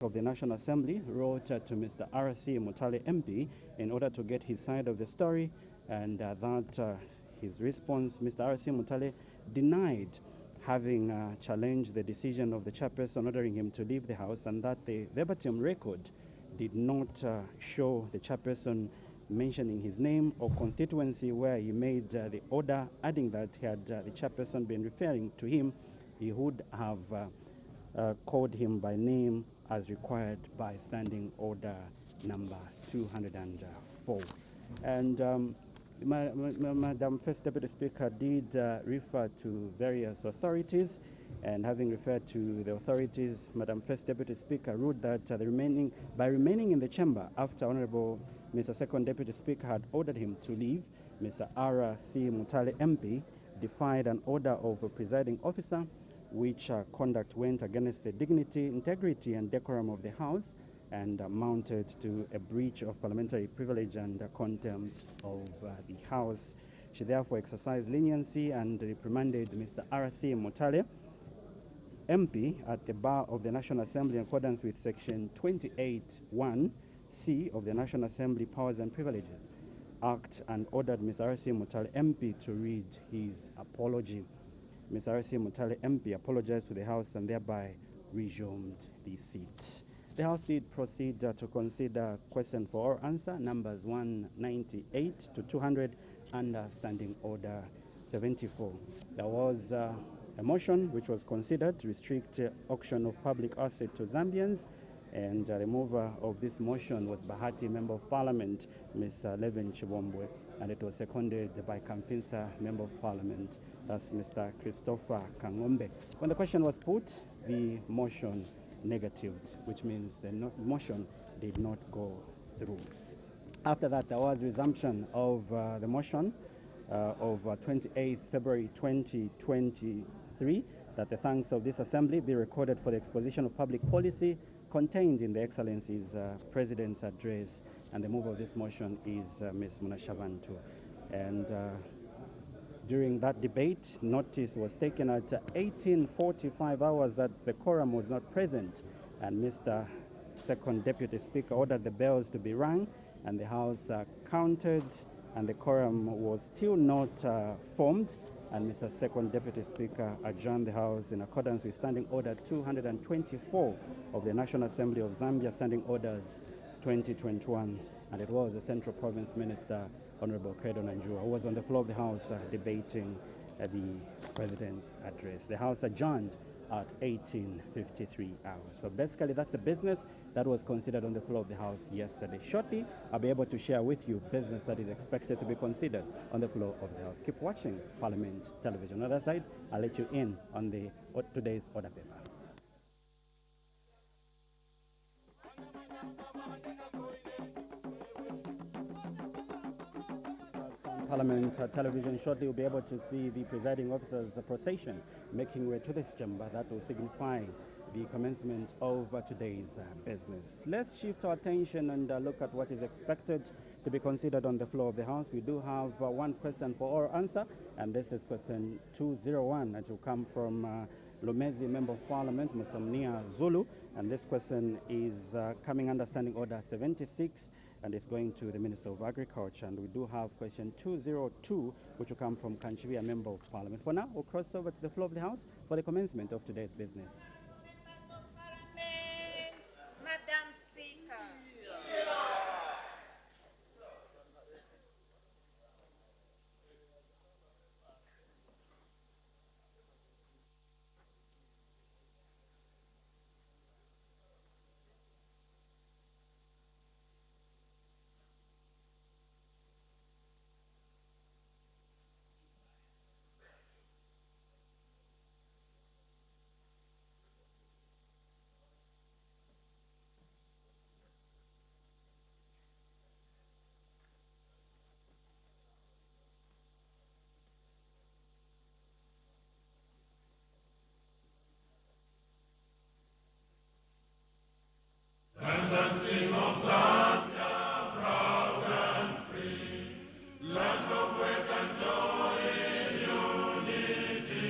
of the National Assembly wrote to Mr. R.C. Mutale MP in order to get his side of the story, and his response, Mr. R.C. Mutale denied having challenged the decision of the chairperson ordering him to leave the House, and that the verbatim record did not show the chairperson mentioning his name or constituency where he made the order, adding that had the chairperson been referring to him, he would have called him by name as required by Standing Order number 204. And Madam First Deputy Speaker did refer to various authorities, and having referred to the authorities, Madam First Deputy Speaker ruled that by remaining in the chamber after Honorable Mr. Second Deputy Speaker had ordered him to leave, Mr. R.C. Mutale MP defied an order of a presiding officer, which conduct went against the dignity, integrity, and decorum of the House, and amounted to a breach of parliamentary privilege and contempt of the House. She therefore exercised leniency and reprimanded Mr. R.C. Mutale MP at the bar of the National Assembly in accordance with Section 28(1)(c) of the National Assembly Powers and Privileges Act, and ordered Mr. R.C. Mutale MP to read his apology. Mr. R.C. Mutale MP apologized to the House and thereby resumed the seat. The House did proceed to consider question for or answer numbers 198 to 200 under Standing Order 74. There was a motion which was considered to restrict auction of public asset to Zambians, and the mover of this motion was Bahati Member of Parliament, Ms. Levin Chibombwe, and it was seconded by Kampinsa Member of Parliament, that's Mr. Christopher Kangombe. When the question was put, the motion negatived, which means the motion did not go through. After that, there was resumption of the motion of 28th February 2023, that the thanks of this assembly be recorded for the exposition of public policy contained in the Excellency's President's address, and the mover of this motion is Ms. Munashabantu. And during that debate, notice was taken at 18:45 hours that the quorum was not present, and Mr. Second Deputy Speaker ordered the bells to be rung, and the House counted, and the quorum was still not formed, and Mr. Second Deputy Speaker adjourned the House in accordance with Standing Order 224 of the National Assembly of Zambia, Standing Orders 2021, and it was the Central Province Minister, Honorable Credo Nanjua, who was on the floor of the House debating the President's address. The House adjourned at 18:53 hours. So basically, that's the business that was considered on the floor of the House yesterday. Shortly, I'll be able to share with you business that is expected to be considered on the floor of the House. Keep watching Parliament Television. On the other side, I'll let you in on today's order paper. Parliament Television, shortly we'll be able to see the presiding officer's procession making way to this chamber. That will signify the commencement of today's business. Let's shift our attention and look at what is expected to be considered on the floor of the House. We do have one question for or answer, and this is question 201 that will come from Lumezi Member of Parliament, Musamnia Zulu, and this question is coming under Standing Order 76, and it's going to the Minister of Agriculture. And we do have question 202, which will come from Kanchivia Member of Parliament. For now, we'll cross over to the floor of the House for the commencement of today's business. Madam Speaker. Tendency of Zambia, proud and free, land of wealth and joy in unity,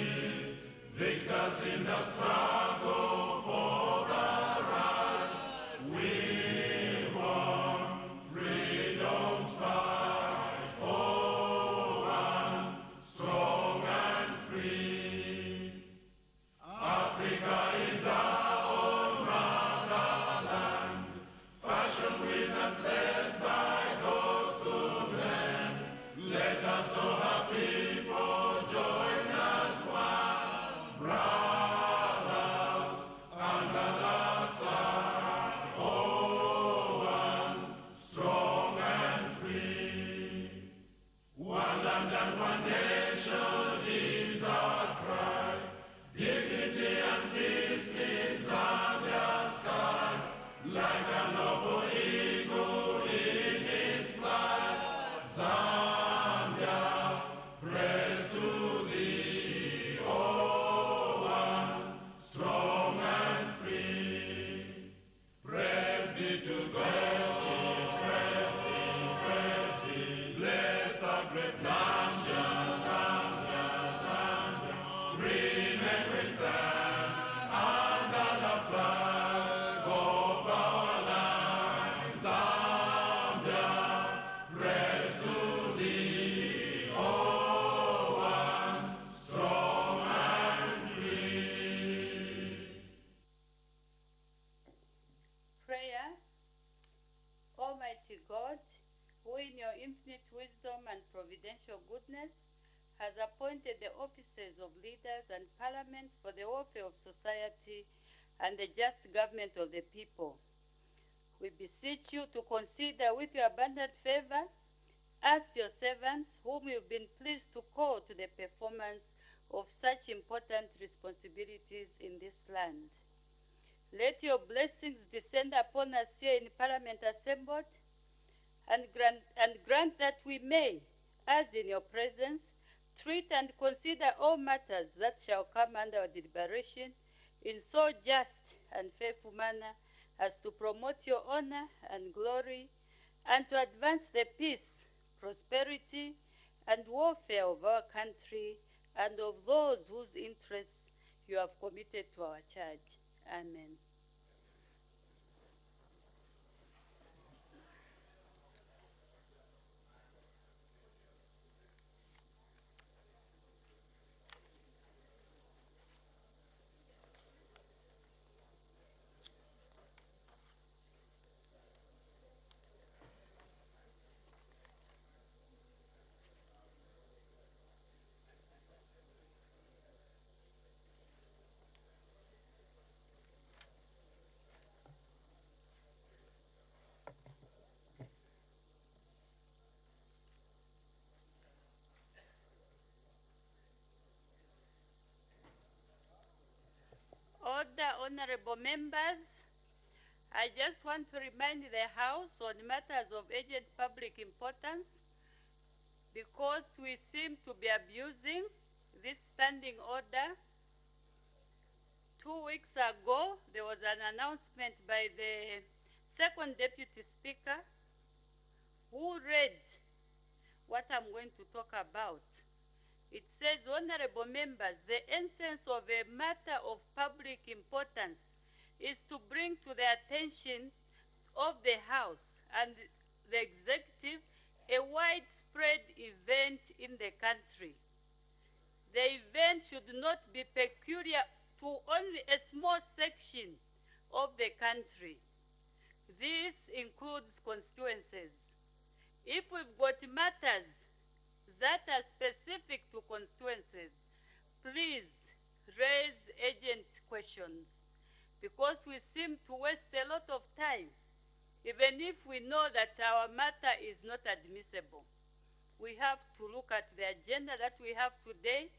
victors in the struggle for the right, Almighty God, who in your infinite wisdom and providential goodness has appointed the offices of leaders and parliaments for the welfare of society and the just government of the people. We beseech you to consider with your abundant favor us, your servants, whom you've been pleased to call to the performance of such important responsibilities in this land. Let your blessings descend upon us here in Parliament assembled, and grant that we may, as in your presence, treat and consider all matters that shall come under our deliberation in so just and faithful manner as to promote your honor and glory, and to advance the peace, prosperity, and welfare of our country and of those whose interests you have committed to our charge. Amen. Order, honorable members. I just want to remind the House on matters of urgent public importance, because we seem to be abusing this standing order. 2 weeks ago, there was an announcement by the second deputy speaker who read what I'm going to talk about. It says, honorable members, the essence of a matter of public importance is to bring to the attention of the House and the executive a widespread event in the country. The event should not be peculiar to only a small section of the country. This includes constituencies. If we've got matters that are specific to constituencies, please raise urgent questions, because we seem to waste a lot of time, even if we know that our matter is not admissible. We have to look at the agenda that we have today.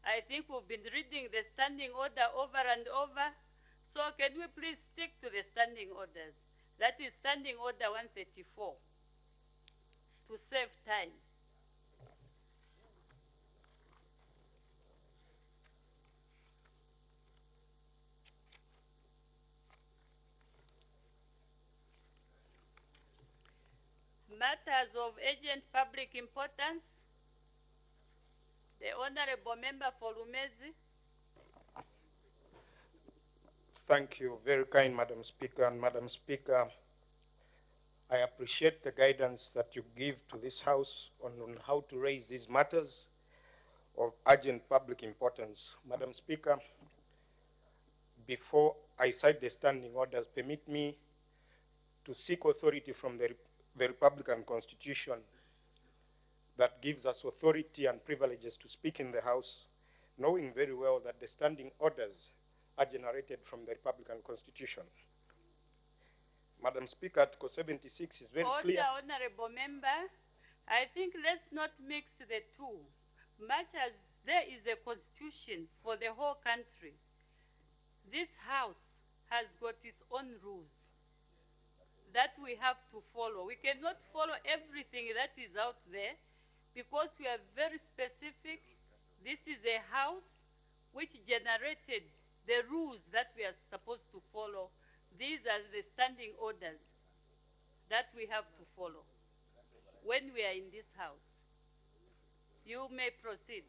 I think we've been reading the standing order over and over, so can we please stick to the standing orders? That is Standing Order 134, to save time. Matters of urgent public importance. The Honorable Member for Lumezi. Thank you, very kind Madam Speaker. And Madam Speaker, I appreciate the guidance that you give to this House on how to raise these matters of urgent public importance. Madam Speaker, before I cite the standing orders, permit me to seek authority from the Republican Constitution that gives us authority and privileges to speak in the House, knowing very well that the standing orders are generated from the Republican Constitution. Madam Speaker, Article 76 is very clear. Honorable Member, I think let's not mix the two. Much as there is a constitution for the whole country, this House has got its own rules that we have to follow. We cannot follow everything that is out there, because we are very specific. This is a House which generated the rules that we are supposed to follow. These are the standing orders that we have to follow when we are in this House. You may proceed.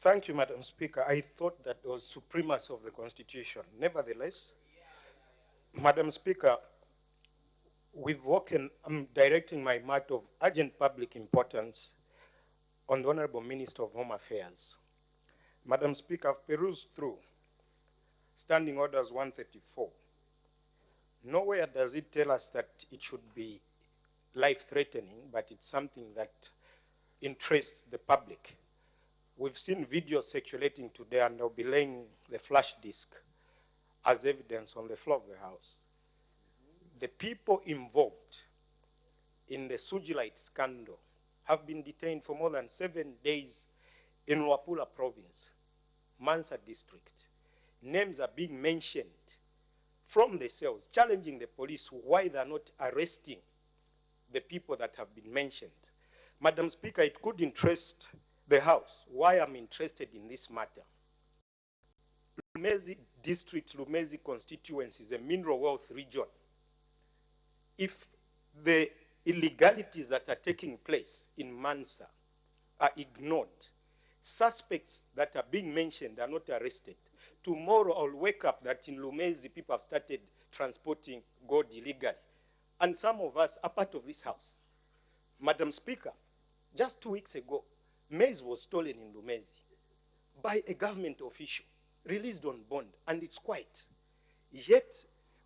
Thank you, Madam Speaker. I thought that was supremacy of the Constitution. Nevertheless, Madam Speaker, I'm directing my matter of urgent public importance on the Honorable Minister of Home Affairs. Madam Speaker, I've perused through Standing Orders 134, Nowhere does it tell us that it should be life-threatening, but it's something that interests the public. We've seen videos circulating today, and they'll be laying the flash disk as evidence on the floor of the House. The people involved in the Sujilite scandal have been detained for more than 7 days in Luapula province, Mansa district. Names are being mentioned from the cells, challenging the police why they're not arresting the people that have been mentioned. Madam Speaker, it could interest the House why I'm interested in this matter. Lumezi district, Lumezi constituency is a mineral wealth region. If the illegalities that are taking place in Mansa are ignored, suspects that are being mentioned are not arrested, tomorrow I'll wake up that in Lumezi people have started transporting gold illegally. And some of us are part of this House. Madam Speaker, just 2 weeks ago, maize was stolen in Lumezi by a government official, released on bond, and it's quiet. Yet,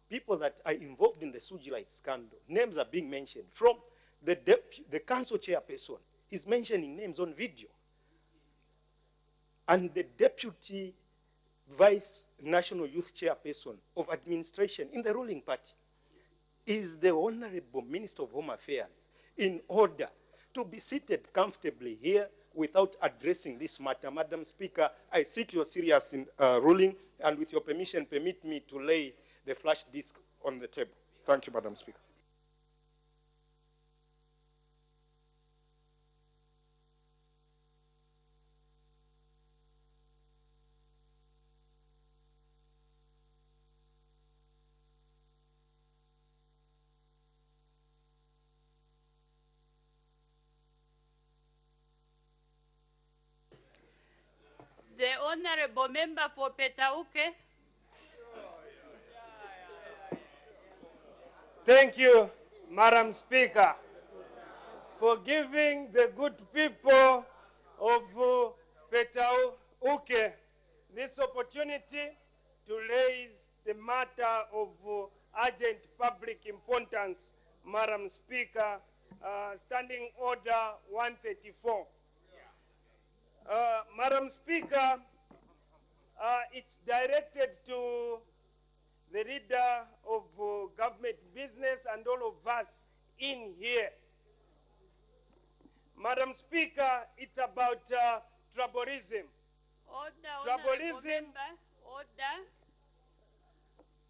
people that are involved in the Sujilite scandal, names are being mentioned. From the council chairperson, he's mentioning names on video. And the deputy vice national youth chairperson of administration in the ruling party is the Honorable Minister of Home Affairs, in order to be seated comfortably here without addressing this matter. Madam Speaker, I seek your serious ruling, and with your permission, permit me to lay the flash disk on the table. Thank you, Madam Speaker. The Honorable Member for Petauke. Thank you, Madam Speaker, for giving the good people of Petauke this opportunity to raise the matter of urgent public importance, Madam Speaker, Standing Order 134. Madam Speaker, it's directed to the leader of government business and all of us in here. Madam Speaker, it's about tribalism. Order, Tribalism. Member, order.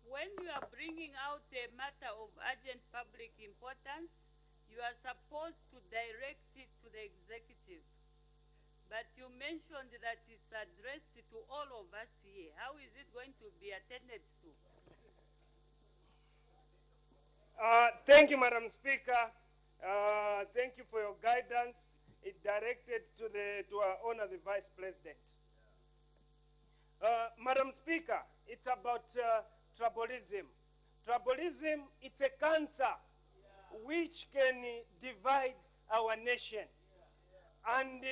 When you are bringing out a matter of urgent public importance, you are supposed to direct it to the executive. But you mentioned that it's addressed to all of us here. How is it going to be attended to? Thank you, Madam Speaker. Thank you for your guidance. It directed to our honor, the Vice President. Madam Speaker, it's about tribalism. Tribalism, it's a cancer which can divide our nation. And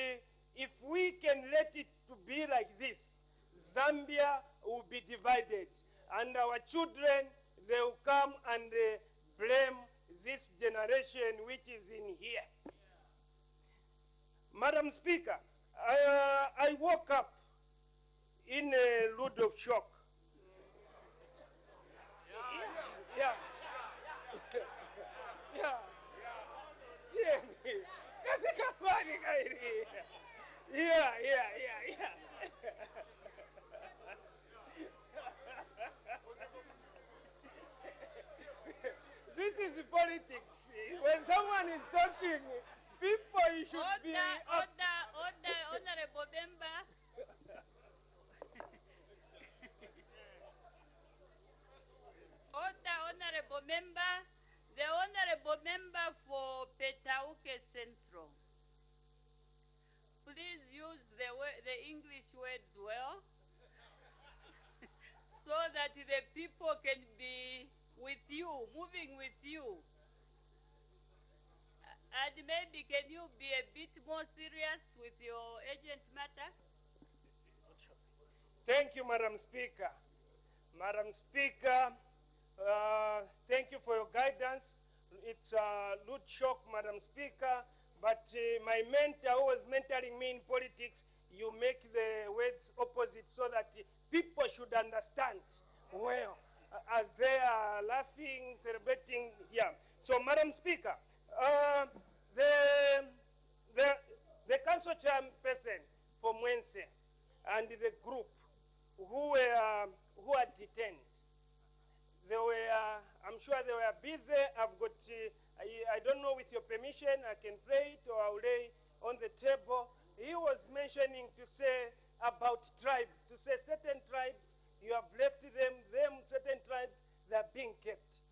if we can let it to be like this, Zambia will be divided. And our children, they will come and blame this generation which is in here. Madam Speaker, I woke up in a load of shock. Yeah. Yeah. Yeah. This is politics. When someone is talking, people should be... Order, Honorable Member. Order, Honorable Member. The Honorable Member for Petauke Central. Please use the English words well so that the people can be with you, moving with you. And maybe can you be a bit more serious with your urgent matter? Thank you, Madam Speaker. Madam Speaker, Thank you for your guidance. It's a rude shock, Madam Speaker, but my mentor who was mentoring me in politics, you make the words opposite so that people should understand well as they are laughing, celebrating here. So, Madam Speaker, the, the, the council chairperson from Mwense and the group who are detained, they were, I'm sure they were busy. I've got, I don't know, with your permission, I can play it or I'll lay on the table. He was mentioning to say about tribes, to say certain tribes, you have left them certain tribes, they're being kept.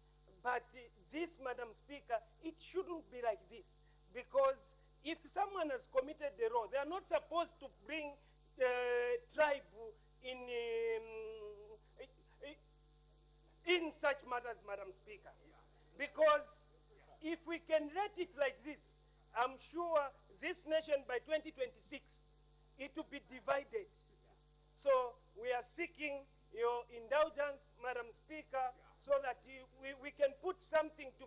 But this, Madam Speaker, it shouldn't be like this. Because if someone has committed the wrong, they are not supposed to bring tribe in such matters, Madam Speaker. Because if we can let it like this, I'm sure this nation by 2026, it will be divided. So we are seeking your indulgence, Madam Speaker, so that we can put something to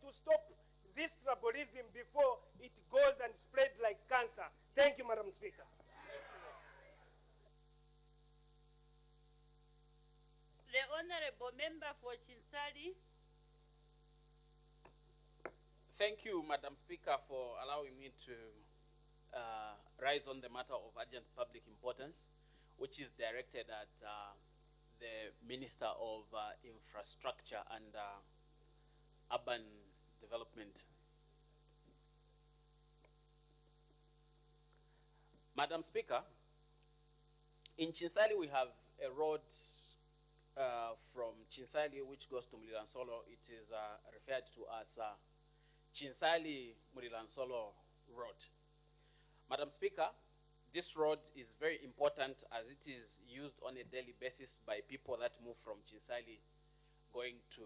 stop this tribalism before it goes and spread like cancer. Thank you, Madam Speaker. The Honorable Member for Chinsali. Thank you, Madam Speaker, for allowing me to rise on the matter of urgent public importance, which is directed at the Minister of Infrastructure and Urban Development. Madam Speaker, in Chinsali we have a road from Chinsali which goes to Mulilansolo. It is referred to as Chinsali Mulilansolo Road. Madam Speaker, this road is very important as it is used on a daily basis by people that move from Chinsali going to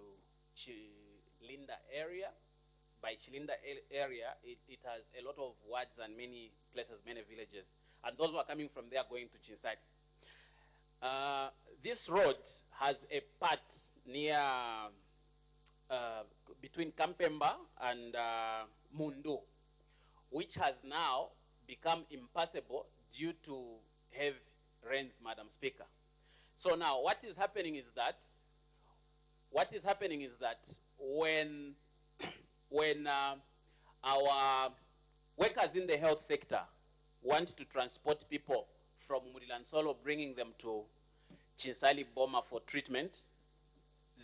Chilinda area. By Chilinda area, it has a lot of wards and many places, many villages. And those who are coming from there going to Chinsali. This road has a part near between Kampemba and Mundu, which has now become impassable due to heavy rains, Madam Speaker. So now what is happening is that when our workers in the health sector want to transport people from Mulilansolo, bringing them to Chinsali Boma for treatment,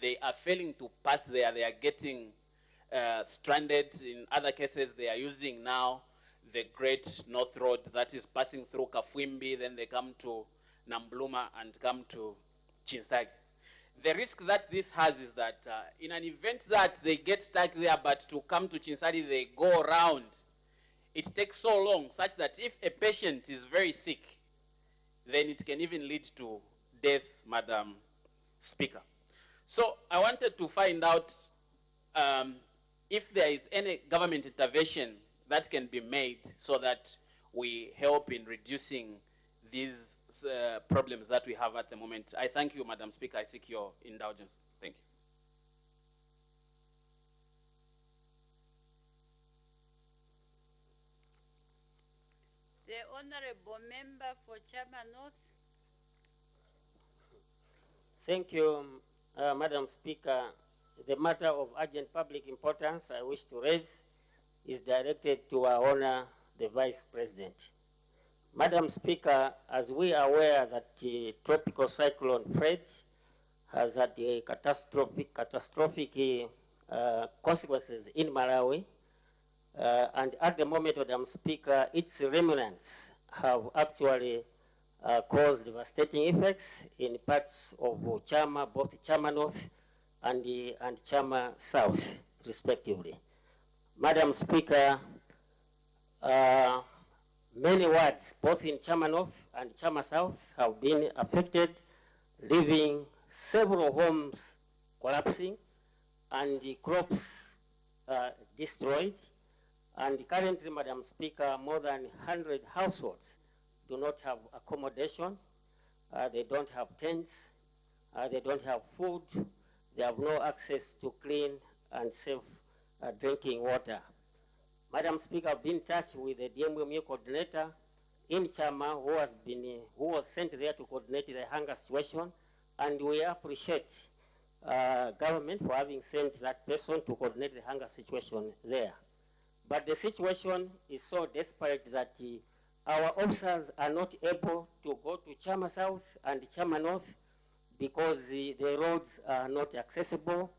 they are failing to pass there. They are getting stranded. In other cases, they are using now the Great North Road that is passing through Kafwimbi, then they come to Nambluma and come to Chinsali. The risk that this has is that in an event that they get stuck there, but to come to Chinsali, they go around, it takes so long such that if a patient is very sick, then it can even lead to death, Madam Speaker. So I wanted to find out if there is any government intervention that can be made so that we help in reducing these problems that we have at the moment. I thank you, Madam Speaker. I seek your indulgence. Thank you. The Honorable Member for Chama North. Thank you, Madam Speaker. The matter of urgent public importance I wish to raise is directed to our Honor, the Vice President. Madam Speaker, as we are aware that the tropical cyclone Fred has had catastrophic consequences in Malawi, and at the moment, Madam Speaker, its remnants have actually caused devastating effects in parts of Chama, both Chama North and Chama South, respectively. Madam Speaker, many wards, both in Chama North and Chama South, have been affected, leaving several homes collapsing and the crops destroyed. And currently, Madam Speaker, more than 100 households do not have accommodation. They don't have tents. They don't have food. they have no access to clean and safe drinking water. Madam Speaker, I've been in touch with the DMMU coordinator in Chama who was sent there to coordinate the hunger situation, and we appreciate government for having sent that person to coordinate the hunger situation there. But the situation is so desperate that our officers are not able to go to Chama South and Chama North because the roads are not accessible.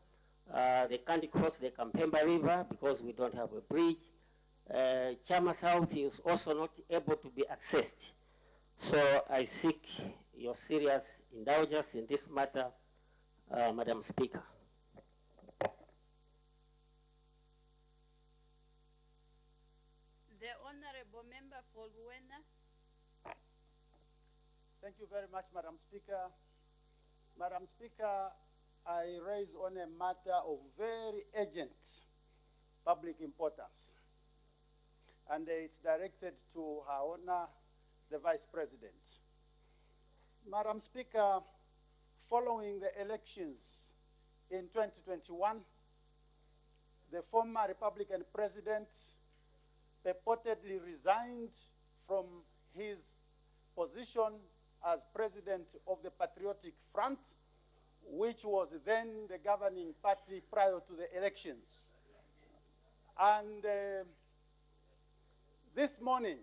They can't cross the Kampemba River because we don't have a bridge. Chama South is also not able to be accessed. So I seek your serious indulgence in this matter, Madam Speaker. The Honorable Member for Luena. Thank you very much, Madam Speaker. Madam Speaker, I raise on a matter of very urgent public importance, and it's directed to Her Honor, the Vice President. Madam Speaker, following the elections in 2021, the former Republican President purportedly resigned from his position as President of the Patriotic Front, which was then the governing party prior to the elections. And this morning,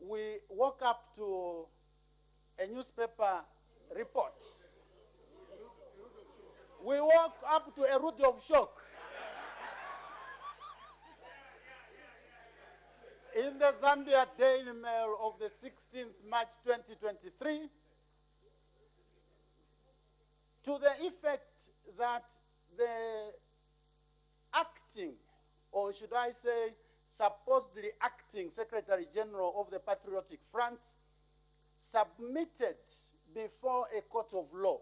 we woke up to a newspaper report. We woke up to a root of shock. In the Zambia Daily Mail of the 16th March 2023, to the effect that the acting, or should I say supposedly acting Secretary General of the Patriotic Front, submitted before a court of law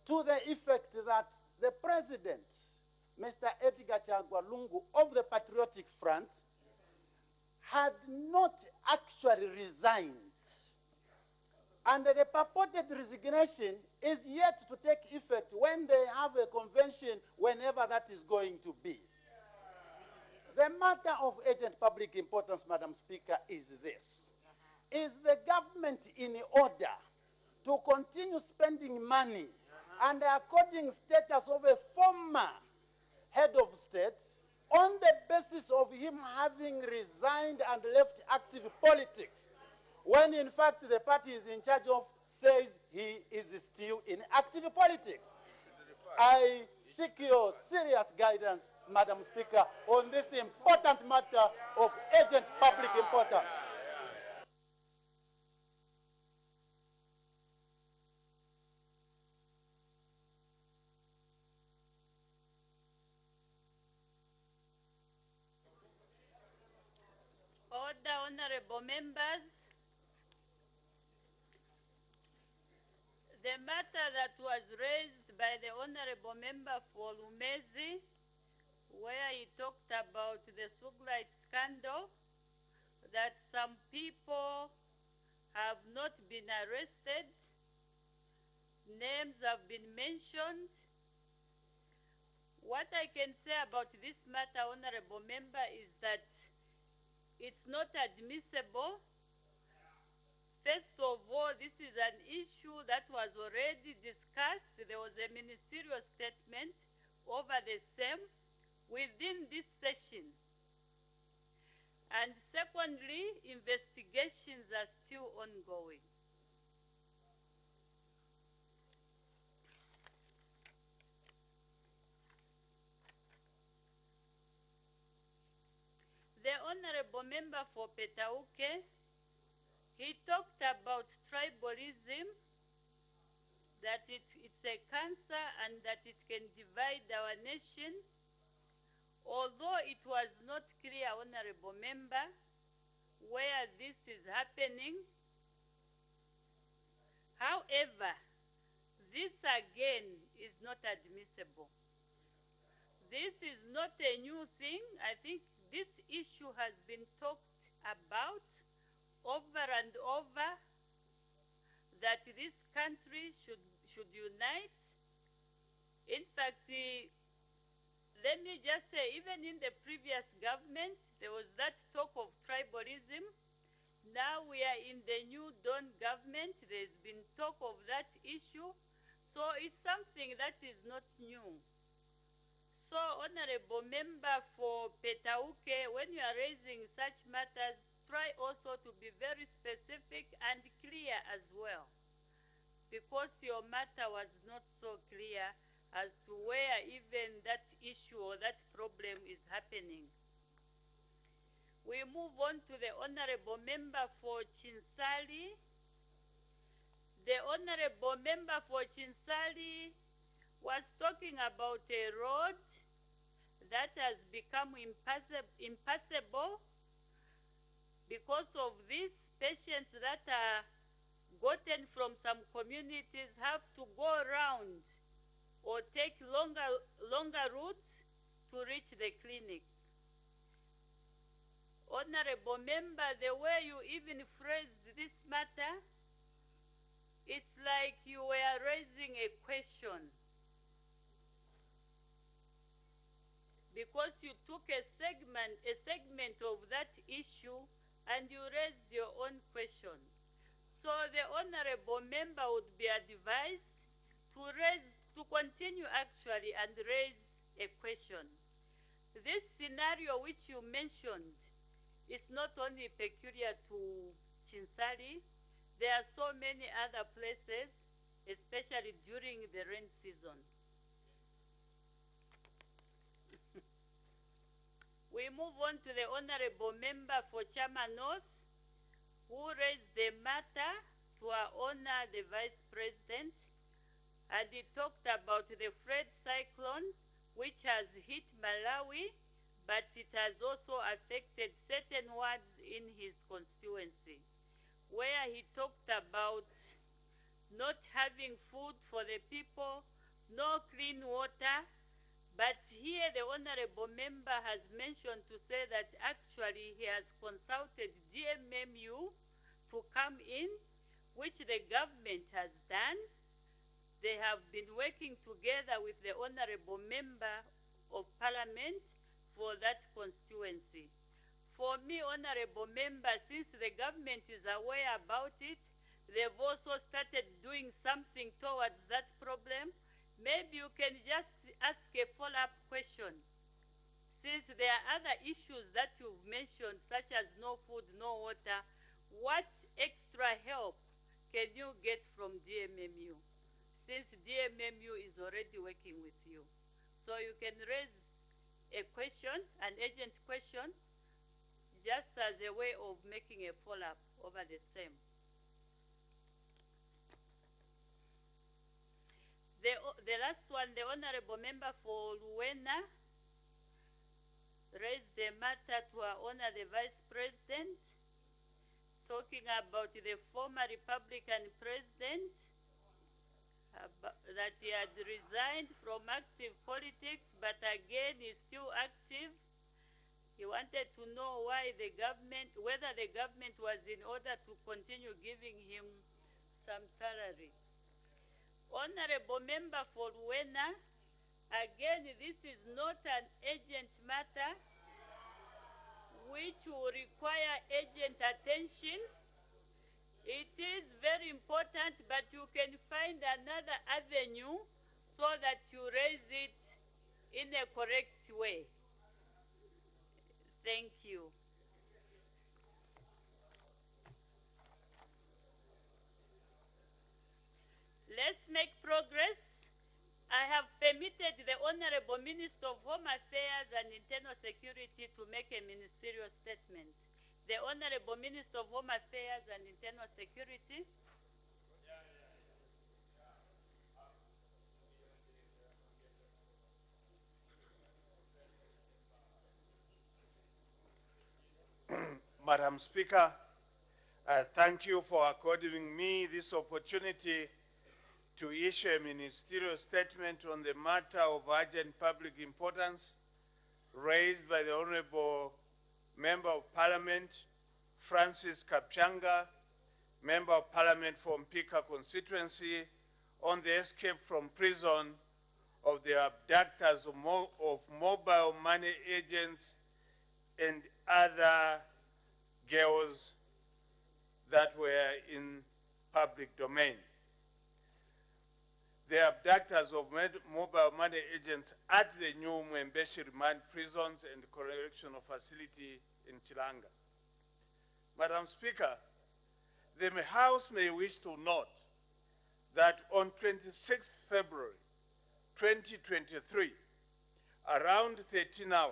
to the effect that the President, Mr. Edgar Chagwa Lungu of the Patriotic Front, had not actually resigned. And the purported resignation is yet to take effect when they have a convention, whenever that is going to be. The matter of urgent public importance, Madam Speaker, is this. Is the government in order to continue spending money under according status of a former head of state on the basis of him having resigned and left active politics, when in fact the party is in charge of says he is still in active politics? I seek your serious guidance, Madam Speaker, on this important matter of urgent public importance. Order, honorable members. The matter that was raised by the honorable member for Lumezi, where he talked about the Suglite scandal, that some people have not been arrested, names have been mentioned. What I can say about this matter, honorable member, is that it's not admissible. First of all, this is an issue that was already discussed. There was a ministerial statement over the same within this session. And secondly, investigations are still ongoing. The honorable member for Petauke, he talked about tribalism, that it's a cancer and that it can divide our nation. Although it was not clear, honorable member, where this is happening. However, this again is not admissible. This is not a new thing. I think this issue has been talked about over and over, that this country should unite. In fact, let me just say, even in the previous government, there was that talk of tribalism. Now we are in the new Dawn government. There's been talk of that issue. So it's something that is not new. So, Honorable Member for Petauke, when you are raising such matters, try also to be very specific and clear as well. Because your matter was not so clear as to where even that issue or that problem is happening. We move on to the Honorable Member for Chinsali. The Honorable Member for Chinsali was talking about a road that has become impassable because of these patients that are gotten from some communities have to go around or take longer routes to reach the clinics. Honorable Member, the way you even phrased this matter, it's like you were raising a question. Because you took a segment of that issue and you raised your own question. So the Honorable Member would be advised to continue actually and raise a question. This scenario which you mentioned is not only peculiar to Chinsali. There are so many other places, especially during the rain season. We move on to the Honorable Member for Chama North, who raised the matter to our honor the Vice President, and he talked about the Fred cyclone, which has hit Malawi, but it has also affected certain wards in his constituency, where he talked about not having food for the people, no clean water. But here the Honorable Member has mentioned to say that actually he has consulted DMMU to come in, which the government has done. They have been working together with the Honorable Member of Parliament for that constituency. For me, Honorable Member, since the government is aware about it, they've also started doing something towards that problem. Maybe you can just ask a follow-up question. Since there are other issues that you've mentioned, such as no food, no water, what extra help can you get from DMMU? Since DMMU is already working with you. So you can raise a question, an urgent question, just as a way of making a follow-up over the same. The last one, the Honorable Member for Luena raised the matter to our honor the Vice President, talking about the former Republican President, that he had resigned from active politics, but again is still active. He wanted to know whether the government was in order to continue giving him some salary. Honorable Member for Luena, again, this is not an urgent matter which will require urgent attention. It is very important, but you can find another avenue so that you raise it in a correct way. Thank you. Let's make progress. I have permitted the Honorable Minister of Home Affairs and Internal Security to make a ministerial statement. The Honorable Minister of Home Affairs and Internal Security. Madam Speaker, I thank you for according me this opportunity to issue a ministerial statement on the matter of urgent public importance raised by the Honorable Member of Parliament, Francis Kapchanga, Member of Parliament from Pika constituency, on the escape from prison of the abductors of mobile money agents and other girls that were in public domain. The abductors of mobile money agents at the new Mwembeshi Remand Prisons and Correctional Facility in Chilanga. Madam Speaker, the House may wish to note that on 26 February 2023, around 13 hours,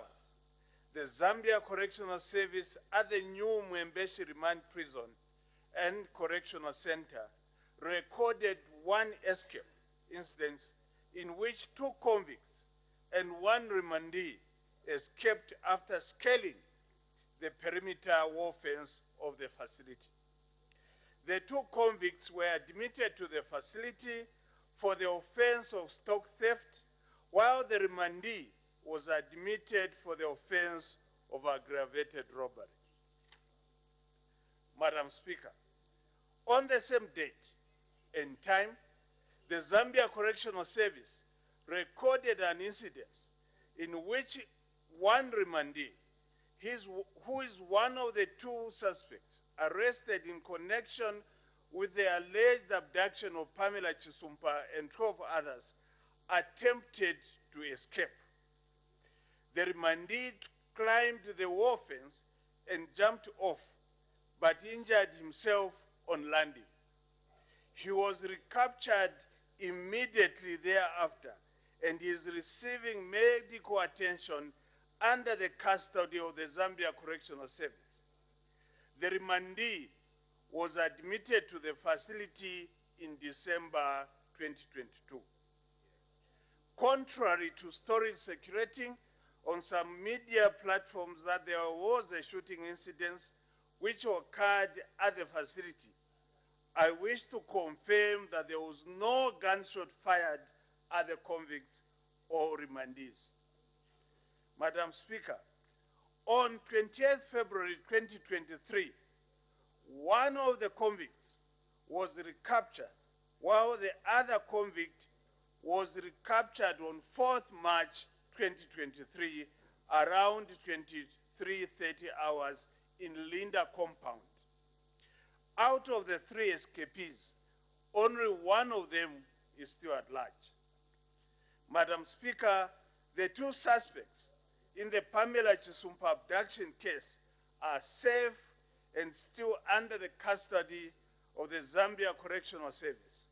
the Zambia Correctional Service at the new Mwembeshi Remand Prison and Correctional Center recorded one escape incident in which 2 convicts and 1 remandee escaped after scaling the perimeter wall fence of the facility. The 2 convicts were admitted to the facility for the offense of stock theft, while the remandee was admitted for the offense of aggravated robbery. Madam Speaker, on the same date and time, the Zambia Correctional Service recorded an incident in which 1 remandee, who is one of the 2 suspects arrested in connection with the alleged abduction of Pamela Chisumpa and 12 others, attempted to escape. The remandee climbed the wall fence and jumped off, but injured himself on landing. He was recaptured immediately thereafter and is receiving medical attention under the custody of the Zambia Correctional Service. The remandee was admitted to the facility in December 2022. Contrary to stories circulating on some media platforms that there was a shooting incident which occurred at the facility, I wish to confirm that there was no gunshot fired at the convicts or remandees. Madam Speaker, on 28 February 2023, one of the convicts was recaptured, while the other convict was recaptured on 4th March 2023, around 23:30 hours in Linda compound. Out of the 3 escapees, only 1 of them is still at large. Madam Speaker, the 2 suspects in the Pamela Chisumpa abduction case are safe and still under the custody of the Zambia Correctional Service.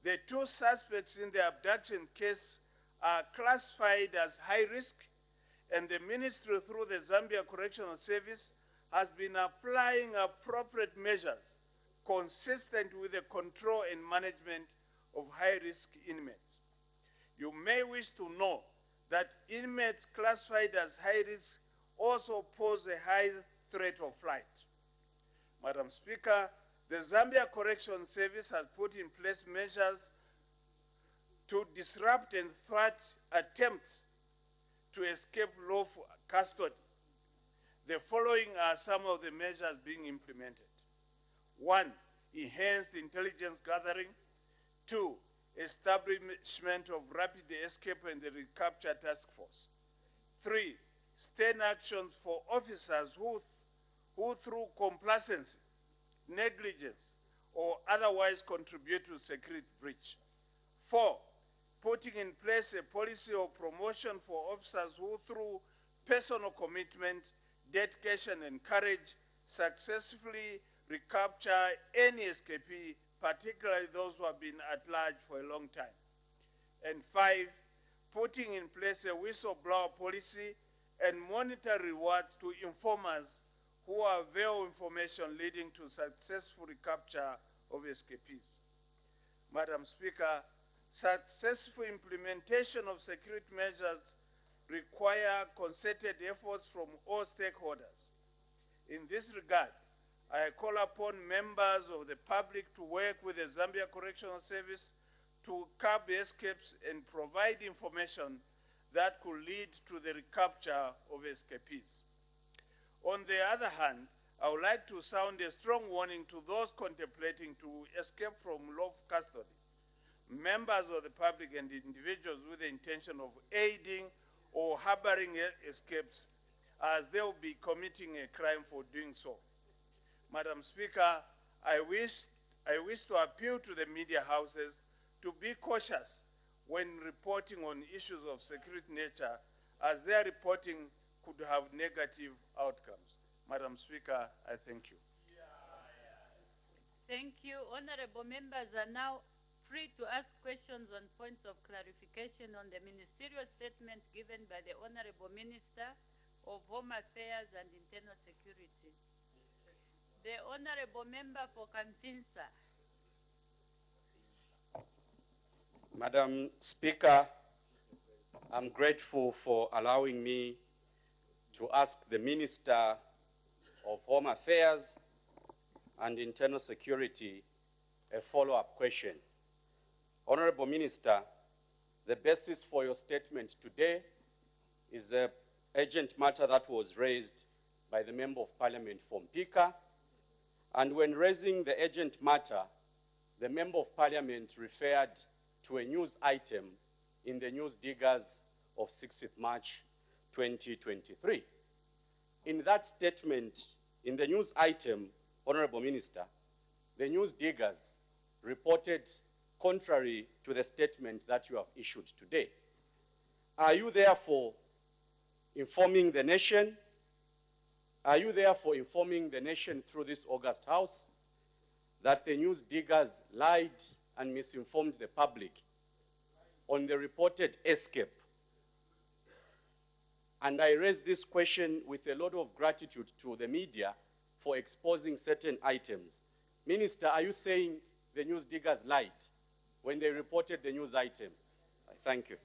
The 2 suspects in the abduction case are classified as high risk, and the ministry through the Zambia Correctional Service has been applying appropriate measures consistent with the control and management of high-risk inmates. You may wish to know that inmates classified as high risk also pose a high threat of flight. Madam Speaker, the Zambia Correctional Service has put in place measures to disrupt and thwart attempts to escape lawful custody. The following are some of the measures being implemented. 1, enhanced intelligence gathering. 2, establishment of rapid escape and the recapture task force. 3, stern actions for officers who through complacency, negligence, or otherwise contribute to security breach. 4, putting in place a policy of promotion for officers who through personal commitment, dedication, and courage successfully recapture any escapee, particularly those who have been at large for a long time. And 5, putting in place a whistleblower policy and monetary rewards to informers who avail information leading to successful recapture of escapees. Madam Speaker, successful implementation of security measures require concerted efforts from all stakeholders. In this regard, I call upon members of the public to work with the Zambia Correctional Service to curb escapes and provide information that could lead to the recapture of escapees. On the other hand, I would like to sound a strong warning to those contemplating to escape from lawful custody, members of the public and individuals with the intention of aiding or harboring escapes, as they will be committing a crime for doing so. Madam Speaker, I wish to appeal to the media houses to be cautious when reporting on issues of security nature, as their reporting could have negative outcomes. Madam Speaker, I thank you. Thank you. Honorable members are now free to ask questions on points of clarification on the ministerial statement given by the Honorable Minister of Home Affairs and Internal Security. The Honorable Member for Kamfinsa. Madam Speaker, I'm grateful for allowing me to ask the Minister of Home Affairs and Internal Security a follow-up question. Honorable Minister, the basis for your statement today is an urgent matter that was raised by the Member of Parliament from Pika, and when raising the urgent matter, the Member of Parliament referred to a news item in the News Diggers of 6th March 2023. In that statement, in the news item, Honorable Minister, the News Diggers reported contrary to the statement that you have issued today. Are you therefore informing the nation? Are you therefore informing the nation through this August House that the News Diggers lied and misinformed the public on the reported escape? And I raise this question with a lot of gratitude to the media for exposing certain items. Minister, are you saying the News Diggers lied when they reported the news item? Thank you.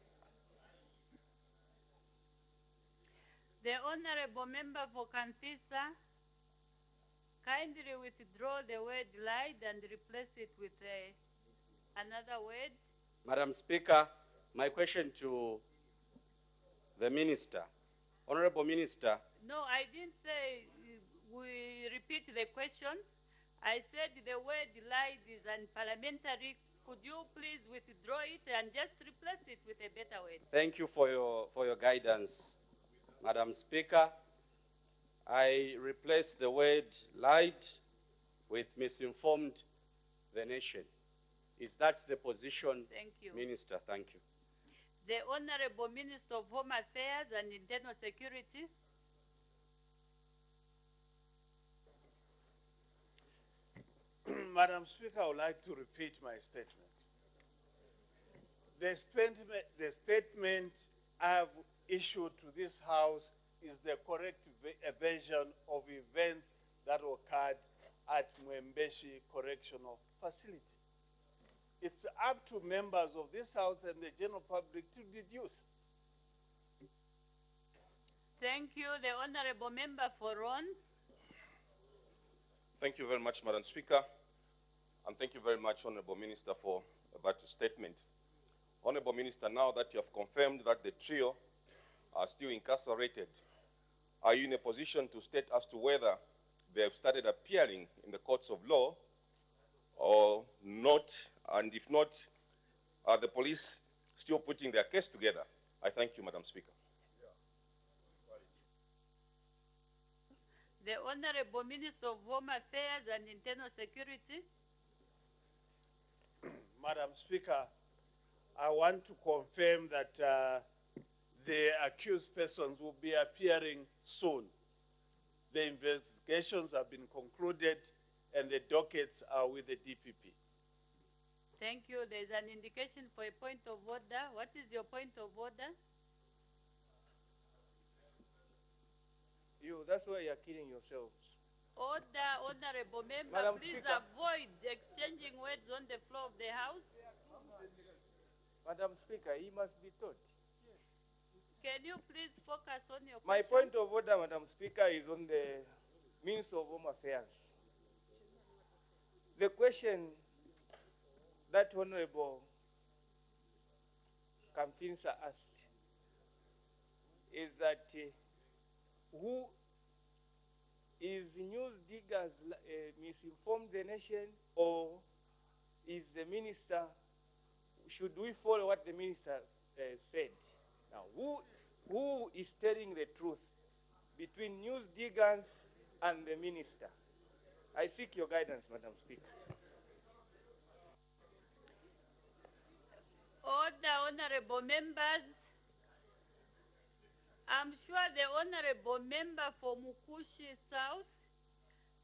The Honorable Member for Kamfinsa, kindly withdraw the word lied and replace it with another word. Madam Speaker, my question to the Minister. Honorable Minister. No, I didn't say we repeat the question. I said the word lied is unparliamentary. Could you please withdraw it and just replace it with a better word? Thank you for your guidance, Madam Speaker. I replace the word lied with misinformed the nation. Is that the position? Thank you. Minister, thank you. The Honorable Minister of Home Affairs and Internal Security. Madam Speaker, I would like to repeat my statement. The statement I have issued to this House is the correct version of events that occurred at Mwembeshi Correctional Facility. It's up to members of this House and the general public to deduce. Thank you. The Honorable Member for Ron. Thank you very much, Madam Speaker. And thank you very much, Honorable Minister, for that statement. Honorable Minister, now that you have confirmed that the trio are still incarcerated, are you in a position to state as to whether they have started appearing in the courts of law or not? And if not, are the police still putting their case together? I thank you, Madam Speaker. The Honorable Minister of Home Affairs and Internal Security. Madam Speaker, I want to confirm that the accused persons will be appearing soon. The investigations have been concluded and the dockets are with the DPP. Thank you. There is an indication for a point of order. What is your point of order? That's why you're killing yourselves. Order, Honorable Member. Madam Please Speaker. avoid exchanging words on the floor of the House. Madam Speaker, he must be taught. Can you please focus on your My question? point of order, Madam Speaker, is on the Minister of Home Affairs. The question that Honorable Kamfinsa asked is that who is news diggers misinformed the nation, or is the minister, should we follow what the minister said? Now, who is telling the truth between news diggers and the minister? I seek your guidance, Madam Speaker. Order, honorable members. I'm sure the honorable member for Mukushi South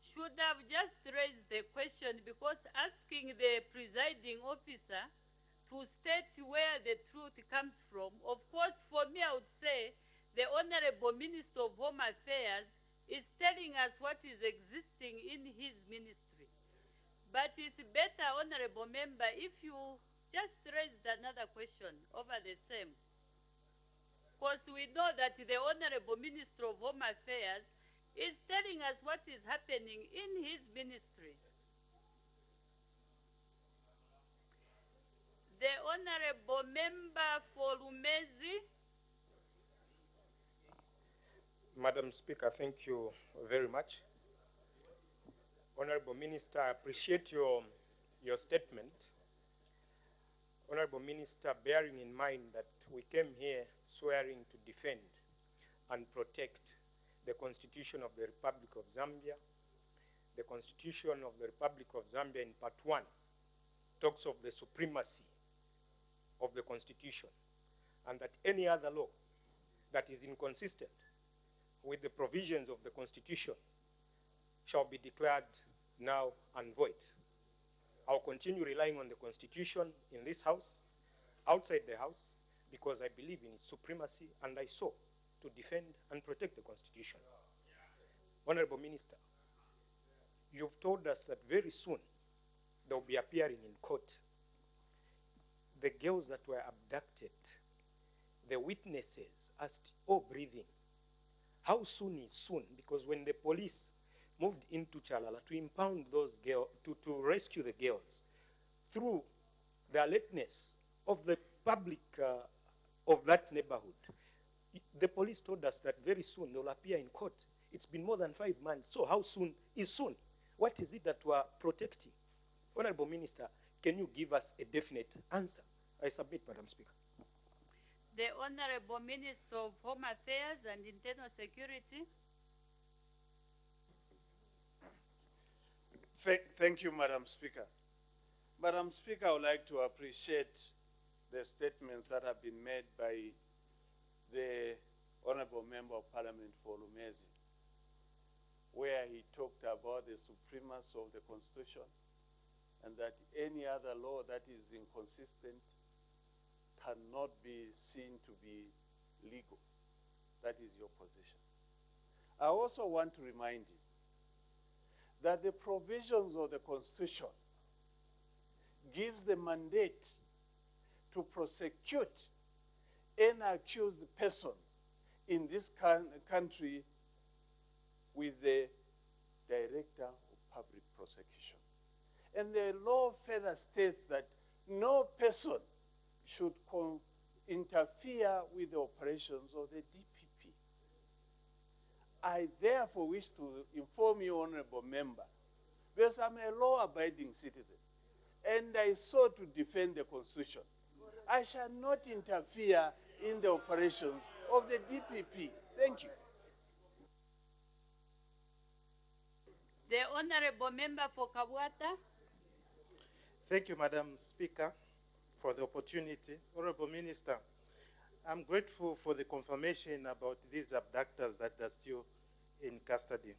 should have just raised the question, because asking the presiding officer to state where the truth comes from, of course, for me, I would say the Honorable Minister of Home Affairs is telling us what is existing in his ministry. But it's better, Honorable Member, if you just raised another question over the same. Because we know that the Honorable Minister of Home Affairs is telling us what is happening in his ministry. The Honorable Member for Lumezi. Madam Speaker, thank you very much. Honorable Minister, I appreciate your statement. Honorable Minister, bearing in mind that we came here swearing to defend and protect the Constitution of the Republic of Zambia. The Constitution of the Republic of Zambia in Part 1 talks of the supremacy of the Constitution, and that any other law that is inconsistent with the provisions of the Constitution shall be declared null and void. I'll continue relying on the Constitution in this House, outside the House, because I believe in its supremacy, and I sought to defend and protect the Constitution. Honorable Minister, you've told us that very soon they'll be appearing in court. The girls that were abducted, the witnesses asked, oh, breathing. How soon is soon? Because when the police moved into Chalala to impound those girls, to rescue the girls, through the alertness of the public of that neighborhood, the police told us that very soon they'll appear in court. It's been more than 5 months. So how soon is soon? What is it that we're protecting? Honorable Minister, can you give us a definite answer? I submit, Madam Speaker. The Honorable Minister of Home Affairs and Internal Security. Thank you, Madam Speaker. Madam Speaker, I would like to appreciate the statements that have been made by the Honorable Member of Parliament for Lumezi, where he talked about the supremacy of the Constitution and that any other law that is inconsistent cannot be seen to be legal. That is your position. I also want to remind you that the provisions of the Constitution gives the mandate to prosecute any accused persons in this country with the Director of Public Prosecution. And the law further states that no person should interfere with the operations of the DPP. I therefore wish to inform you, Honorable Member, because I'm a law-abiding citizen, and I sought to defend the Constitution. I shall not interfere in the operations of the DPP. Thank you. The Honorable Member for Kabwata. Thank you, Madam Speaker, for the opportunity. Honorable Minister, I'm grateful for the confirmation about these abductors that are still in custody.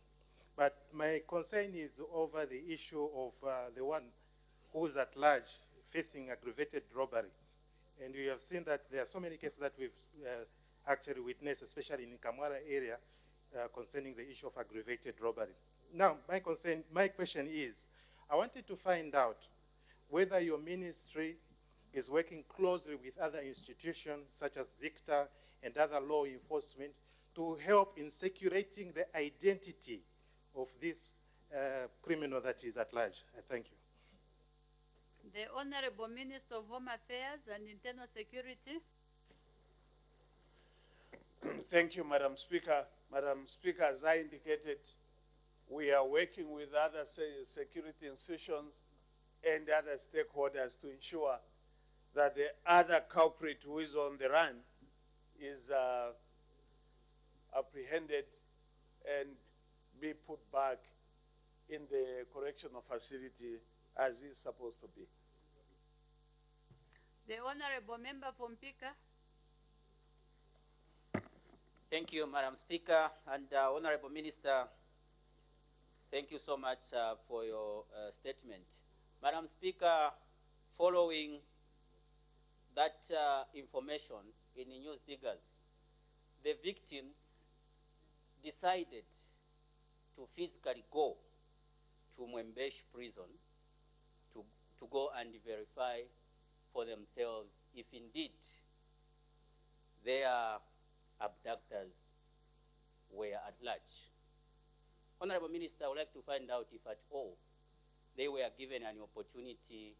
But my concern is over the issue of the one who's at large facing aggravated robbery. And we have seen that there are so many cases that we've actually witnessed, especially in the Kamwara area, concerning the issue of aggravated robbery. Now, my question is, I wanted to find out whether your ministry is working closely with other institutions such as ZICTA and other law enforcement to help in securating the identity of this criminal that is at large. Thank you. The Honorable Minister of Home Affairs and Internal Security. Thank you, Madam Speaker. Madam Speaker, as I indicated, We are working with other security institutions and other stakeholders to ensure that the other culprit who is on the run is apprehended and be put back in the correctional facility as is supposed to be. The Honorable Member from Pika. Thank you, Madam Speaker, and Honorable Minister, thank you so much for your statement. Madam Speaker, following that information in the News Diggers, the victims decided to physically go to Mwembesh prison to go and verify for themselves if indeed their abductors were at large. Honorable Minister, I would like to find out if at all they were given an opportunity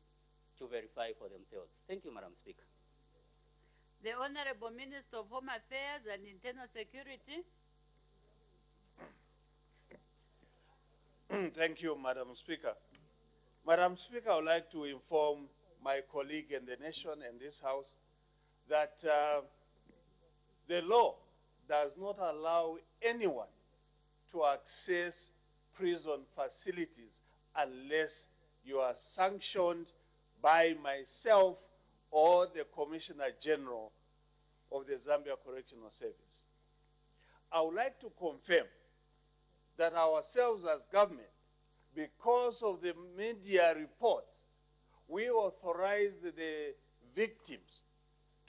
to verify for themselves. Thank you, Madam Speaker. The Honorable Minister of Home Affairs and Internal Security. Thank you, Madam Speaker. Madam Speaker, I would like to inform my colleague and the nation and this House that the law does not allow anyone to access prison facilities unless you are sanctioned by myself or the Commissioner General of the Zambia Correctional Service. I would like to confirm that ourselves as government, because of the media reports, we authorized the victims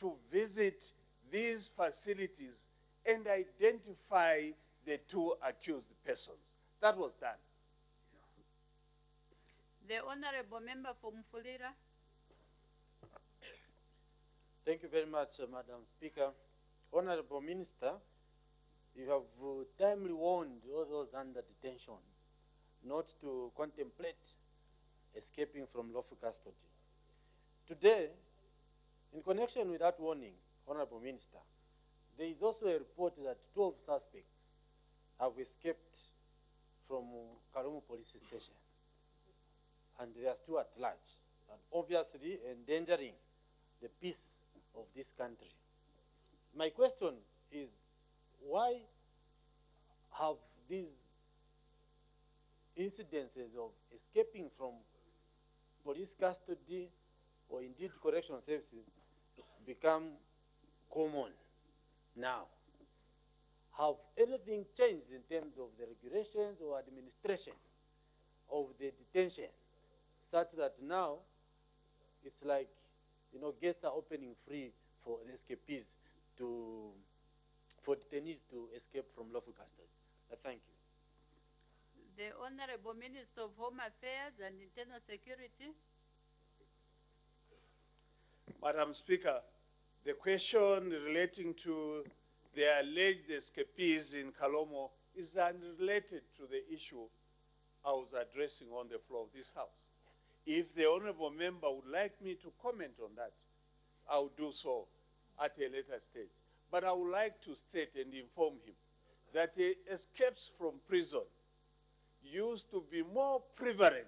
to visit these facilities and identify the two accused persons. That was done. The Honorable Member from Fulira. Thank you very much, Madam Speaker. Honorable Minister, you have timely warned all those under detention not to contemplate escaping from lawful custody. Today, in connection with that warning, Honorable Minister, there is also a report that 12 suspects have escaped from Karumu police station, and they are still at large, and obviously endangering the peace of this country. My question is, why have these incidences of escaping from police custody or indeed correctional services become common now? Have anything changed in terms of the regulations or administration of the detention such that now it's like, you know, gates are opening free for the escapees for detainees to escape from lawful custody? Thank you. The Honorable Minister of Home Affairs and Internal Security. Madam Speaker, the question relating to the alleged escapees in Kalomo is unrelated to the issue I was addressing on the floor of this House. If the Honorable Member would like me to comment on that, I will do so at a later stage. But I would like to state and inform him that the escapes from prison used to be more prevalent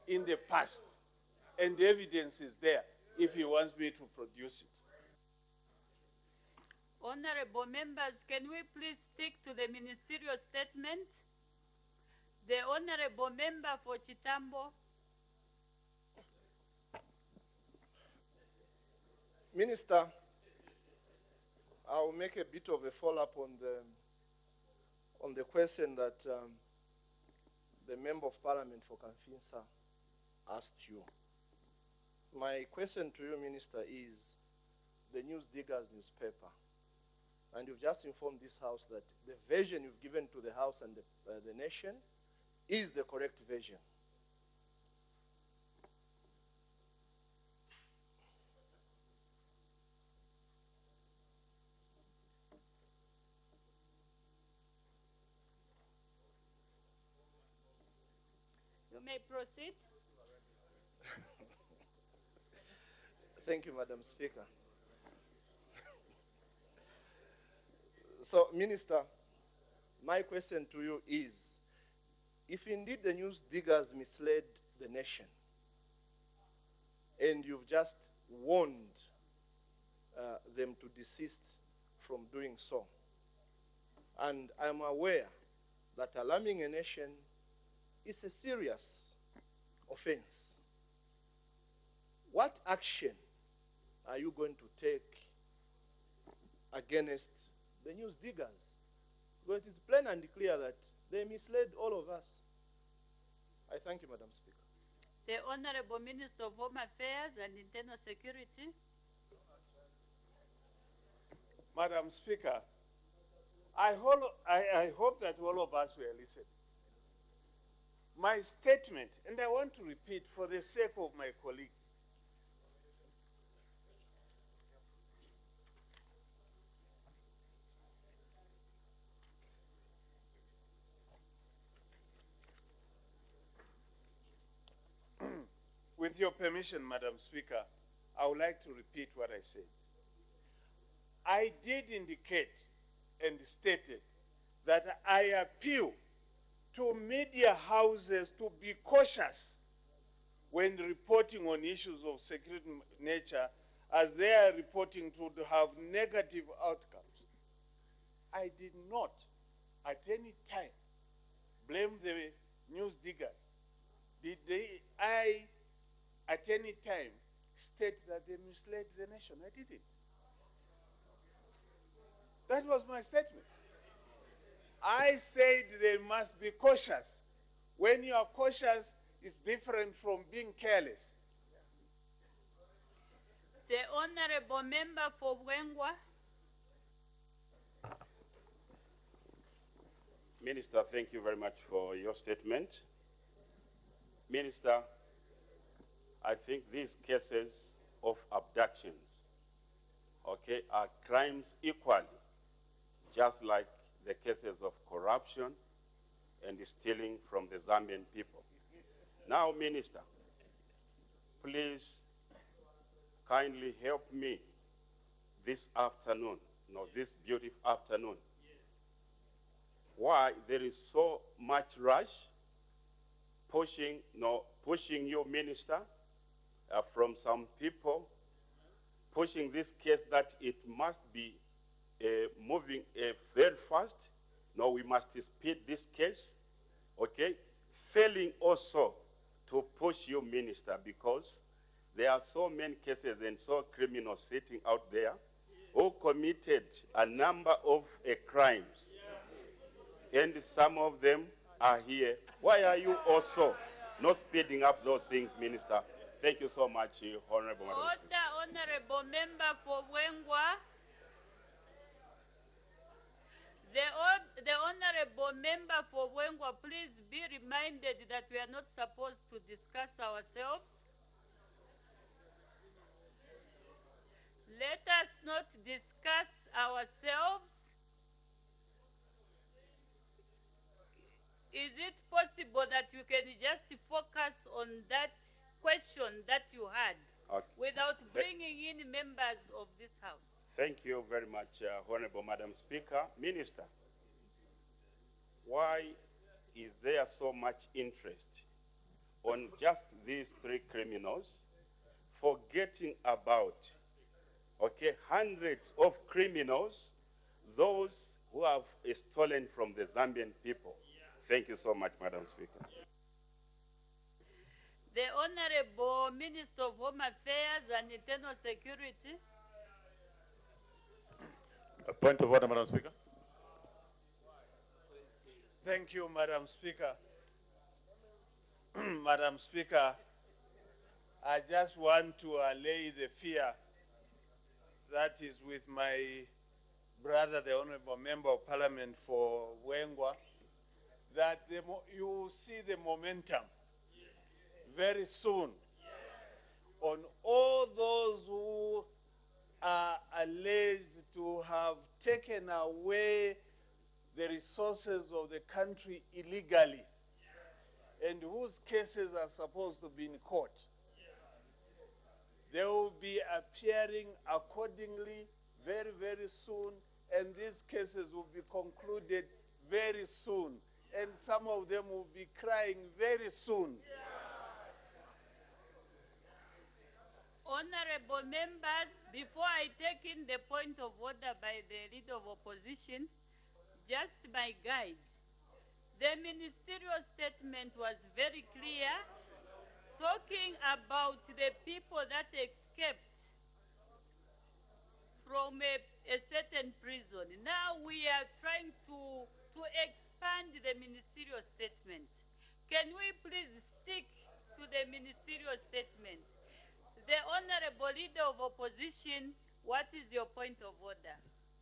in the past, and the evidence is there if he wants me to produce it. Honorable members, can we please stick to the ministerial statement? The Honorable Member for Chitambo. Minister, I will make a bit of a follow-up on the question that the Member of Parliament for Kanfinsa asked you. My question to you, Minister, is the News Diggers newspaper. And you've just informed this House that the version you've given to the House and the nation is the correct version. You may proceed. Thank you, Madam Speaker. So, Minister, my question to you is, if indeed the news diggers misled the nation, and you've just warned them to desist from doing so, and I'm aware that alarming a nation is a serious offense, what action are you going to take against the news diggers? Because it is plain and clear that they misled all of us. I thank you, Madam Speaker. The Honorable Minister of Home Affairs and Internal Security. Madam Speaker, I hope that all of us were listening. My statement, and I want to repeat for the sake of my colleague. With your permission, Madam Speaker, I would like to repeat what I said. I did indicate and stated that I appeal to media houses to be cautious when reporting on issues of security nature, as they are reporting to have negative outcomes. I did not at any time blame the news diggers. I at any time state that they misled the nation? I didn't. That was my statement. I said they must be cautious. When you are cautious, it's different from being careless. The Honorable Member for Wengwa. Minister, thank you very much for your statement. Minister, I think these cases of abductions, okay, are crimes equally, just like the cases of corruption and stealing from the Zambian people. Now, Minister, please kindly help me this afternoon, this beautiful afternoon, why there is so much rush pushing you, Minister, from some people, pushing this case that it must be moving very fast. No, we must speed this case, okay? Failing also to push you, Minister, because there are so many cases and so criminals sitting out there who committed a number of crimes. And some of them are here. Why are you also not speeding up those things, Minister? Thank you so much, Honorable Madam Speaker. Honorable Member for Wengwa. The Honorable Member for Wengwa, please be reminded that we are not supposed to discuss ourselves. Let us not discuss ourselves. Is it possible that you can just focus on that question that you had without bringing in members of this House? Thank you very much, Honorable Madam Speaker. Minister, why is there so much interest on just these three criminals, forgetting about, okay, hundreds of criminals, those who have stolen from the Zambian people? Thank you so much, Madam Speaker. The Honorable Minister of Home Affairs and Internal Security. A point of order, Madam Speaker. Thank you, Madam Speaker. Madam Speaker, I just want to allay the fear that is with my brother, the Honorable Member of Parliament for Wengwa, that you see the momentum very soon on all those who are alleged to have taken away the resources of the country illegally and whose cases are supposed to be in court. They will be appearing accordingly very, very soon, and these cases will be concluded very soon. and some of them will be crying very soon. Honorable members, before I take in the point of order by the leader of opposition, just my guide. The ministerial statement was very clear, talking about the people that escaped from a certain prison. Now we are trying to expand the ministerial statement. Can we please stick to the ministerial statement? The Honorable Leader of Opposition, what is your point of order?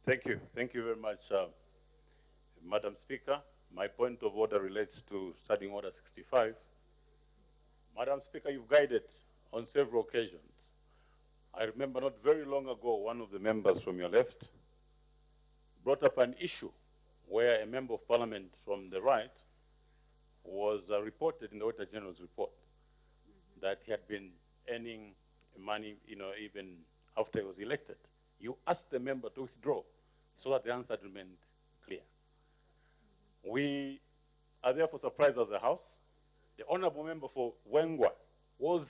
Thank you. Thank you very much, Madam Speaker. My point of order relates to Standing Order 65. Madam Speaker, you've guided on several occasions. I remember not very long ago, one of the members from your left brought up an issue where a member of parliament from the right was reported in the Auditor General's report that he had been earning money, even after he was elected. You asked the member to withdraw so that the answer remained clear. We are therefore surprised as a House. The honorable member for Wengwa was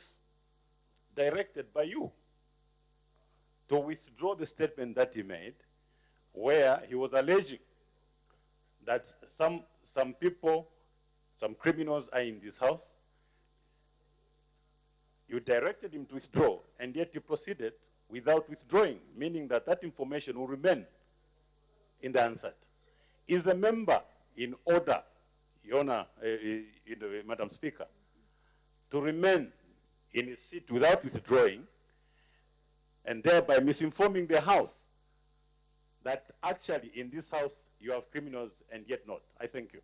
directed by you to withdraw the statement that he made, where he was alleging that some people, some criminals are in this house. You directed him to withdraw, and yet you proceeded without withdrawing, meaning that that information will remain in the answer. Is the member in order, Your Honor, Madam Speaker, to remain in his seat without withdrawing and thereby misinforming the House that actually in this House you have criminals and yet not? I thank you.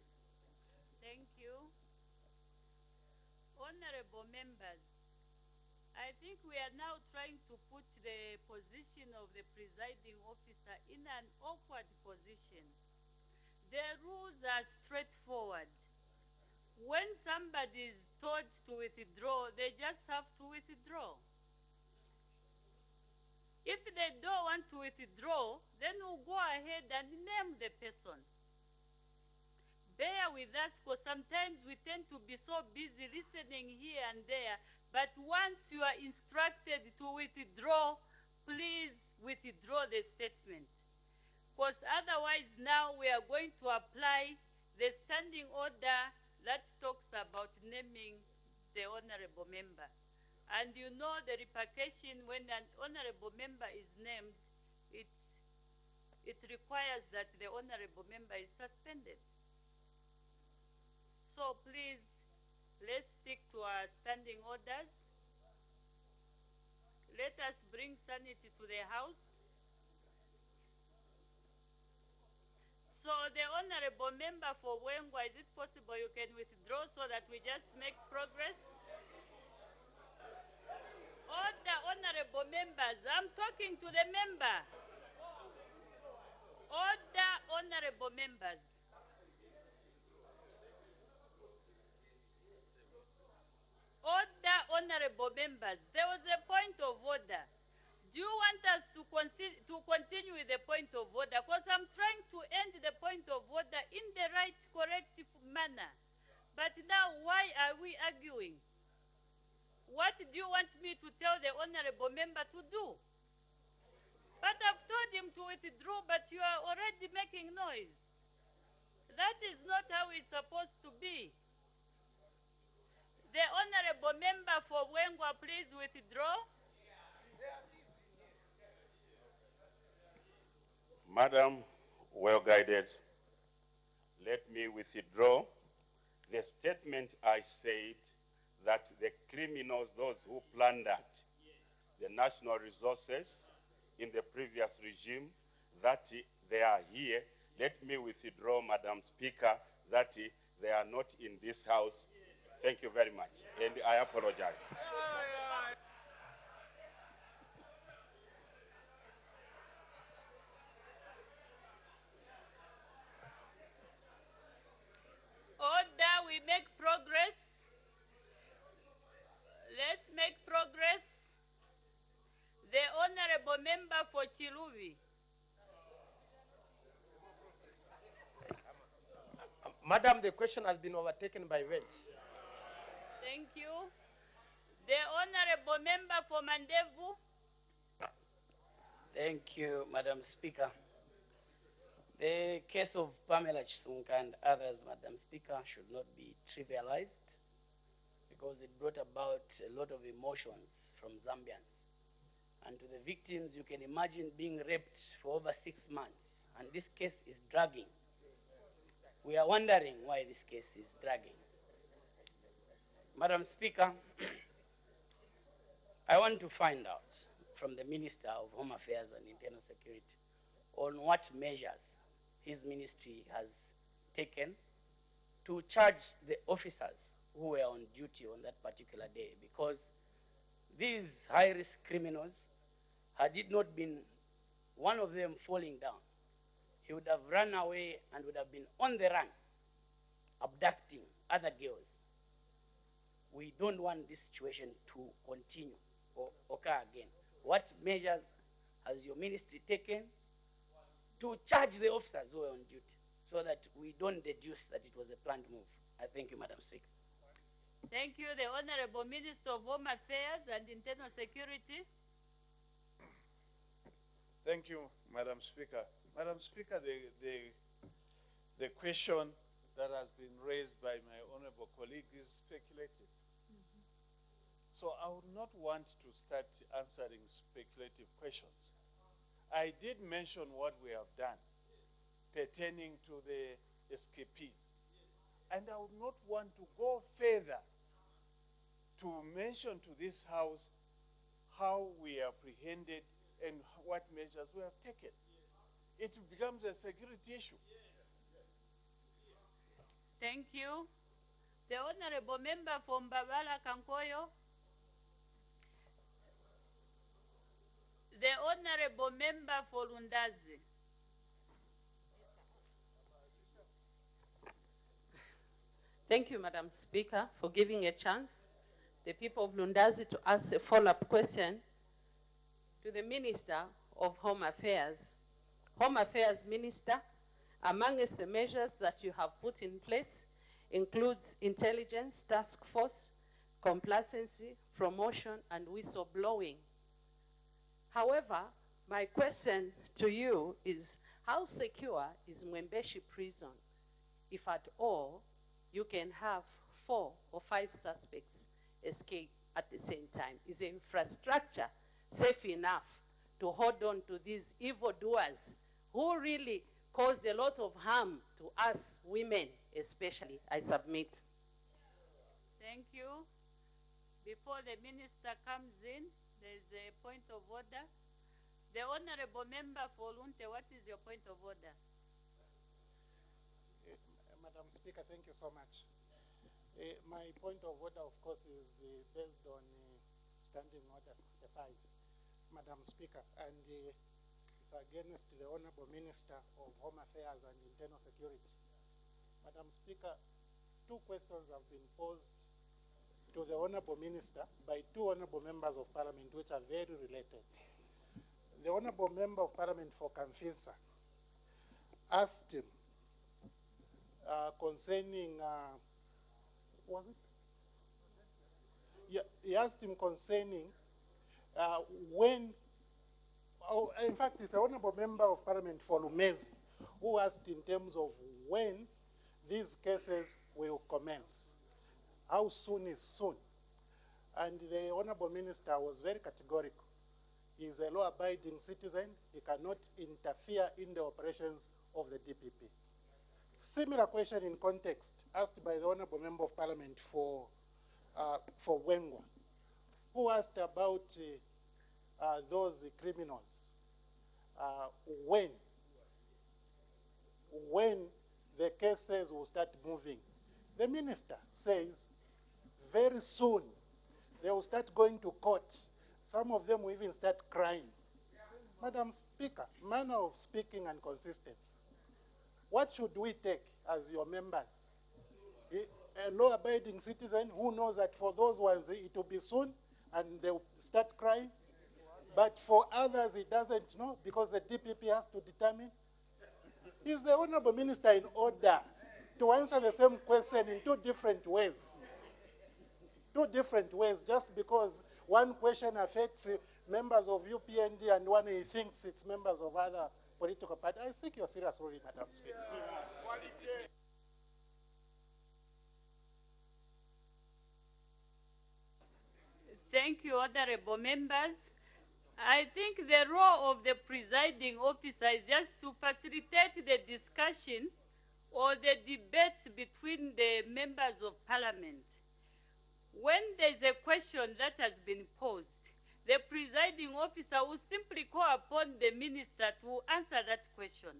Thank you. Honorable members, I think we are now trying to put the position of the presiding officer in an awkward position. The rules are straightforward. When somebody is told to withdraw, they just have to withdraw. If they don't want to withdraw, then we'll go ahead and name the person. Bear with us, because sometimes we tend to be so busy listening here and there. But once you are instructed to withdraw, please withdraw the statement. Because otherwise now we are going to apply the standing order that talks about naming the honorable member. And you know the repercussion when an honorable member is named, it requires that the honorable member is suspended. So please, let's stick to our standing orders. Let us bring sanity to the House. So the honorable member for Wengwa, is it possible you can withdraw so that we just make progress? Order, honorable members, I'm talking to the member. Order, honorable members. Order, honorable members. There was a point of order. Do you want us to continue with the point of order? Because I'm trying to end the point of order in the right, correct manner. But now, why are we arguing? What do you want me to tell the honorable member to do? But I've told him to withdraw, but you are already making noise. That is not how it's supposed to be. The honorable member for Wengwa, please withdraw. Madam, well guided, let me withdraw the statement I said that the criminals, those who plundered the national resources in the previous regime, that they are here. Let me withdraw, Madam Speaker, that they are not in this House. Thank you very much, and I apologize. Order, we make progress. Let's make progress. The honorable member for Chiluvi. Madam, the question has been overtaken by words. Thank you. The Honorable Member for Mandevu. Thank you, Madam Speaker. The case of Pamela Chisunga and others, Madam Speaker, should not be trivialized because it brought about a lot of emotions from Zambians. And to the victims, you can imagine being raped for over 6 months, and this case is dragging. We are wondering why this case is dragging. Madam Speaker, I want to find out from the Minister of Home Affairs and Internal Security on what measures his ministry has taken to charge the officers who were on duty on that particular day, because these high-risk criminals, had it not been one of them falling down, he would have run away and would have been on the run, abducting other girls. We don't want this situation to continue or occur again. What measures has your ministry taken to charge the officers who were on duty so that we don't deduce that it was a planned move? I thank you, Madam Speaker. Thank you, the Honorable Minister of Home Affairs and Internal Security. Thank you, Madam Speaker. Madam Speaker, the question that has been raised by my honorable colleague is speculative. So I would not want to start answering speculative questions. I did mention what we have done pertaining to the escapees. And I would not want to go further to mention to this House how we apprehended and what measures we have taken. It becomes a security issue. Thank you. The Honorable Member from Babala Kankoyo. The Honorable Member for Lundazi. Thank you, Madam Speaker, for giving a chance the people of Lundazi to ask a follow-up question to the Minister of Home Affairs. Home Affairs Minister, amongst the measures that you have put in place includes intelligence, task force, complacency, promotion, and whistleblowing. However, my question to you is, how secure is Mwembeshi prison? If at all, you can have 4 or 5 suspects escape at the same time. Is the infrastructure safe enough to hold on to these evildoers who really caused a lot of harm to us women, especially? I submit. Thank you. Before the Minister comes in, there is a point of order. The Honorable Member for Lunte, what is your point of order? Madam Speaker, thank you so much. My point of order, of course, is based on Standing Order 65, Madam Speaker, and it's against the Honorable Minister of Home Affairs and Internal Security. Madam Speaker, 2 questions have been posed to the Honorable Minister by 2 Honorable Members of Parliament, which are very related. The Honorable Member of Parliament for Kamfinsa asked him concerning, was it? Yeah, he asked him concerning when, in fact, it's the Honorable Member of Parliament for Lumezi who asked in terms of when these cases will commence. How soon is soon? And the Honorable Minister was very categorical. He is a law-abiding citizen. He cannot interfere in the operations of the DPP. Similar question in context asked by the Honorable Member of Parliament for Wengwa, who asked about those criminals. When the cases will start moving. The minister says very soon they will start going to court. Some of them will even start crying. Madam Speaker, manner of speaking and consistency. What should we take as your members? A law-abiding citizen who knows that for those ones it will be soon and they will start crying, but for others he doesn't know because the DPP has to determine. Is the Honorable Minister in order to answer the same question in two different ways. Two different ways, just because one question affects members of UPND and one he thinks it's members of other political parties. I seek your serious ruling, Madam Speaker. Thank you, honorable members. I think the role of the presiding officer is just to facilitate the discussion or the debates between the members of parliament. When there's a question that has been posed, the presiding officer will simply call upon the minister to answer that question.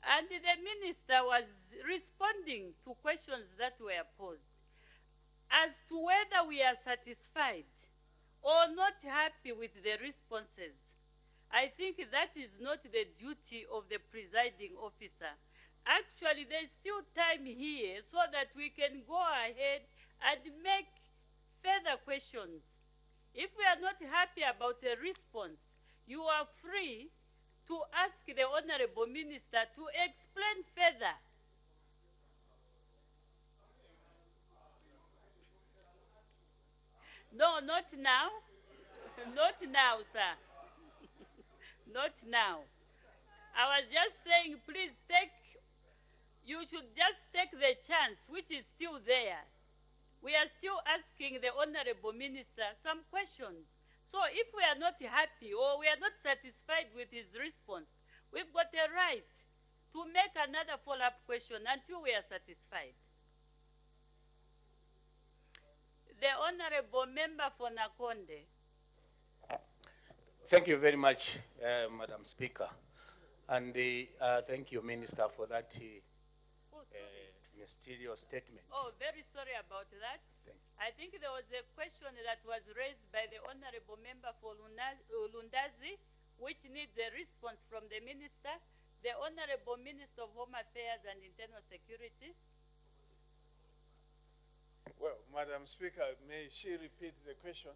And the minister was responding to questions that were posed. As to whether we are satisfied or not happy with the responses, I think that is not the duty of the presiding officer. Actually, there's still time here so that we can go ahead and make further questions. If we are not happy about a response, you are free to ask the honorable minister to explain further. No, not now. Not now, sir. Not now. I was just saying, please you should just take the chance which is still there. We are still asking the honorable minister some questions. So if we are not happy or we are not satisfied with his response, we've got a right to make another follow-up question until we are satisfied. The honorable member for Nakonde. Thank you very much, Madam Speaker. And thank you, Minister, for that mysterious statement. Oh, very sorry about that. I think there was a question that was raised by the honorable member for Lundazi, which needs a response from the minister, the honorable Minister of Home Affairs and Internal Security. Well, Madam Speaker, may she repeat the question?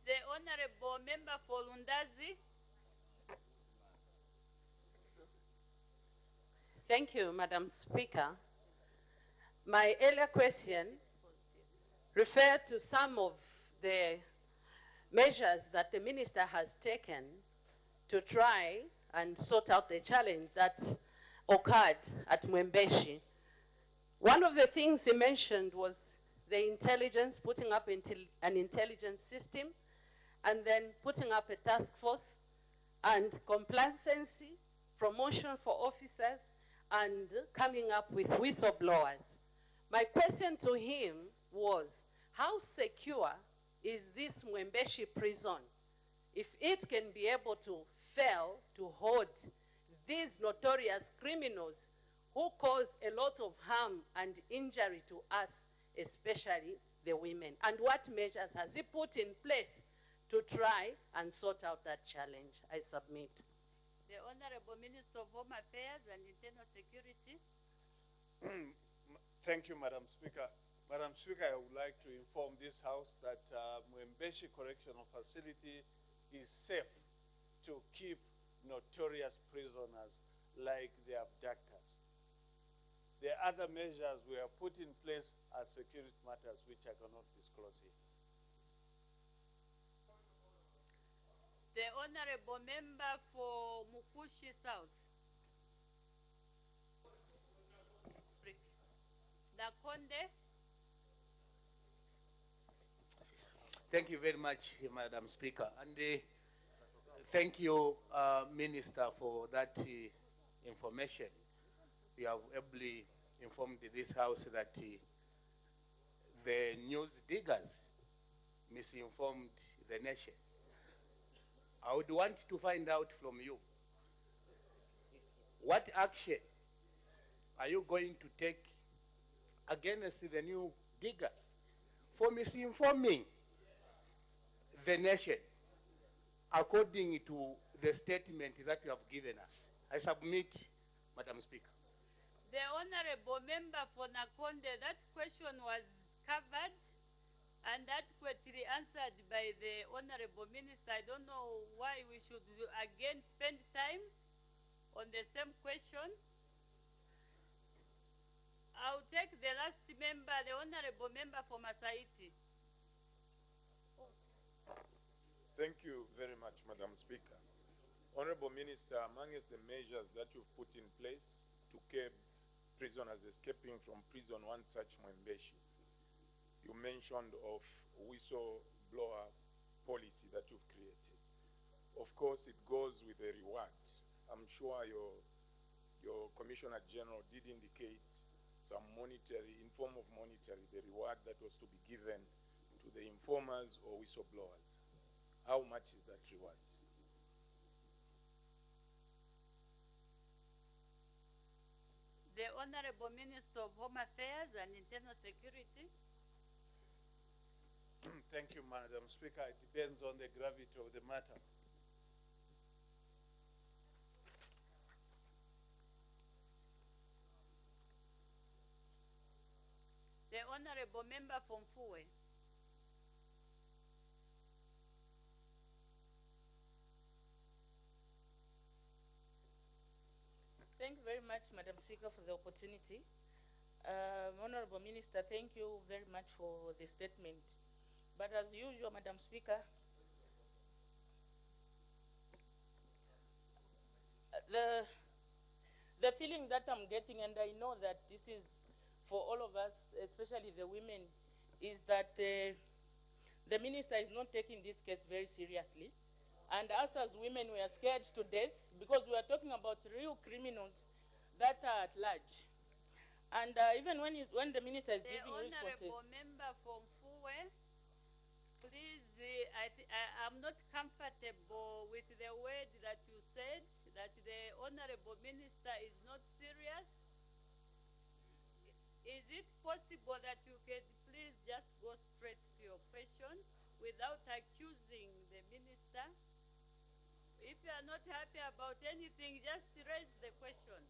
The honorable member for Lundazi. Thank you, Madam Speaker. My earlier question referred to some of the measures that the minister has taken to try and sort out the challenge that occurred at Mwembeshi. One of the things he mentioned was the intelligence, putting up an intelligence system, and then putting up a task force, and complacency, promotion for officers, and coming up with whistleblowers. My question to him was, how secure is this Mwembeshi prison if it can be able to fail to hold these notorious criminals who cause a lot of harm and injury to us, especially the women? And what measures has he put in place to try and sort out that challenge? I submit. The Honorable Minister of Home Affairs and Internal Security. Thank you, Madam Speaker. Madam Speaker, I would like to inform this House that Mwembeshi Correctional Facility is safe to keep notorious prisoners like the abductors. The other measures we have put in place are security matters which I cannot disclose here. The honorable member for Mukushi South. Nakonde. Thank you very much, Madam Speaker. And thank you, Minister, for that information. You have ably informed this House that the news diggers misinformed the nation. I would want to find out from you, what action are you going to take against the new diggers for misinforming the nation according to the statement that you have given us? I submit, Madam Speaker. The honorable member for Nakonde, that question was covered and adequately answered by the honorable minister. I don't know why we should again spend time on the same question. I'll take the last member, the honorable member for Masaiti. Thank you very much, Madam Speaker. Honorable Minister, amongst the measures that you've put in place to curb prisoners escaping from prison, one such Mwembeshi, you mentioned of whistleblower policy that you've created. Of course, it goes with a reward. I'm sure your Commissioner General did indicate some monetary, in form of monetary, the reward that was to be given to the informers or whistleblowers. How much is that reward? The Honorable Minister of Home Affairs and Internal Security. Thank you, Madam Speaker. It depends on the gravity of the matter. The Honorable Member from Fuwe. Thank you very much, Madam Speaker, for the opportunity. Honorable Minister, thank you very much for the statement. But as usual, Madam Speaker, the feeling that I'm getting, and I know that this is for all of us, especially the women, is that the minister is not taking this case very seriously. And us as women, we are scared to death because we are talking about real criminals that are at large. And even when the minister is giving responses... The Honorable Member from Fuwe, please, I'm not comfortable with the word that you said, that the Honorable Minister is not serious. Is it possible that you could please just go straight to your question without accusing the Minister? If you are not happy about anything, just raise the question.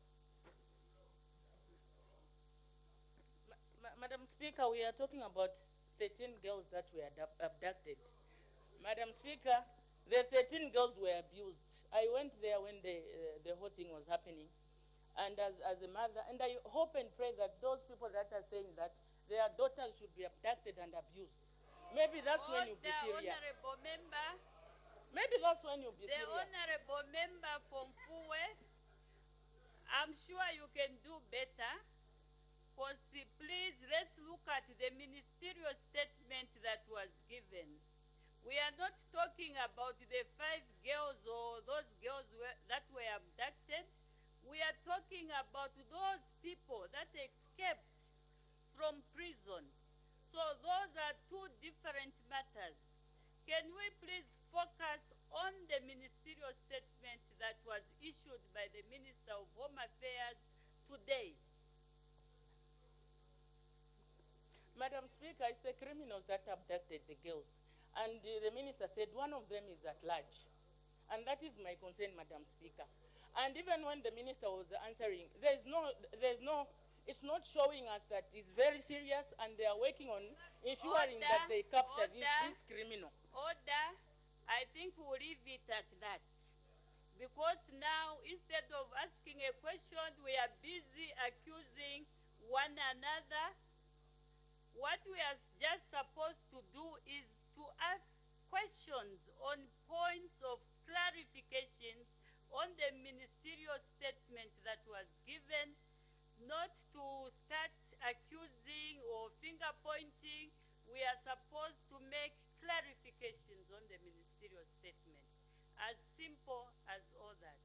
Madam Speaker, we are talking about 13 girls that were abducted. Madam Speaker, the 13 girls were abused. I went there when the whole thing was happening. And as a mother, and I hope and pray that those people that are saying that their daughters should be abducted and abused, maybe that's when you'll be serious. Honorable Member. Maybe that's when you'll be serious. The Honorable Member from Fuwe, I'm sure you can do better. Please, let's look at the ministerial statement that was given. We are not talking about the 5 girls or those girls that were abducted. We are talking about those people that escaped from prison. So those are two different matters. Can we please focus on the ministerial statement that was issued by the Minister of Home Affairs today? Madam Speaker, it's the criminals that abducted the girls. And the minister said one of them is at large. And that is my concern, Madam Speaker. And even when the minister was answering, it's not showing us that it's very serious and they are working on ensuring that they capture this criminal. Order. I think we'll leave it at that. Because now, instead of asking a question, we are busy accusing one another. What we are just supposed to do is to ask questions on points of clarifications on the ministerial statement that was given, not to start accusing or finger pointing. We are supposed to make clarifications on the ministerial statement, as simple as all that.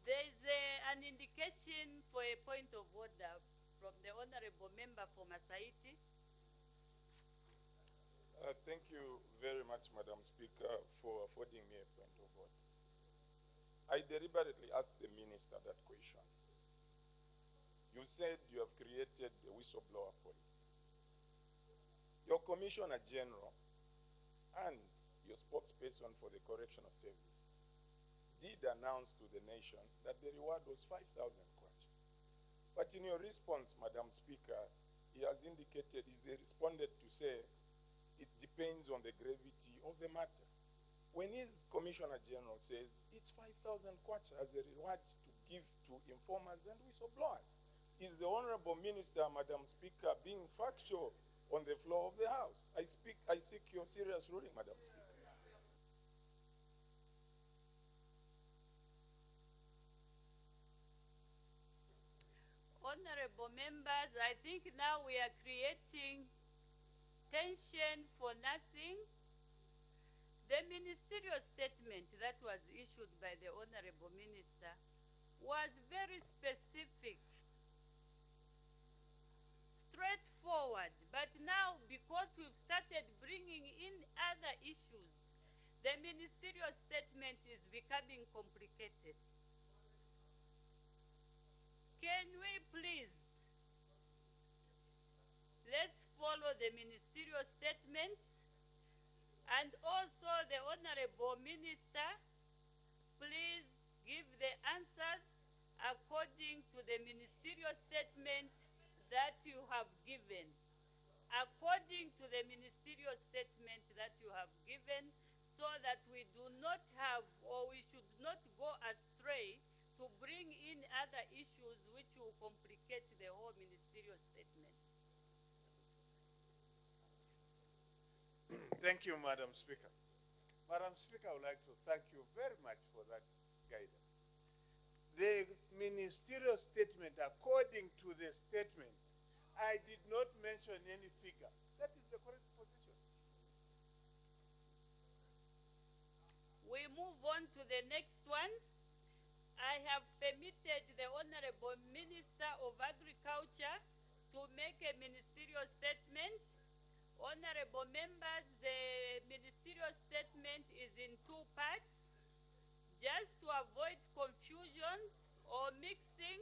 There is an indication for a point of order from the Honorable Member for Masaiti. Thank you very much, Madam Speaker, for affording me a point of order. I deliberately asked the Minister that question. You said you have created a whistleblower policy. Your Commissioner General and your spokesperson for the Correctional Service did announce to the nation that the reward was 5,000 kwacha. But in your response, Madam Speaker, he has indicated, he responded to say, it depends on the gravity of the matter. When his Commissioner General says it's 5,000 kwacha as a reward to give to informers and whistleblowers, is the Honorable Minister, Madam Speaker, being factual on the floor of the House? I seek your serious ruling, Madam Speaker. Honorable members, I think now we are creating tension for nothing. The ministerial statement that was issued by the Honorable Minister was very specific, straightforward. But now, because we've started bringing in other issues, the ministerial statement is becoming complicated. Can we please, let's follow the ministerial statements, and also the Honorable Minister, please give the answers according to the ministerial statement that you have given. According to the ministerial statement that you have given, so that we do not have, or we should not go astray to bring in other issues which will complicate the whole ministerial statement. Thank you, Madam Speaker. Madam Speaker, I would like to thank you very much for that guidance. The ministerial statement, according to the statement, I did not mention any figure. That is the correct position. We move on to the next one. I have permitted the Honorable Minister of Agriculture to make a ministerial statement. Honorable members, the ministerial statement is in two parts. Just to avoid confusions or mixing,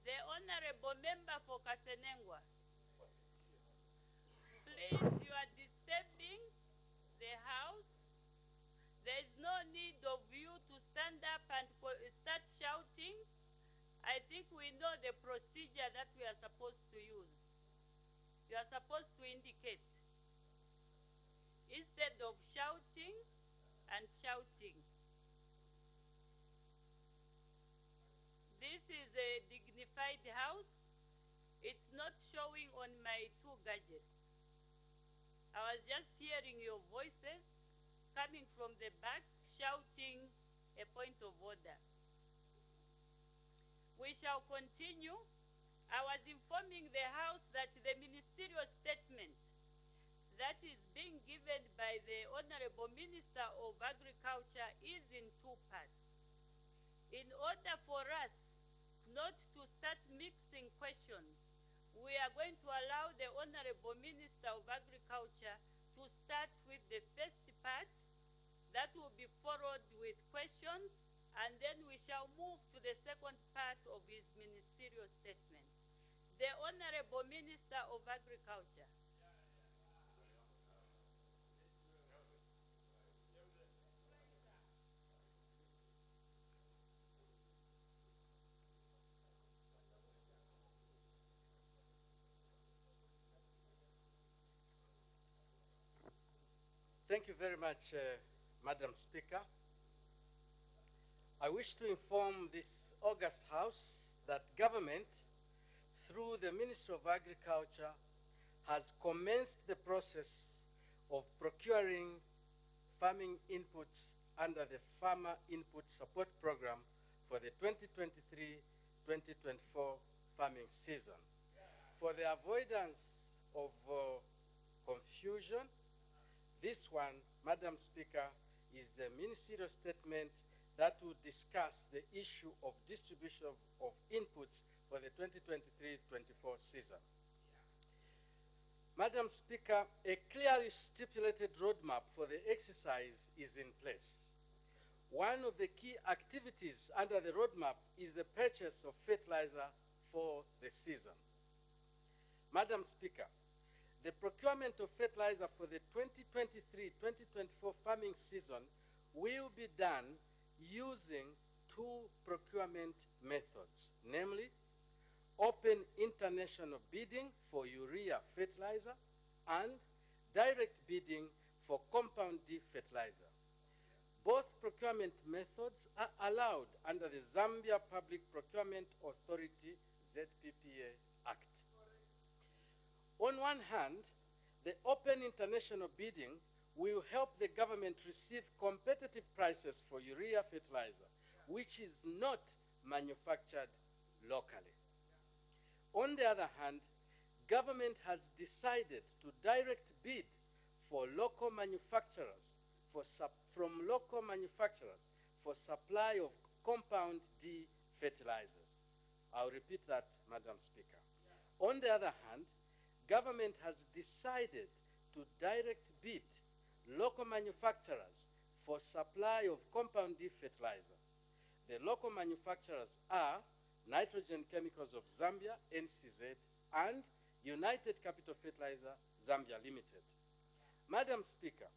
the Honorable Member for Kasenengwa, please, you are disturbing the House. There is no need of you to stand up and start shouting. I think we know the procedure that we are supposed to use. You are supposed to indicate instead of shouting and shouting. This is a dignified House. It's not showing on my two gadgets. I was just hearing your voices coming from the back shouting a point of order. We shall continue. I was informing the House that the ministerial statement that is being given by the Honorable Minister of Agriculture is in two parts. In order for us not to start mixing questions, we are going to allow the Honorable Minister of Agriculture to start with the first part, that will be followed with questions, and then we shall move to the second part of his ministerial statement. The Honorable Minister of Agriculture. Thank you very much, Madam Speaker. I wish to inform this august House that government, through the Ministry of Agriculture, has commenced the process of procuring farming inputs under the Farmer Input Support Program for the 2023-2024 farming season. For the avoidance of confusion, this one, Madam Speaker, is the ministerial statement that will discuss the issue of distribution of inputs for the 2023-24 season. Madam Speaker, a clearly stipulated roadmap for the exercise is in place. One of the key activities under the roadmap is the purchase of fertilizer for the season. Madam Speaker, the procurement of fertilizer for the 2023-2024 farming season will be done using two procurement methods, namely open international bidding for urea fertilizer and direct bidding for compound D fertilizer. Both procurement methods are allowed under the Zambia Public Procurement Authority ZPPA Act. On one hand, the open international bidding will help the government receive competitive prices for urea fertilizer, which is not manufactured locally. On the other hand, government has decided to direct bid for local manufacturers from local manufacturers for supply of compound D fertilizers. I'll repeat that, Madam Speaker. On the other hand, government has decided to direct bid local manufacturers for supply of compound D fertilizer. The local manufacturers are Nitrogen Chemicals of Zambia, NCZ, and United Capital Fertilizer, Zambia Limited. Madam Speaker,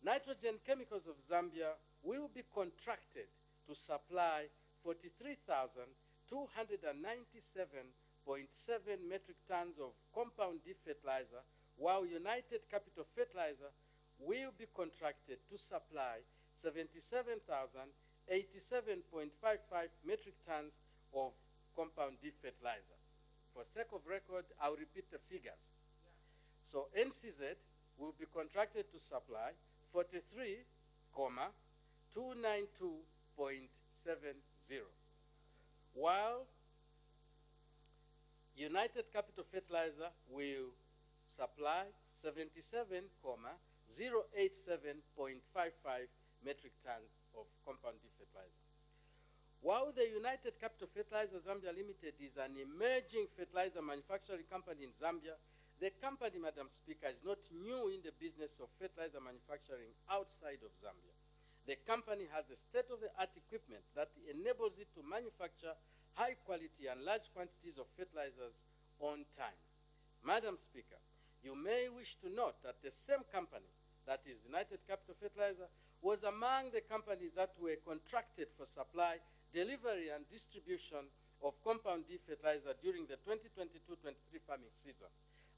Nitrogen Chemicals of Zambia will be contracted to supply 43,297.7 metric tons of compound D fertilizer, while United Capital Fertilizer will be contracted to supply 77,087.55 metric tons of compound D fertilizer. For sake of record, I'll repeat the figures. So NCZ will be contracted to supply 43,292.70, while United Capital Fertilizer will supply 77,087.55 metric tons of compound D fertilizer. While the United Capital Fertilizer Zambia Limited is an emerging fertilizer manufacturing company in Zambia, the company, Madam Speaker, is not new in the business of fertilizer manufacturing outside of Zambia. The company has a state-of-the-art equipment that enables it to manufacture high quality and large quantities of fertilizers on time. Madam Speaker, you may wish to note that the same company, that is United Capital Fertilizer, was among the companies that were contracted for supply, delivery, and distribution of compound D fertilizer during the 2022-23 farming season.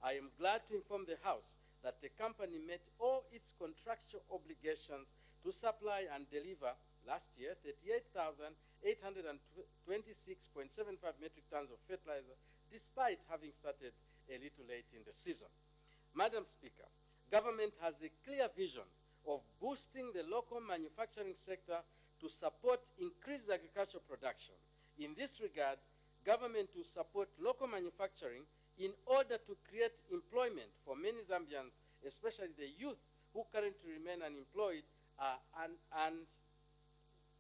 I am glad to inform the House that the company met all its contractual obligations to supply and deliver last year 38,826.75 metric tons of fertilizer, despite having started a little late in the season. Madam Speaker, government has a clear vision of boosting the local manufacturing sector to support increased agricultural production. In this regard, government will support local manufacturing in order to create employment for many Zambians, especially the youth who currently remain unemployed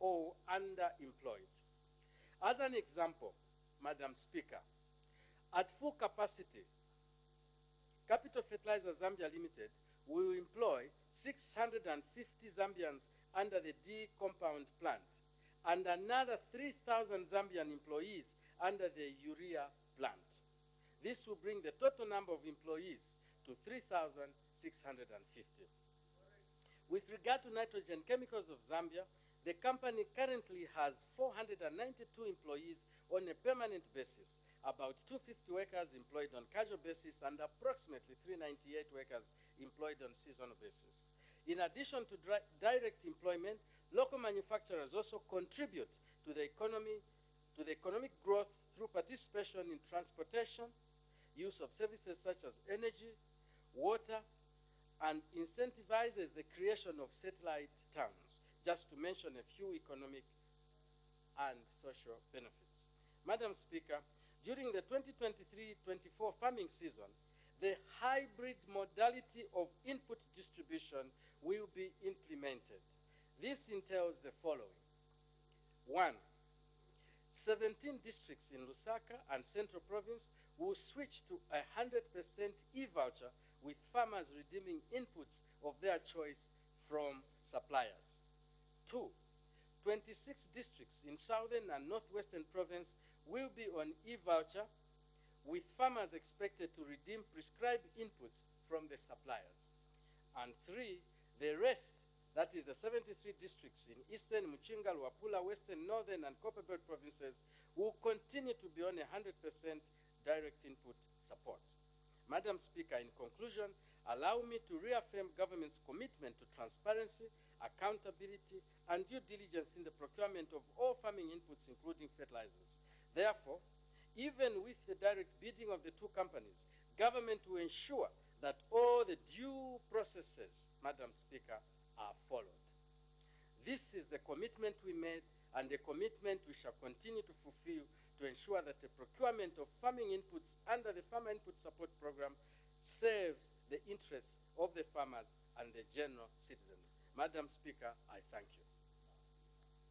or underemployed. As an example, Madam Speaker, at full capacity, Capital Fertilizer Zambia Limited will employ 650 Zambians under the D compound plant and another 3,000 Zambian employees under the urea plant. This will bring the total number of employees to 3,650. With regard to Nitrogen Chemicals of Zambia, the company currently has 492 employees on a permanent basis, about 250 workers employed on casual basis, and approximately 398 workers employed on seasonal basis. In addition to direct employment, local manufacturers also contribute to the economic growth through participation in transportation, use of services such as energy, water, and incentivizes the creation of satellite towns, just to mention a few economic and social benefits. Madam Speaker, during the 2023-24 farming season, the hybrid modality of input distribution will be implemented. This entails the following. 1. 17 districts in Lusaka and Central Province will switch to 100% e-voucher, with farmers redeeming inputs of their choice from suppliers. 2. 26 districts in Southern and Northwestern Province will be on e-voucher, with farmers expected to redeem prescribed inputs from the suppliers. And 3. The rest, that is the 73 districts in Eastern, Muchinga, Luapula, Western, Northern, and Copperbelt provinces, will continue to be on 100% direct input support. Madam Speaker, in conclusion, allow me to reaffirm government's commitment to transparency, accountability, and due diligence in the procurement of all farming inputs, including fertilizers. Therefore, even with the direct bidding of the two companies, government will ensure that all the due processes, Madam Speaker, are followed. This is the commitment we made and the commitment we shall continue to fulfill to ensure that the procurement of farming inputs under the Farmer Input Support Program serves the interests of the farmers and the general citizen. Madam Speaker, I thank you.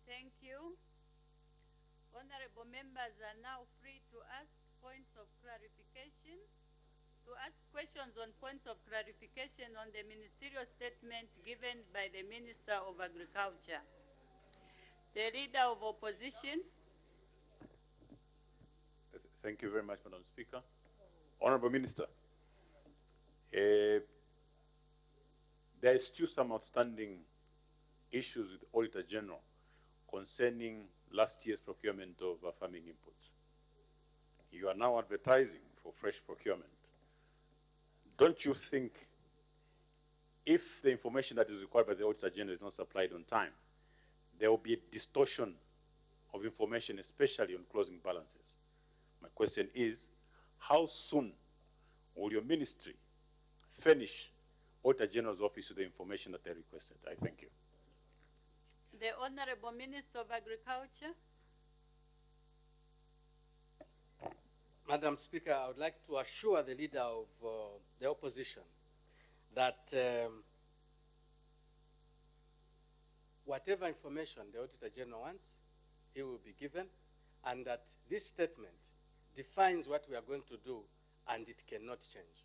Thank you. Honorable members are now free to ask points of clarification, to ask questions on points of clarification on the ministerial statement given by the Minister of Agriculture. The Leader of Opposition. Thank you very much, Madam Speaker. Honorable Minister, there is still some outstanding issues with Auditor General concerning last year's procurement of farming inputs. You are now advertising for fresh procurement. Don't you think if the information that is required by the Auditor General is not supplied on time, there will be a distortion of information, especially on closing balances? My question is, how soon will your ministry furnish Auditor General's office with the information that they requested? I thank you. The Honorable Minister of Agriculture. Madam Speaker, I would like to assure the Leader of the Opposition that whatever information the Auditor General wants, he will be given, and that this statement defines what we are going to do, and it cannot change.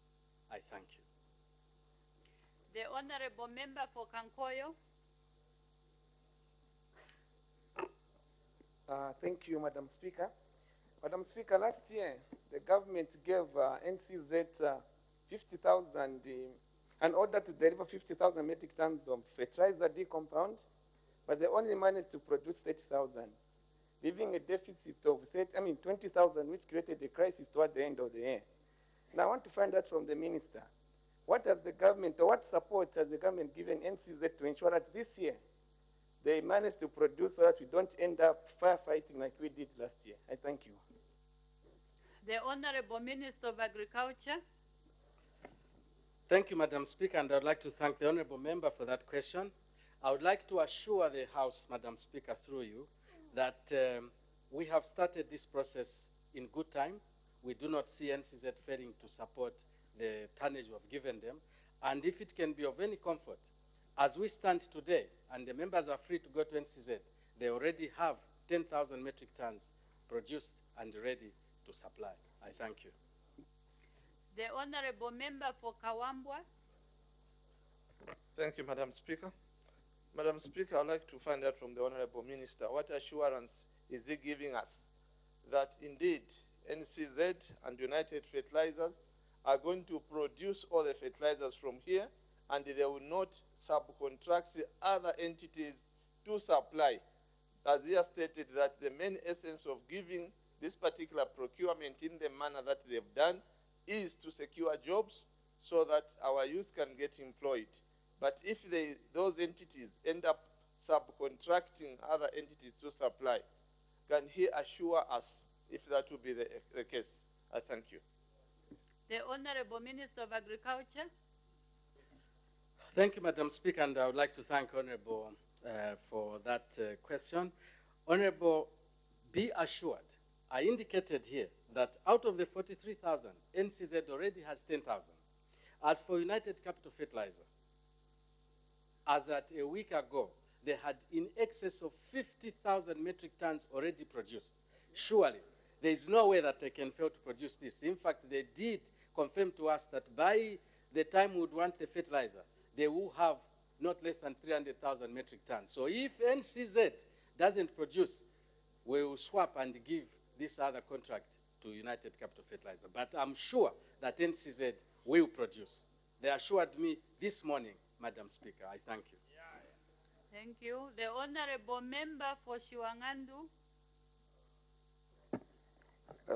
I thank you. The Honorable Member for Kankoyo. Thank you, Madam Speaker. Madam Speaker, last year the government gave NCZ 50,000, an order to deliver 50,000 metric tons of fertilizer D-compound, but they only managed to produce 30,000, leaving a deficit of 20,000, which created a crisis toward the end of the year. Now I want to find out from the Minister, what has the government, or what support has the government given NCZ to ensure that this year they manage to produce so that we don't end up firefighting like we did last year? I thank you. The Honorable Minister of Agriculture. Thank you, Madam Speaker, and I would like to thank the Honorable Member for that question. I would like to assure the House, Madam Speaker, through you, that we have started this process in good time. We do not see NCZ failing to support the tonnage we have given them. And if it can be of any comfort, as we stand today, and the members are free to go to NCZ, they already have 10,000 metric tons produced and ready to supply. I thank you. The Honorable Member for Kawambwa. Thank you, Madam Speaker. Madam Speaker, I'd like to find out from the Honorable Minister what assurance is he giving us that indeed NCZ and United Fertilizers are going to produce all the fertilizers from here and they will not subcontract other entities to supply. As he has stated, that the main essence of giving this particular procurement in the manner that they've done is to secure jobs so that our youth can get employed. But if those entities end up subcontracting other entities to supply, can he assure us if that will be the case? I thank you. The Honorable Minister of Agriculture. Thank you, Madam Speaker, and I would like to thank Honorable for that question. Honorable, be assured, I indicated here that out of the 43,000, NCZ already has 10,000. As for United Capital Fertilizer, as at a week ago, they had in excess of 50,000 metric tons already produced. Surely, there is no way that they can fail to produce this. In fact, they did confirm to us that by the time we would want the fertilizer, they will have not less than 300,000 metric tons. So if NCZ doesn't produce, we will swap and give this other contract to United Capital Fertilizer. But I'm sure that NCZ will produce. They assured me this morning, Madam Speaker. I thank you. Thank you. The Honorable Member for Shiwangandu.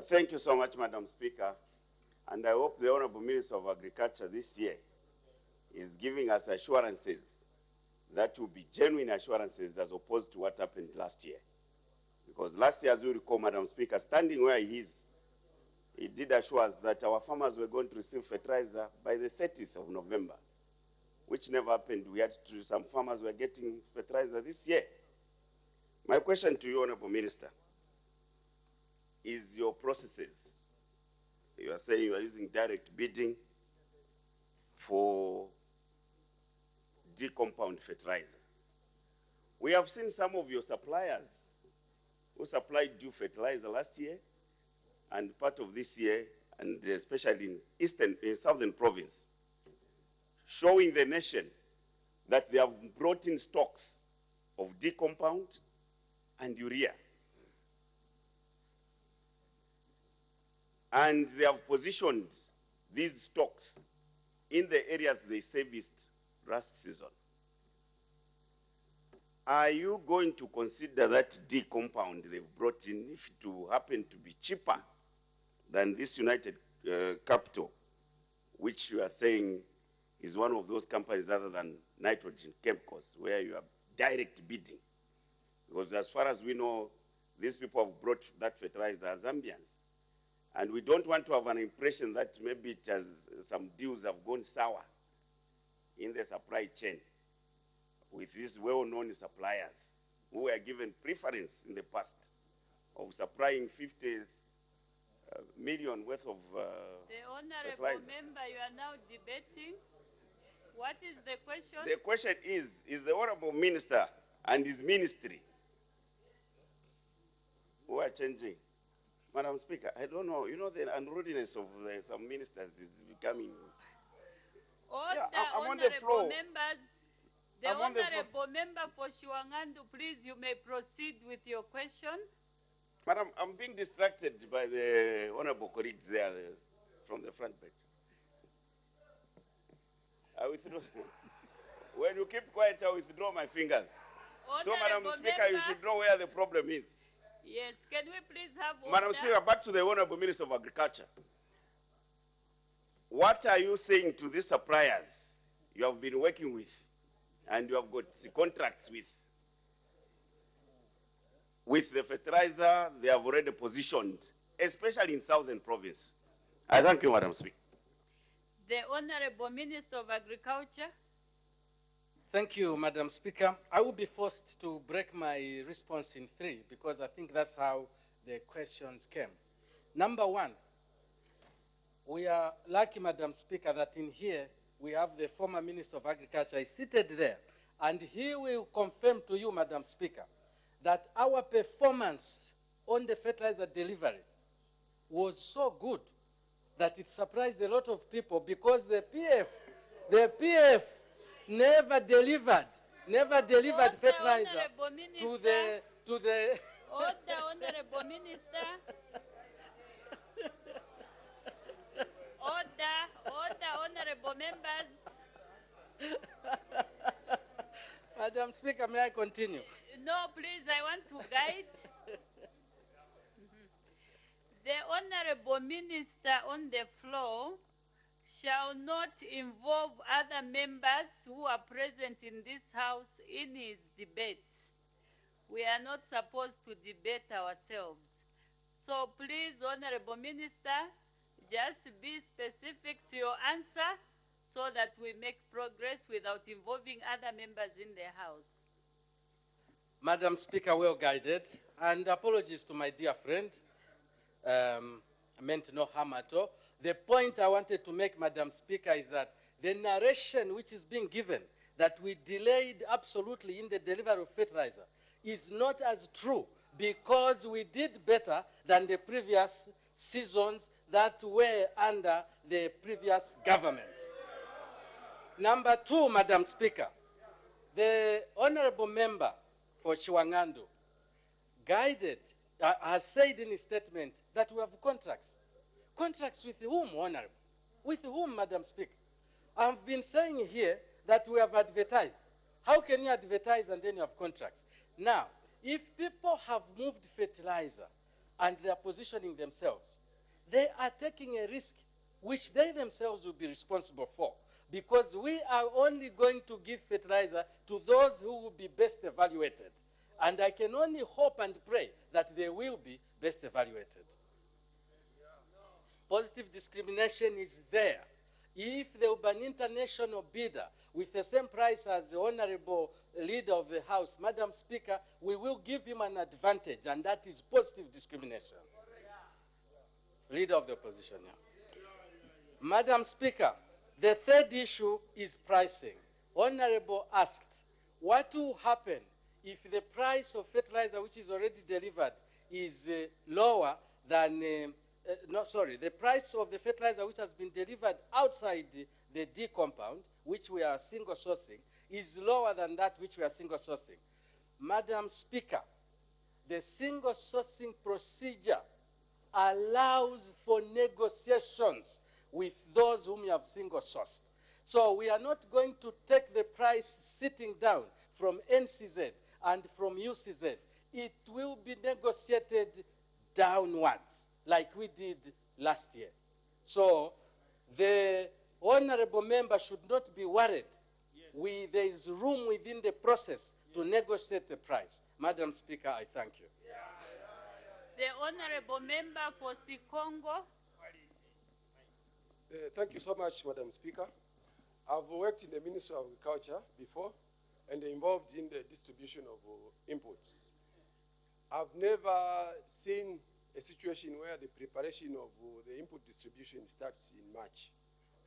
Thank you so much, Madam Speaker. And I hope the Honorable Minister of Agriculture this year is giving us assurances that will be genuine assurances as opposed to what happened last year. Because last year, as you recall, Madam Speaker, standing where he is, he did assure us that our farmers were going to receive fertilizer by the 30th of November, which never happened. We had to, some farmers were getting fertilizer this year. My question to you, Honorable Minister, is your processes. You are saying you are using direct bidding for D-compound fertilizer. We have seen some of your suppliers who supplied due fertilizer last year and part of this year, and especially in southern province, showing the nation that they have brought in stocks of D-compound and urea. And they have positioned these stocks in the areas they serviced last season. Are you going to consider that D compound they've brought in, if it will happen to be cheaper than this United Capital, which you are saying is one of those companies other than nitrogen chemicals, where you are direct bidding? Because as far as we know, these people have brought that fertilizer as Zambians. And we don't want to have an impression that maybe it has, some deals have gone sour in the supply chain with these well-known suppliers who were given preference in the past of supplying 50 million worth of The Honorable fertilizer. Member, you are now debating. What is the question? The question is the Honorable Minister and his ministry who are changing. Madam Speaker, I don't know, you know, the unruliness of some ministers is becoming... All Yeah, the I'm on the honorable floor. members, the I'm on the floor. honorable member for Shiwangandu, please, you may proceed with your question. Madam, I'm being distracted by the honorable colleagues there from the front bench. I withdraw. When you keep quiet, I withdraw my fingers. So, Madam Honorable Speaker, you member, should know where the problem is. yes, can we please have Madam order? Speaker, back to the Honorable Minister of Agriculture. What are you saying to these suppliers you have been working with and you have got contracts with the fertilizer they have already positioned, especially in southern province? I thank you, Madam Speaker. The Honorable Minister of Agriculture. Thank you, Madam Speaker. I will be forced to break my response in three because I think that's how the questions came. Number one, we are lucky, Madam Speaker, that in here we have the former Minister of Agriculture is seated there, and he will confirm to you, Madam Speaker, that our performance on the fertilizer delivery was so good that it surprised a lot of people because the PF never delivered fertilizer to the Order, Honorable Minister. Order, Honorable members. Madam Speaker, may I continue? No, please, I want to guide. The Honorable Minister on the floor shall not involve other members who are present in this house in his debate. We are not supposed to debate ourselves. So please, Honorable Minister, just be specific to your answer so that we make progress without involving other members in the house. Madam Speaker, well guided, and apologies to my dear friend. I meant no harm at all. The point I wanted to make, Madam Speaker, is that the narration which is being given that we delayed absolutely in the delivery of fertilizer is not as true because we did better than the previous seasons that were under the previous government. Number two, Madam Speaker, the honorable member for Shiwangandu has said in his statement that we have contracts. Contracts with whom, Honorable? With whom, Madam Speaker? I've been saying here that we have advertised. How can you advertise and then you have contracts? Now, if people have moved fertilizer and they are positioning themselves, they are taking a risk which they themselves will be responsible for. Because we are only going to give fertilizer to those who will be best evaluated. And I can only hope and pray that they will be best evaluated. Positive discrimination is there. If there will be an international bidder with the same price as the Honorable Leader of the House, Madam Speaker, we will give him an advantage, and that is positive discrimination. Leader of the Opposition, yeah. Madam Speaker, the third issue is pricing. Honorable asked, what will happen if the price of fertilizer which is already delivered is lower than, the price of the fertilizer which has been delivered outside the D compound, which we are single sourcing, is lower than that which we are single sourcing. Madam Speaker, the single sourcing procedure allows for negotiations with those whom you have single sourced. So we are not going to take the price sitting down from NCZ and from UCZ. It will be negotiated downwards, like we did last year. So the honorable member should not be worried. There is room within the process to negotiate the price. Madam Speaker, I thank you. The honorable member for Sikongo. Thank you so much, Madam Speaker. I've worked in the Ministry of Agriculture before and involved in the distribution of inputs. I've never seen a situation where the preparation of the input distribution starts in March.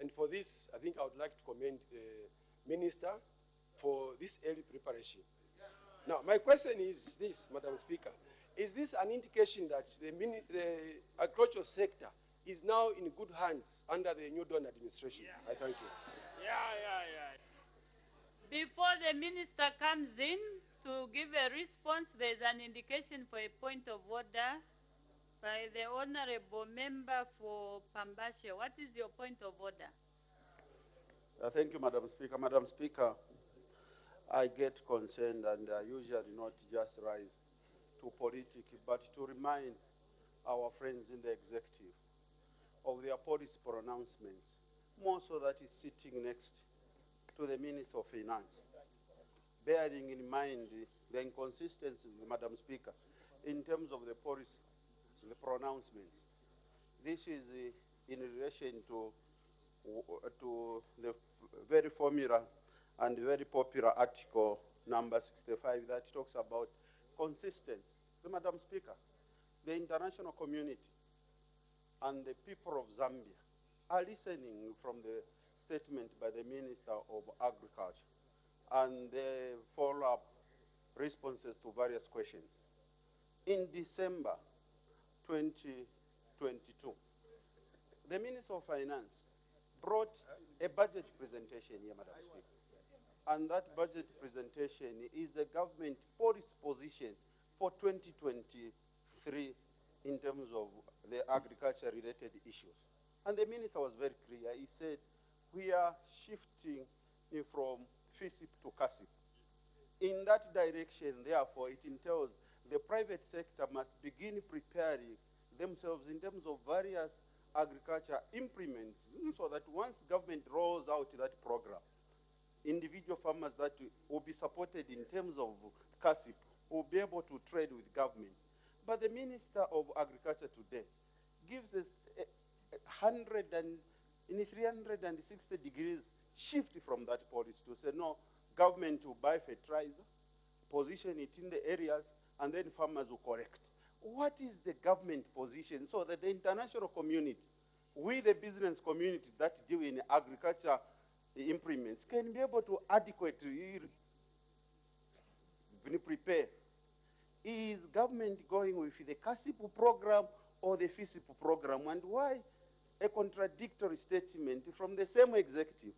And for this, I think I would like to commend the Minister for this early preparation. Now, my question is this, Madam Speaker. Is this an indication that the agricultural sector is now in good hands under the New Dawn administration? I thank you. Before the minister comes in to give a response, there's an indication for a point of order by the honorable member for Pambashe. What is your point of order? Thank you, Madam Speaker. Madam Speaker, I get concerned and I usually not just rise to politics, but to remind our friends in the executive of their policy pronouncements, more so that is sitting next to the Minister of Finance, bearing in mind the inconsistency, Madam Speaker, in terms of the policy, the pronouncements. This is in relation to the very formula and very popular article number 65 that talks about consistency. So, Madam Speaker, the international community and the people of Zambia are listening from the statement by the Minister of Agriculture and the follow-up responses to various questions. In December 2022, the Minister of Finance brought a budget presentation here, Madam Speaker. And that budget presentation is the government policy position for 2023 in terms of the agriculture-related issues. And the minister was very clear. He said, we are shifting from FISIP to CASIP. In that direction, therefore, it entails the private sector must begin preparing themselves in terms of various agriculture implements so that once government rolls out that program, individual farmers that will be supported in terms of CASIP will be able to trade with government. But the Minister of Agriculture today gives us a 360 degrees shift from that policy to say, no, government will buy fertilizer, position it in the areas, and then farmers will correct. What is the government position so that the international community, we the business community that deal in agriculture implements, can be able to adequately prepare? Is government going with the CASIP program or the FISIP program? And why a contradictory statement from the same executive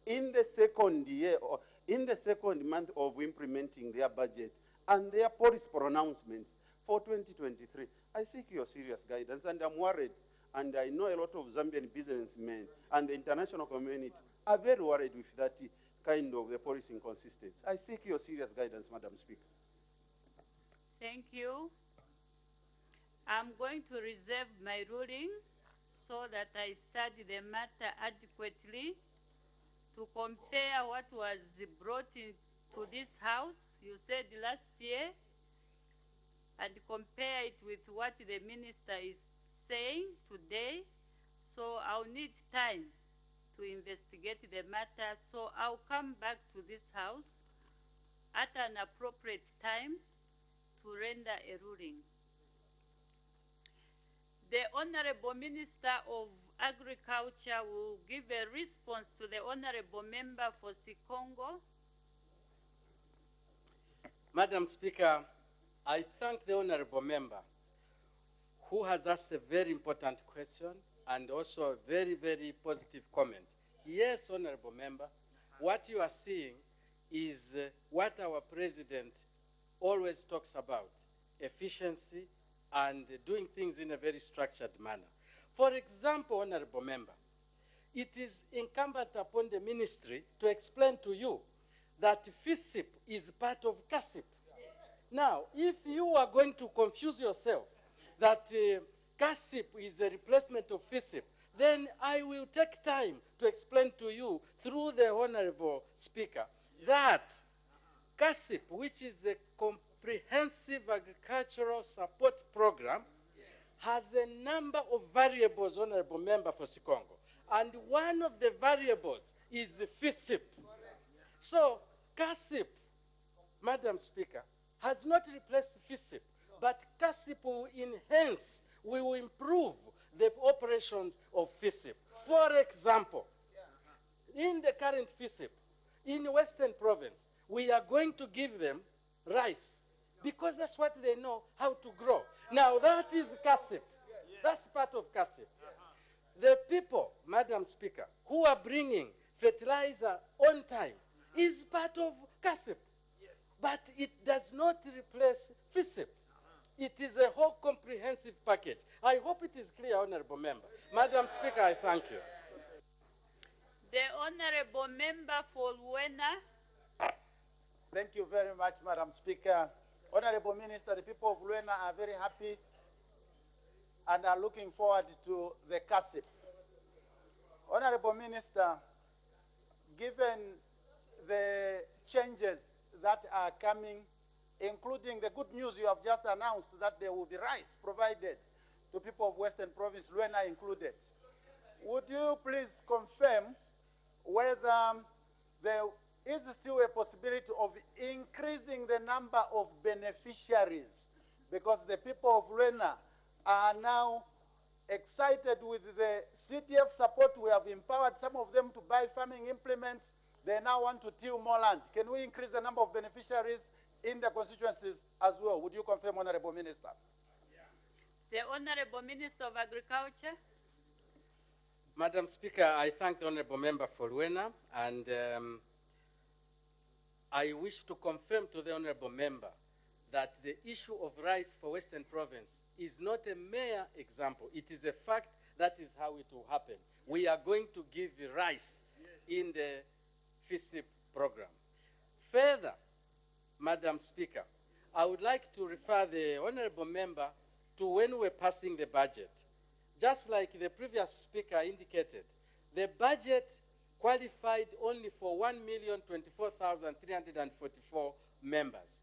in the second year or in the second month of implementing their budget and their policy pronouncements for 2023? I seek your serious guidance, and I'm worried, and I know a lot of Zambian businessmen and the international community are very worried with that kind of the policy inconsistency. I seek your serious guidance, Madam Speaker. Thank you. I'm going to reserve my ruling so that I study the matter adequately to compare what was brought into this house, you said last year, and compare it with what the minister is saying today. So I'll need time to investigate the matter. So I'll come back to this house at an appropriate time to render a ruling. The Honorable Minister of Agriculture will give a response to the Honorable Member for Sikongo. Madam Speaker, I thank the Honorable Member who has asked a very important question and also a very, very positive comment. Yes, Honorable Member, what you are seeing is what our President always talks about, efficiency and doing things in a very structured manner. For example, Honorable Member, it is incumbent upon the ministry to explain to you that FISIP is part of CASIP. Now, if you are going to confuse yourself that CASIP is a replacement of FISIP, then I will take time to explain to you through the Honorable Speaker that CASIP, which is a comprehensive agricultural support program, has a number of variables, Honorable Member for Sikongo. And one of the variables is FISIP. So CASIP, Madam Speaker, has not replaced FISIP, but CASIP will enhance, we will improve the operations of FISIP. For example, in the current FISIP, in Western Province, we are going to give them rice because that's what they know how to grow. Now that is CASIP. That's part of CASIP. The people, Madam Speaker, who are bringing fertilizer on time is part of CASIP. But it does not replace FISIP. It is a whole comprehensive package. I hope it is clear, Honorable Member. Madam Speaker, I thank you. The Honorable Member for Luena. Thank you very much, Madam Speaker. Honorable Minister, the people of Luena are very happy and are looking forward to the CASIP. Honorable Minister, given the changes that are coming, including the good news you have just announced that there will be rice provided to people of Western Province, Luena included, would you please confirm whether there is still a possibility of increasing the number of beneficiaries? Because the people of Luena are now excited with the CDF support. We have empowered some of them to buy farming implements. They now want to till more land. Can we increase the number of beneficiaries in the constituencies as well? Would you confirm, Honorable Minister? The Honorable Minister of Agriculture. Madam Speaker, I thank the Honorable Member for Luena, and I wish to confirm to the Honorable Member that the issue of rice for Western Province is not a mere example. It is a fact. That is how it will happen. We are going to give rice in the FISIP program. Further, Madam Speaker, I would like to refer the Honorable Member to when we're passing the budget. Just like the previous speaker indicated, the budget qualified only for 1,024,344 members.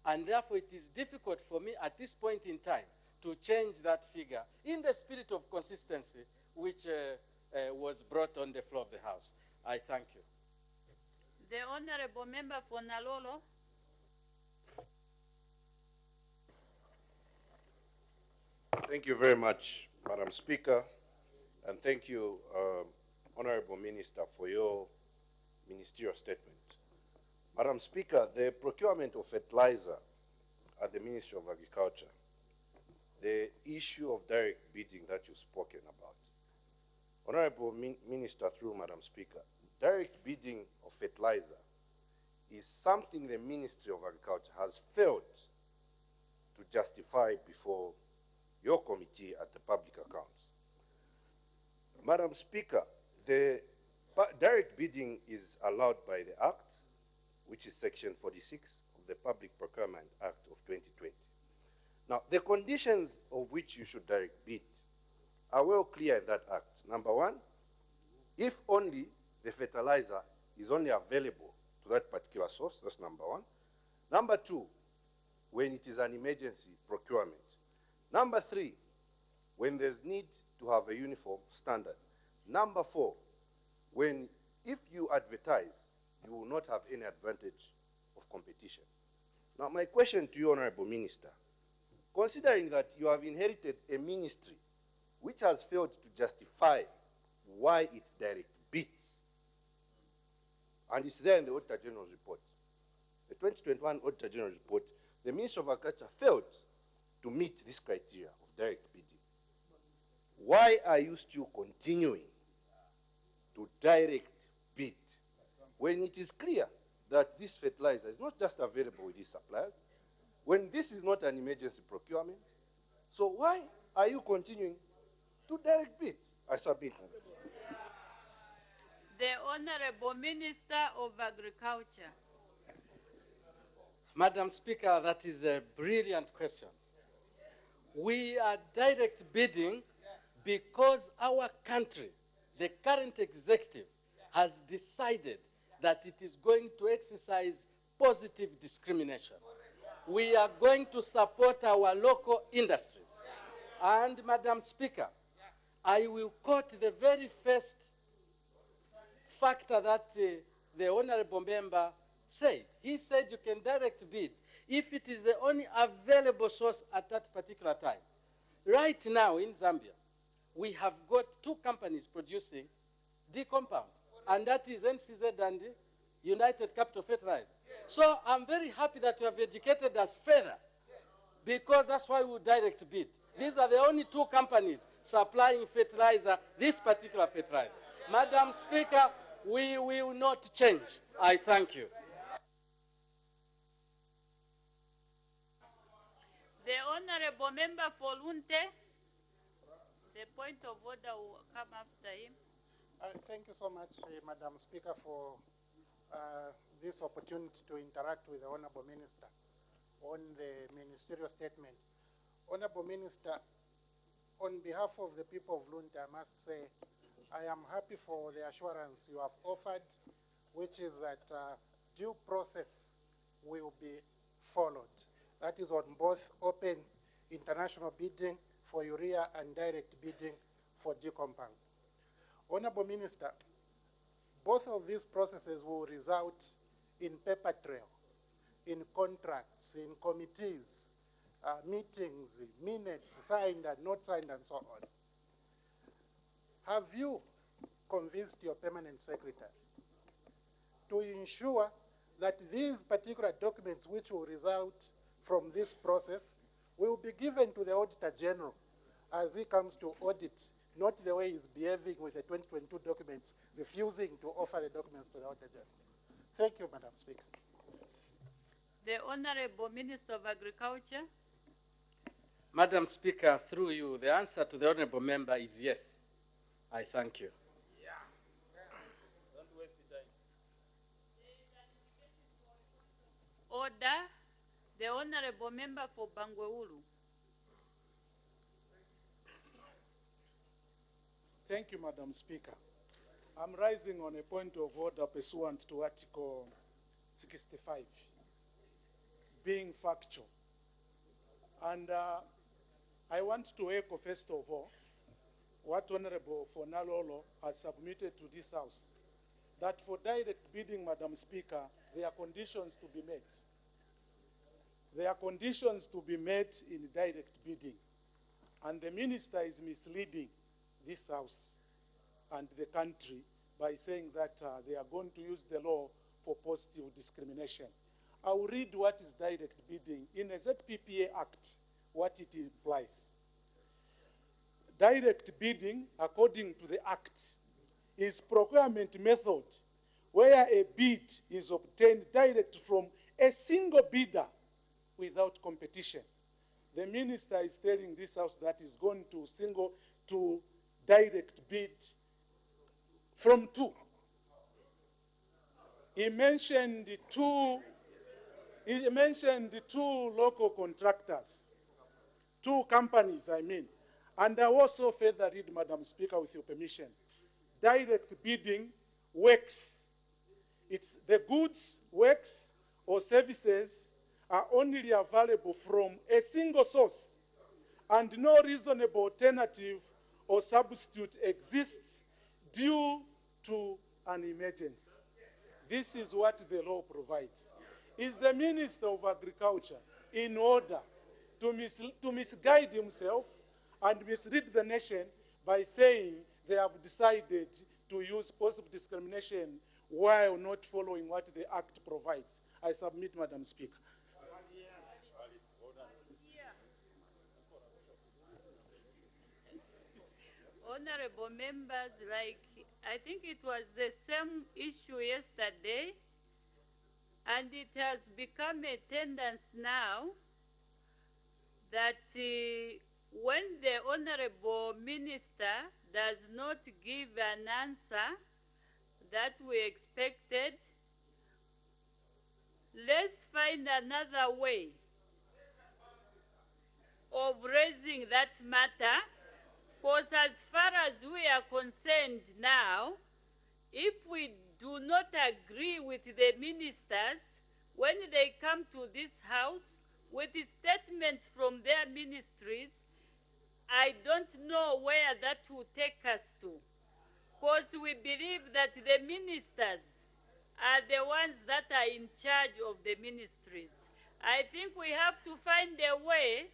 And therefore, it is difficult for me at this point in time to change that figure in the spirit of consistency which was brought on the floor of the House. I thank you. The Honorable Member for Nalolo. Thank you very much, Madam Speaker, and thank you, Honorable Minister, for your ministerial statement. Madam Speaker, the procurement of fertilizer at the Ministry of Agriculture, the issue of direct bidding that you've spoken about. Honorable Minister, through Madam Speaker, direct bidding of fertilizer is something the Ministry of Agriculture has failed to justify before your committee at the Public Accounts. Madam Speaker, the direct bidding is allowed by the Act, which is Section 46 of the Public Procurement Act of 2020. Now, the conditions of which you should direct bid are well clear in that act. Number one, if only the fertilizer is only available to that particular source, that's number one. Number two, when it is an emergency procurement. Number three, when there's need to have a uniform standard. Number four, if you advertise, you will not have any advantage of competition. Now, my question to you, Honorable Minister, considering that you have inherited a ministry which has failed to justify why it direct bids, and it's there in the Auditor General's report, the 2021 Auditor General's report, the Ministry of Agriculture failed to meet this criteria of direct bidding. Why are you still continuing to direct bid when it is clear that this fertilizer is not just available with these suppliers, when this is not an emergency procurement? So why are you continuing to direct bid? I submit. The Honorable Minister of Agriculture. Madam Speaker, that is a brilliant question. We are direct bidding because our country, the current executive, has decided that it is going to exercise positive discrimination. We are going to support our local industries. And, Madam Speaker, I will quote the very first factor that the Honorable Member said. He said you can direct bid if it is the only available source at that particular time. Right now in Zambia, we have got two companies producing D-compound, and that is NCZ and United Capital Fertilizer. So I'm very happy that you have educated us further, because that's why we direct bid. These are the only two companies supplying fertilizer, this particular fertilizer. Madam Speaker, we will not change. I thank you. The Honorable Member for Lunte. The point of order will come after him. Thank you so much, Madam Speaker, for this opportunity to interact with the Honorable Minister on the ministerial statement. Honorable Minister, on behalf of the people of Lunte, I must say I am happy for the assurance you have offered, which is that due process will be followed. That is on both open international bidding for urea and direct bidding for D-compound. Honorable Minister, both of these processes will result in paper trail, in contracts, in committees, meetings, minutes signed and not signed, and so on. Have you convinced your permanent secretary to ensure that these particular documents which will result from this process will be given to the Auditor General as he comes to audit, not the way he's behaving with the 2022 documents, refusing to offer the documents to the Auditor General? Thank you, Madam Speaker. The Honorable Minister of Agriculture. Madam Speaker, through you, the answer to the Honorable Member is yes. I thank you. Don't waste the time. Order. The Honorable Member for Bangweulu. Thank you, Madam Speaker. I'm rising on a point of order pursuant to Article 65, being factual. And I want to echo, first of all, what Honorable Fonalolo has submitted to this House, that for direct bidding, Madam Speaker, there are conditions to be met. There are conditions to be met in direct bidding. And the Minister is misleading this House and the country by saying that they are going to use the law for positive discrimination. I will read what is direct bidding in the ZPPA Act, what it implies. Direct bidding, according to the Act, is procurement method where a bid is obtained direct from a single bidder without competition. The Minister is telling this House that is going to direct bid from two. He mentioned the two local contractors, two companies, I mean. And I also further read, Madam Speaker, with your permission. Direct bidding works. It's the goods, works, or services are only available from a single source, and no reasonable alternative or substitute exists due to an emergency. This is what the law provides. Is the Minister of Agriculture in order to misguide himself and mislead the nation by saying they have decided to use positive discrimination while not following what the Act provides? I submit, Madam Speaker. Honorable members, like I think it was the same issue yesterday, and it has become a tendency now that when the Honorable Minister does not give an answer that we expected, let's find another way of raising that matter, because as far as we are concerned now, if we do not agree with the ministers, when they come to this house with the statements from their ministries, I don't know where that will take us to. Because we believe that the ministers are the ones that are in charge of the ministries. I think we have to find a way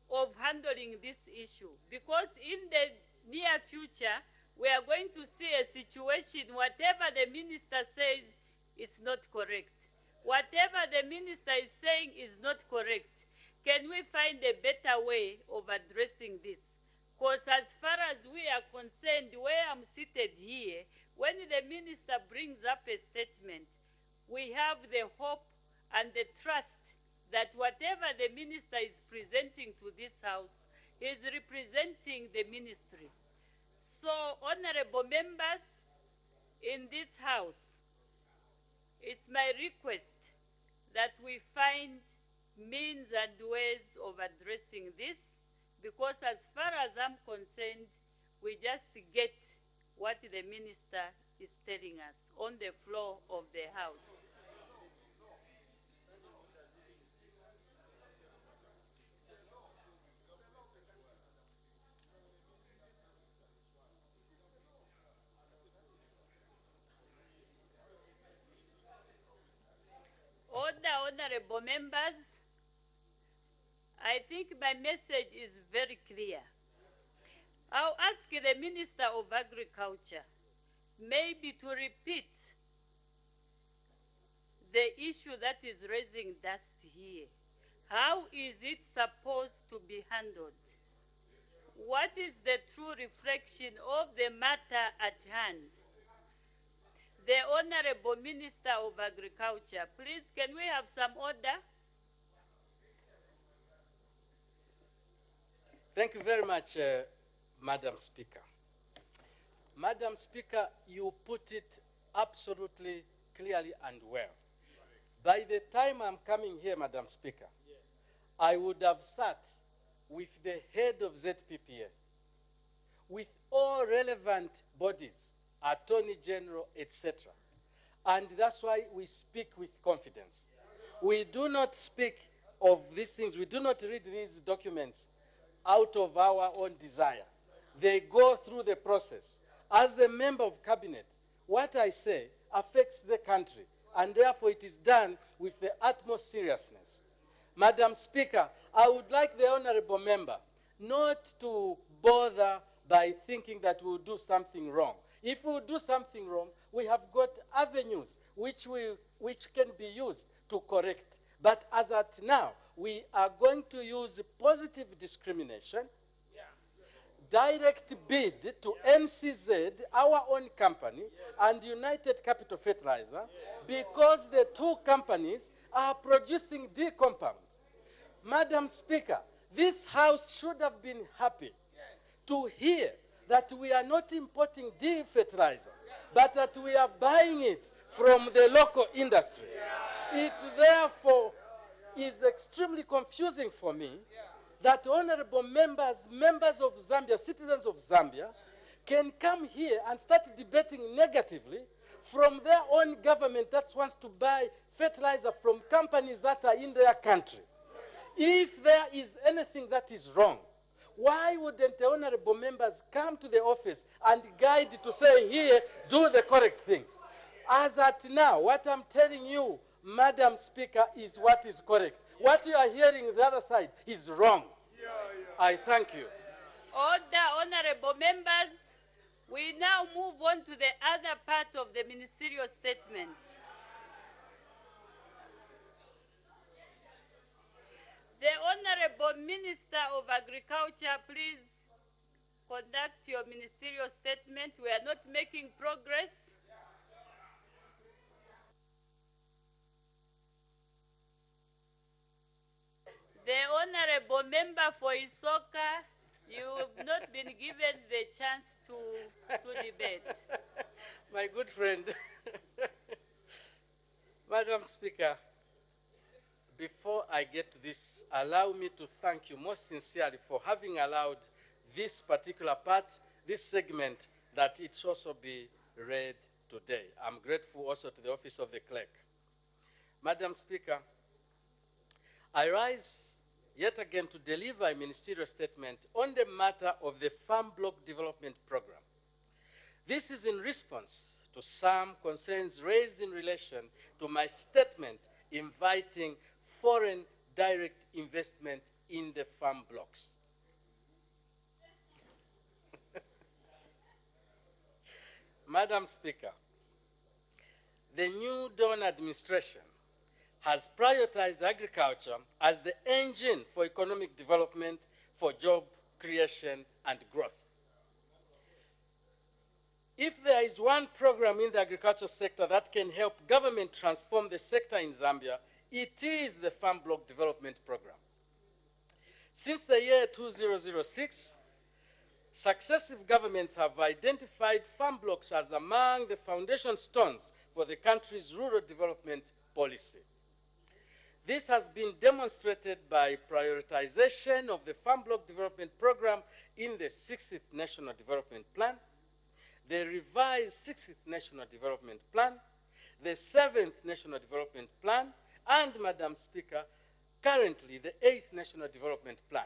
of handling this issue, because in the near future we are going to see a situation, whatever the minister says is not correct. Whatever the minister is saying is not correct. Can we find a better way of addressing this? Because as far as we are concerned, where I'm seated here, when the minister brings up a statement, we have the hope and the trust that whatever the minister is presenting to this house is representing the ministry. So, honorable members in this house, it's my request that we find means and ways of addressing this, because as far as I'm concerned, we just get what the minister is telling us on the floor of the house. Order, honorable members. I think my message is very clear. I'll ask the Minister of Agriculture maybe to repeat the issue that is raising dust here. How is it supposed to be handled? What is the true reflection of the matter at hand? The Honorable Minister of Agriculture, please, can we have some order? Thank you very much, Madam Speaker. Madam Speaker, you put it absolutely clearly and well. By the time I'm coming here, Madam Speaker, I would have sat with the head of ZPPA, with all relevant bodies, Attorney General, etc. And that's why we speak with confidence. We do not speak of these things, we do not read these documents out of our own desire. They go through the process. As a member of cabinet, what I say affects the country, and therefore it is done with the utmost seriousness. Madam Speaker, I would like the honorable member not to bother by thinking that we'll do something wrong. If we do something wrong, we have got avenues which can be used to correct. But as at now, we are going to use positive discrimination, direct bid to NCZ, our own company, and United Capital Fertilizer, because the two companies are producing D compound. Madam Speaker, this House should have been happy to hear that we are not importing D fertilizer, but that we are buying it from the local industry. It therefore is extremely confusing for me that honorable members, members of Zambia, citizens of Zambia, can come here and start debating negatively from their own government that wants to buy fertilizer from companies that are in their country. If there is anything that is wrong, why wouldn't the honorable members come to the office and guide to say, here, do the correct things? As at now, what I'm telling you, Madam Speaker, is what is correct. What you are hearing the other side is wrong. I thank you. Order, honorable members. We now move on to the other part of the ministerial statement. The Honorable Minister of Agriculture, please conduct your ministerial statement. We are not making progress. The Honorable Member for Isoka, you've not been given the chance to debate. My good friend. Madam Speaker, before I get to this, allow me to thank you most sincerely for having allowed this particular part, this segment, that it also be read today. I'm grateful also to the Office of the Clerk. Madam Speaker, I rise yet again to deliver a ministerial statement on the matter of the Farm Block Development Program. This is in response to some concerns raised in relation to my statement inviting foreign direct investment in the farm blocks. Madam Speaker, the new Dawn administration has prioritized agriculture as the engine for economic development, for job creation and growth. If there is one program in the agriculture sector that can help government transform the sector in Zambia, it is the Farm Block Development Program. Since the year 2006, successive governments have identified farm blocks as among the foundation stones for the country's rural development policy. This has been demonstrated by prioritization of the Farm Block Development Program in the 60th National Development Plan, the revised 60th National Development Plan, the 7th National Development Plan, and, Madam Speaker, currently the 8th National Development Plan.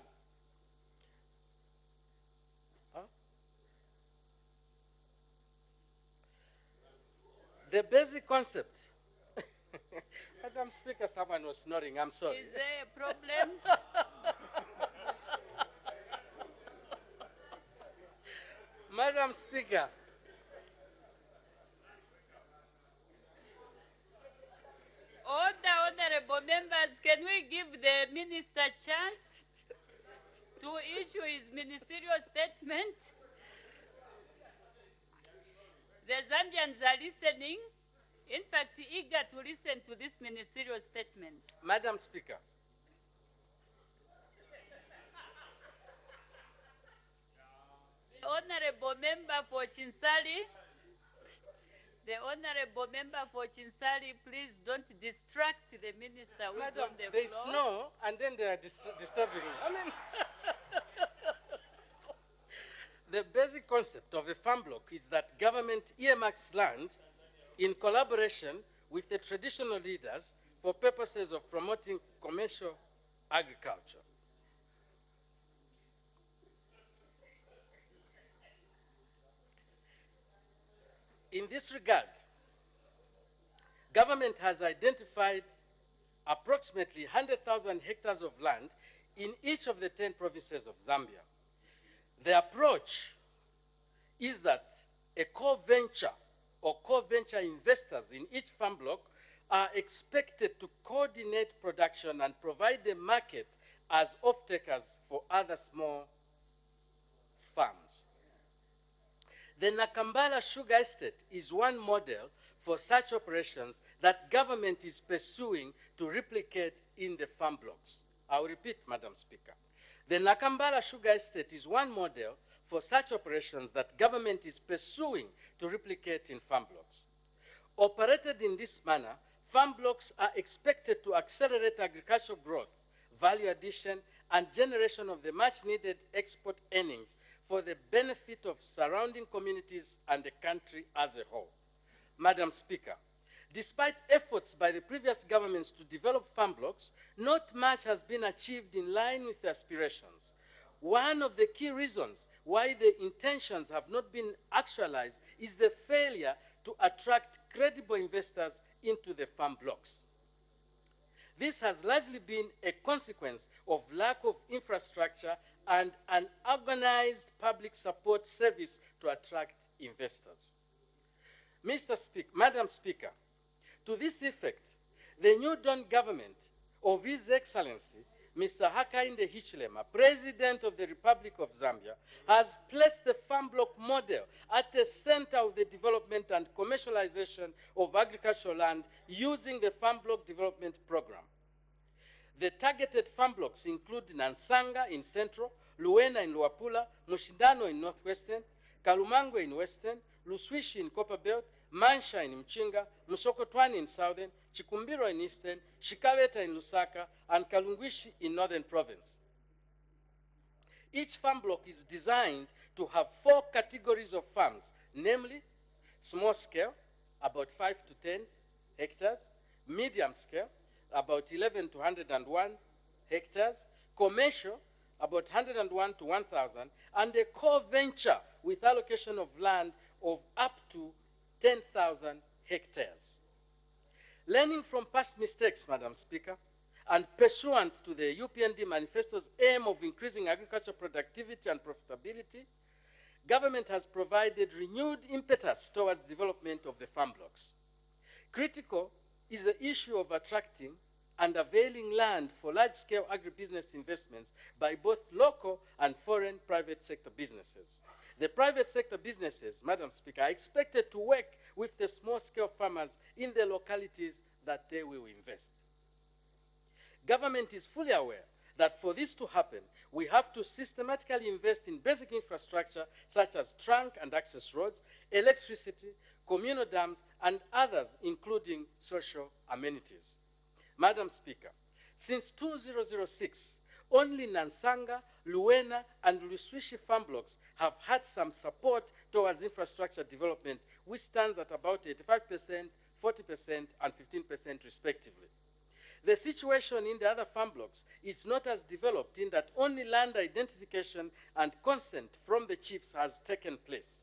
The basic concept. Madam Speaker, someone was snoring. I'm sorry. Is there a problem? Madam Speaker. Order, honorable members, can we give the minister a chance to issue his ministerial statement? The Zambians are listening, in fact, eager to listen to this ministerial statement. Madam Speaker. The Honorable Member for Chinsali. The Honorable Member for Chinsali, please don't distract the minister who's Madam, on the they floor. snore and then they are disturbing. I mean, the basic concept of a farm block is that government earmarks land in collaboration with the traditional leaders for purposes of promoting commercial agriculture. In this regard, government has identified approximately 100,000 hectares of land in each of the 10 provinces of Zambia. The approach is that a co-venture or co-venture investors in each farm block are expected to coordinate production and provide the market as off-takers for other small farms. The Nakambala Sugar Estate is one model for such operations that government is pursuing to replicate in the farm blocks. I will repeat, Madam Speaker. The Nakambala Sugar Estate is one model for such operations that government is pursuing to replicate in farm blocks. Operated in this manner, farm blocks are expected to accelerate agricultural growth, value addition, and generation of the much-needed export earnings for the benefit of surrounding communities and the country as a whole. Madam Speaker, despite efforts by the previous governments to develop farm blocks, not much has been achieved in line with the aspirations. One of the key reasons why the intentions have not been actualized is the failure to attract credible investors into the farm blocks. This has largely been a consequence of lack of infrastructure and an organized public support service to attract investors. Madam Speaker, to this effect, the New Dawn government of His Excellency, Mr. Hakainde Hichilema, President of the Republic of Zambia, has placed the farm block model at the center of the development and commercialization of agricultural land using the Farm Block Development Program. The targeted farm blocks include Nansanga in Central, Luena in Luapula, Mushindano in Northwestern, Kalumango in Western, Luswishi in Copperbelt, Mansha in Mchinga, Musokotwani in Southern, Chikumbiro in Eastern, Shikaweta in Lusaka, and Kalungwishi in Northern Province. Each farm block is designed to have 4 categories of farms, namely small scale, about 5 to 10 hectares, medium scale, about 11 to 101 hectares, commercial, about 101 to 1,000, and a core venture with allocation of land of up to 10,000 hectares. Learning from past mistakes, Madam Speaker, and pursuant to the UPND manifesto's aim of increasing agricultural productivity and profitability, government has provided renewed impetus towards development of the farm blocks. Critical is the issue of attracting and availing land for large-scale agribusiness investments by both local and foreign private sector businesses. The private sector businesses, Madam Speaker, are expected to work with the small-scale farmers in the localities that they will invest. Government is fully aware that for this to happen, we have to systematically invest in basic infrastructure such as trunk and access roads, electricity, communal dams, and others, including social amenities. Madam Speaker, since 2006, only Nansanga, Luena, and Luswishi farm blocks have had some support towards infrastructure development, which stands at about 85%, 40%, and 15% respectively. The situation in the other farm blocks is not as developed in that only land identification and consent from the chiefs has taken place.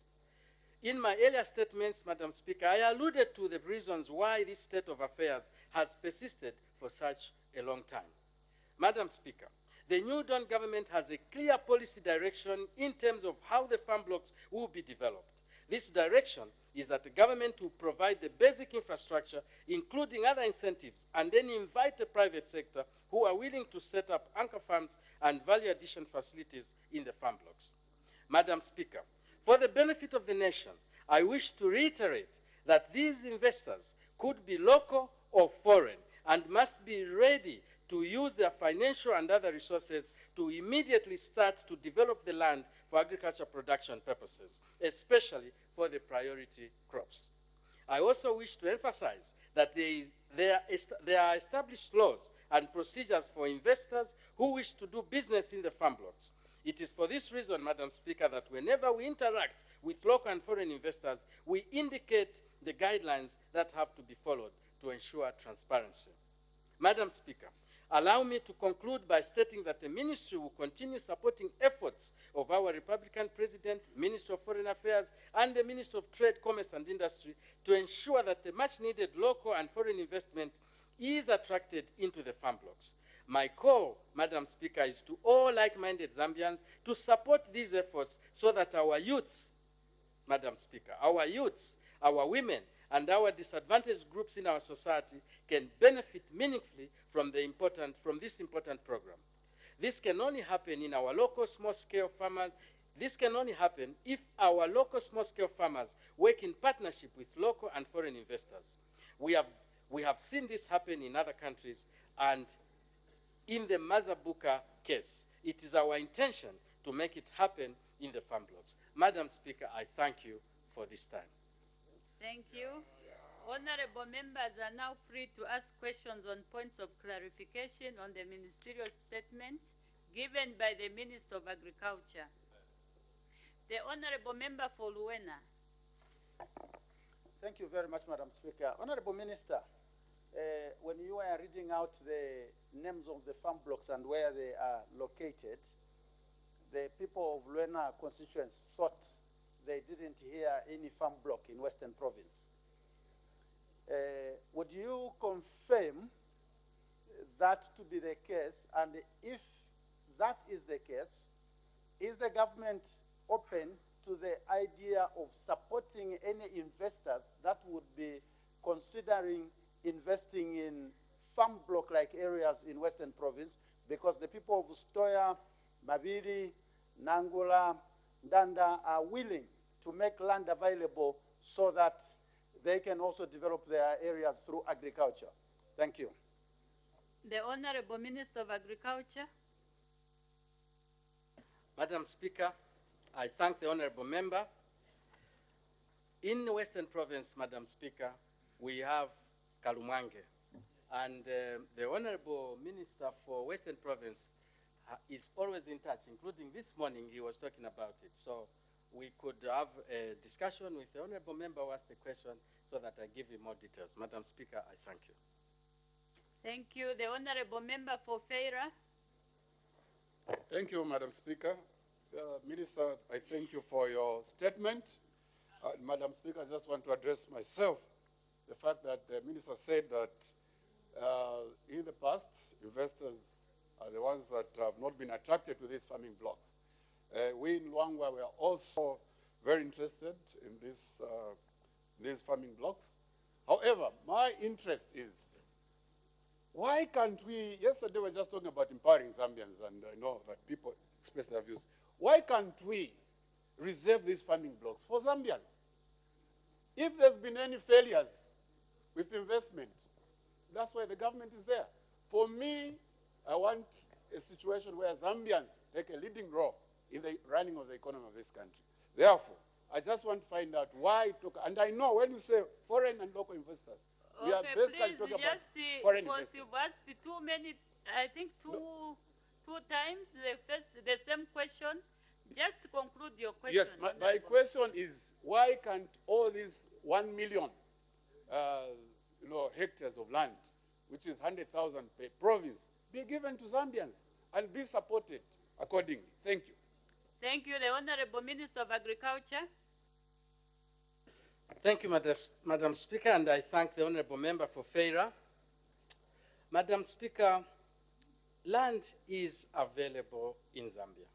In my earlier statements, Madam Speaker, I alluded to the reasons why this state of affairs has persisted for such a long time. Madam Speaker, the New Dawn government has a clear policy direction in terms of how the farm blocks will be developed. This direction is that the government will provide the basic infrastructure, including other incentives, and then invite the private sector who are willing to set up anchor farms and value addition facilities in the farm blocks. Madam Speaker, for the benefit of the nation, I wish to reiterate that these investors could be local or foreign and must be ready to use their financial and other resources to immediately start to develop the land for agriculture production purposes, especially for the priority crops. I also wish to emphasize that there are established laws and procedures for investors who wish to do business in the farm blocks. It is for this reason, Madam Speaker, that whenever we interact with local and foreign investors, we indicate the guidelines that have to be followed to ensure transparency. Madam Speaker, allow me to conclude by stating that the Ministry will continue supporting efforts of our Republican President, Minister of Foreign Affairs, and the Minister of Trade, Commerce and Industry to ensure that the much-needed local and foreign investment is attracted into the farm blocks. My call, Madam Speaker, is to all like-minded Zambians to support these efforts so that our youths, Madam Speaker, our youths, our women, and our disadvantaged groups in our society can benefit meaningfully from this important program. This can only happen in our local small-scale farmers. This can only happen if our local small-scale farmers work in partnership with local and foreign investors. We have seen this happen in other countries, and in the Mazabuka case, it is our intention to make it happen in the farm blocks. Madam Speaker, I thank you for this time. Thank you. Honorable members are now free to ask questions on points of clarification on the ministerial statement given by the Minister of Agriculture. The Honorable Member for Luena. Thank you very much, Madam Speaker. Honorable Minister, when you were reading out the names of the farm blocks and where they are located, the people of Luena constituents thought they didn't hear any farm block in Western Province. Would you confirm that to be the case? And if that is the case, is the government open to the idea of supporting any investors that would be considering investing in farm block-like areas in Western Province? Because the people of Stoya, Mabiri, Nangula, Ndanda are willing to make land available so that they can also develop their areas through agriculture. Thank you. The Honorable Minister of Agriculture. Madam Speaker, I thank the Honorable Member. In the Western Province, Madam Speaker, we have Kalumwange. And the Honorable Minister for Western Province is always in touch, including this morning he was talking about it. So we could have a discussion with the Honorable Member who asked the question so that I give him more details. Madam Speaker, I thank you. Thank you. The Honorable Member for Feira. Thank you, Madam Speaker. Minister, I thank you for your statement. Madam Speaker, I just want to address myself the fact that the Minister said that in the past, investors are the ones that have not been attracted to these farming blocks. We in Luangwa were also very interested in these farming blocks. However, my interest is, why can't we, yesterday we were just talking about empowering Zambians, and I know that people express their views. Why can't we reserve these farming blocks for Zambians? If there's been any failures with investment, that's why the government is there. For me, I want a situation where Zambians take a leading role in the running of the economy of this country. Therefore, I just want to find out why it took, and I know when you say foreign and local investors, we are basically talking about foreign investors. You've asked too many, I think two times the same question. Just to conclude your question. Yes, my question is, why can't all these 1 million hectares of land, which is 100,000 per province, be given to Zambians and be supported accordingly? Thank you. Thank you. The Honorable Minister of Agriculture. Thank you, Madam Speaker, and I thank the Honorable Member for Feira. Madam Speaker, land is available in Zambia.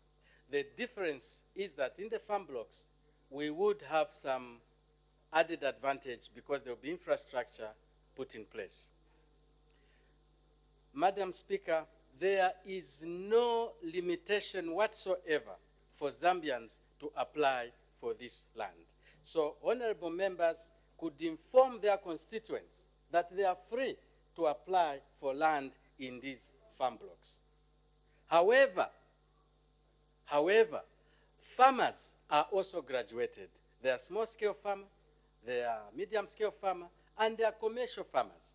The difference is that in the farm blocks, we would have some added advantage because there will be infrastructure put in place. Madam Speaker, there is no limitation whatsoever for Zambians to apply for this land. So honorable members could inform their constituents that they are free to apply for land in these farm blocks. However, farmers are also graduated. There are small-scale farmers, there are medium-scale farmers, and there are commercial farmers.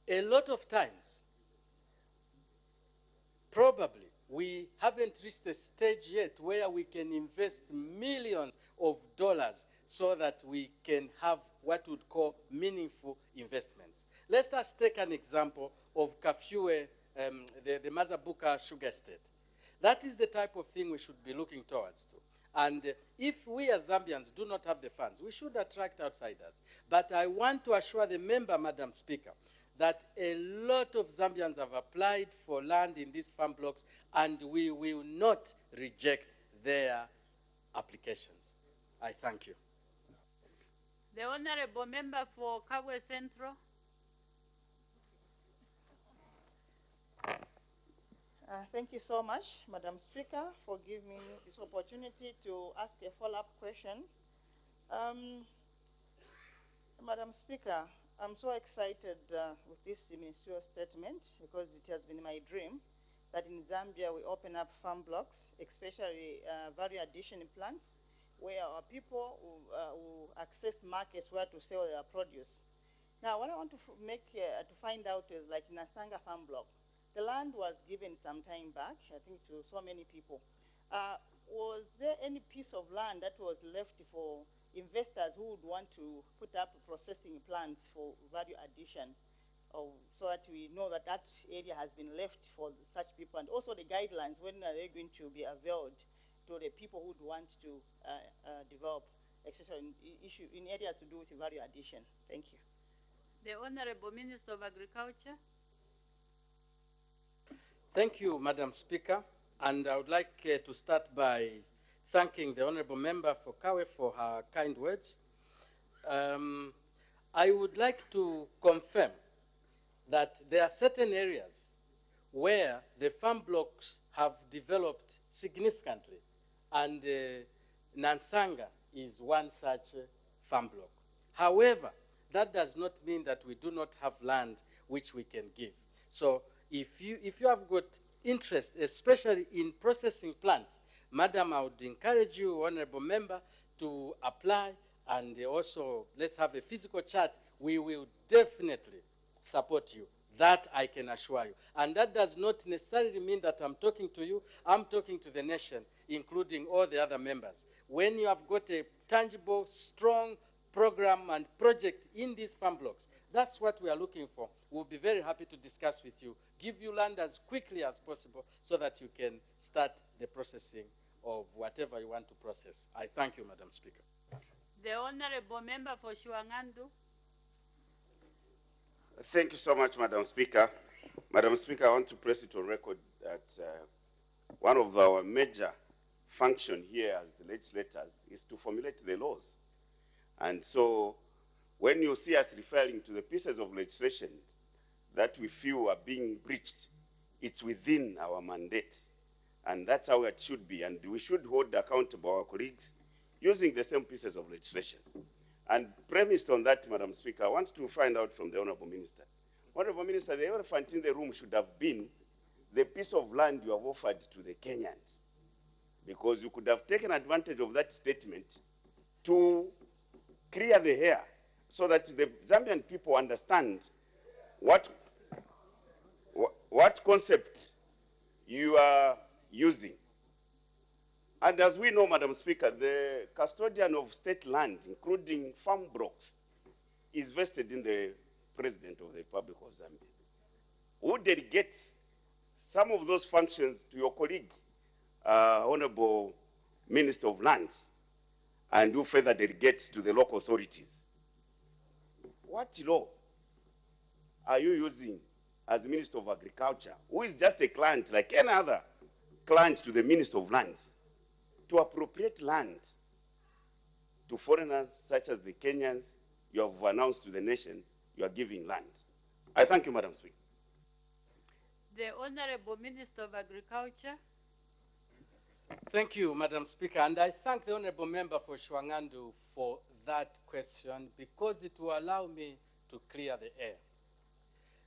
A lot of times, probably, we haven't reached the stage yet where we can invest millions of dollars so that we can have what we'd call meaningful investments. Let us take an example of Kafue, the Mazabuka sugar estate. That is the type of thing we should be looking towards to. And if we as Zambians do not have the funds, we should attract outsiders. But I want to assure the member, Madam Speaker, that a lot of Zambians have applied for land in these farm blocks, and we will not reject their applications. I thank you. The Honorable Member for Kabwe Central. Thank you so much, Madam Speaker, for giving me this opportunity to ask a follow-up question. Madam Speaker, I'm so excited with this ministerial statement because it has been my dream that in Zambia we open up farm blocks, especially value addition plants, where our people will access markets where to sell their produce. Now, what I want to find out is like in Asanga farm block, The land was given some time back, I think, to so many people. Was there any piece of land that was left for investors who would want to put up processing plants for value addition, so that we know that that area has been left for such people, and also the guidelines, when are they going to be availed to the people who would want to develop, especially in areas to do with value addition? Thank you. The Honorable Minister of Agriculture. Thank you, Madam Speaker. And I would like to start by thanking the Honorable Member for Kawe for her kind words. I would like to confirm that there are certain areas where the farm blocks have developed significantly, and Nansanga is one such farm block. However, that does not mean that we do not have land which we can give. So if you have got interest, especially in processing plants, Madam, I would encourage you, Honorable Member, to apply, and also let's have a physical chat. We will definitely support you. That I can assure you. And that does not necessarily mean that I'm talking to you. I'm talking to the nation, including all the other members. When you have got a tangible, strong program and project in these farm blocks, that's what we are looking for. We'll be very happy to discuss with you, give you land as quickly as possible so that you can start the processing of whatever you want to process. I thank you, Madam Speaker. The Honorable Member for Shuangandu. Thank you so much, Madam Speaker. Madam Speaker, I want to press it on record that one of our major functions here as legislators is to formulate the laws. And so when you see us referring to the pieces of legislation that we feel are being breached, it's within our mandate. And that's how it should be. And we should hold accountable our colleagues using the same pieces of legislation. And premised on that, Madam Speaker, I want to find out from the Honorable Minister. Honorable Minister, the elephant in the room should have been the piece of land you have offered to the Kenyans, because you could have taken advantage of that statement to clear the air so that the Zambian people understand what concept you are using. And as we know, Madam Speaker, the custodian of state land, including farm blocks, is vested in the President of the Republic of Zambia, who delegates some of those functions to your colleague, Honorable Minister of Lands, and who further delegates to the local authorities. What law are you using as Minister of Agriculture, who is just a client like any other client to the Minister of Lands, to appropriate land to foreigners such as the Kenyans you have announced to the nation you are giving land? I thank you, Madam Speaker. The Honorable Minister of Agriculture. Thank you, Madam Speaker, and I thank the Honorable Member for Shuangandu for that question, because it will allow me to clear the air.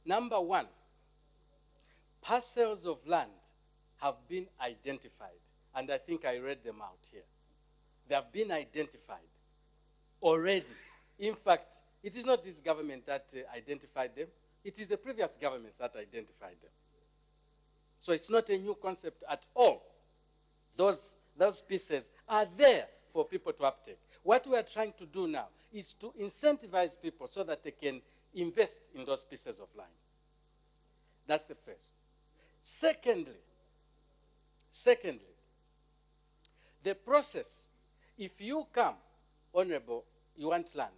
Number one, parcels of land have been identified, and I think I read them out here. They have been identified already. In fact, it is not this government that identified them. It is the previous governments that identified them. So it's not a new concept at all. Those pieces are there for people to uptake. What we are trying to do now is to incentivize people so that they can invest in those pieces of land. That's the first. Secondly, the process, if you come, Honorable, you want land,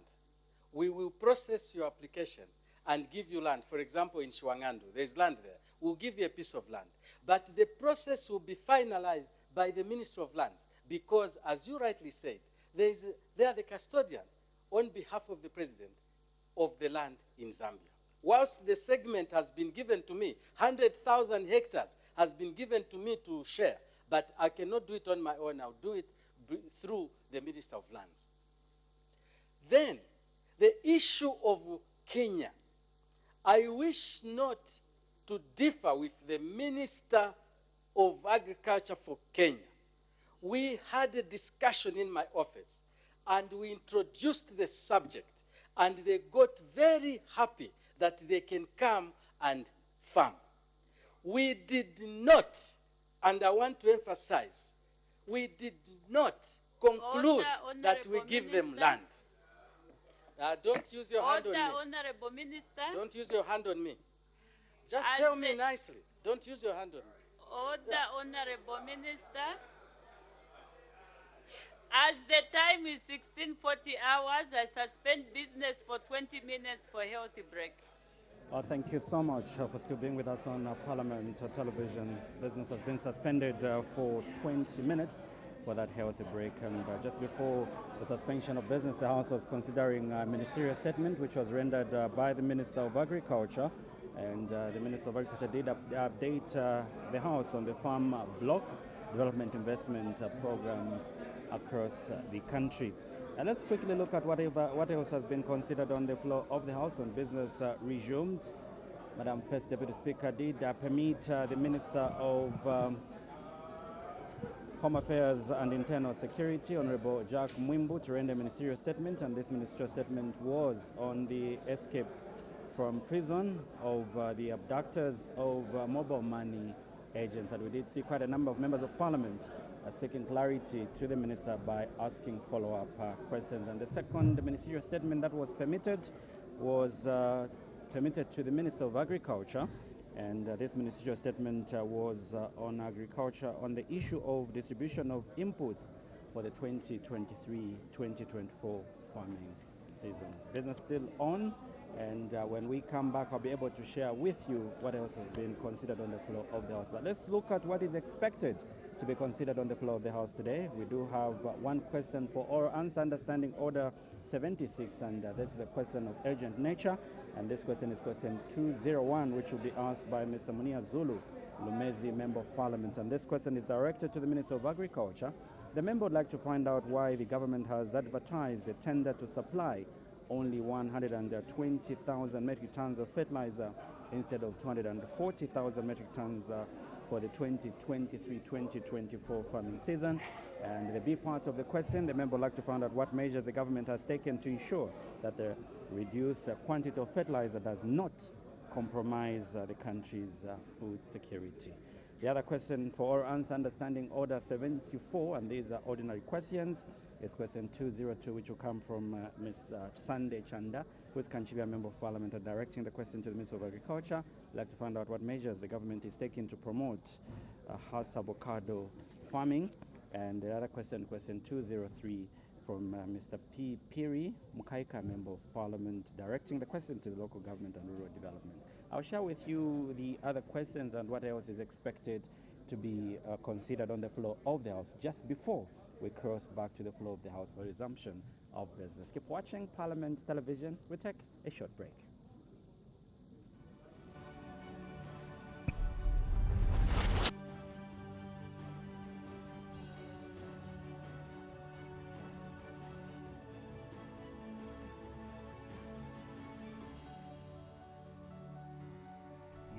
we will process your application and give you land. For example, in Shuangandu, there's land there. We'll give you a piece of land. But the process will be finalized by the Ministry of Lands, because, as you rightly said, they are the custodian on behalf of the President of the land in Zambia. Whilst the segment has been given to me, 100,000 hectares has been given to me to share, but I cannot do it on my own. I'll do it through the Minister of Lands. Then, the issue of Kenya. I wish not to differ with the Minister of Agriculture for Kenya. We had a discussion in my office, and we introduced the subject, and they got very happy that they can come and farm. We did not, and I want to emphasize, we did not conclude that we give them land. Don't use your hand on me. Honorable Minister. Don't use your hand on me. Just tell me nicely. Don't use your hand on me. Order, Honorable Minister. As the time is 16:40 hours, I suspend business for 20 minutes for healthy break. Thank you so much for still being with us on Parliament Television. Business has been suspended for 20 minutes for that healthy break. And just before the suspension of business, the House was considering a ministerial statement which was rendered by the Minister of Agriculture. And the Minister of Agriculture did update the House on the farm block development investment program across the country. Let's quickly look at what else has been considered on the floor of the House when business resumed. Madam First Deputy Speaker did permit the Minister of Home Affairs and Internal Security, Honorable Jack Mwimbu, to render a ministerial statement, and this ministerial statement was on the escape from prison of the abductors of mobile money agents. And we did see quite a number of members of Parliament seeking clarity to the Minister by asking follow-up questions. And the second ministerial statement that was permitted was permitted to the Minister of Agriculture. And this ministerial statement was on agriculture, on the issue of distribution of inputs for the 2023-2024 farming season. Business still on, and when we come back, I'll be able to share with you what else has been considered on the floor of the House. But let's look at what is expected to be considered on the floor of the House today. We do have one question for oral answer, understanding Order 76, and this is a question of urgent nature. And this question is question 201, which will be asked by Mr. Munia Zulu, Lumezi, Member of Parliament. And this question is directed to the Minister of Agriculture. The member would like to find out why the government has advertised a tender to supply only 120,000 metric tons of fertilizer instead of 240,000 metric tons for the 2023-2024 farming season. And the B part of the question, the member would like to find out what measures the government has taken to ensure that the reduced quantity of fertilizer does not compromise the country's food security. The other question for oral answer, understanding Order 74, and these are ordinary questions, is question 202, which will come from Mr. Sunday Chanda, who is Kanchibia Member of Parliament, and directing the question to the Minister of Agriculture. I'd like to find out what measures the government is taking to promote house avocado farming. And the other question, question 203, from Mr. P. Piri Mukaika, Member of Parliament, directing the question to the Local Government and Rural Development. I'll share with you the other questions and what else is expected to be considered on the floor of the House just before we cross back to the floor of the House for resumption of business. Keep watching Parliament Television. We'll take a short break.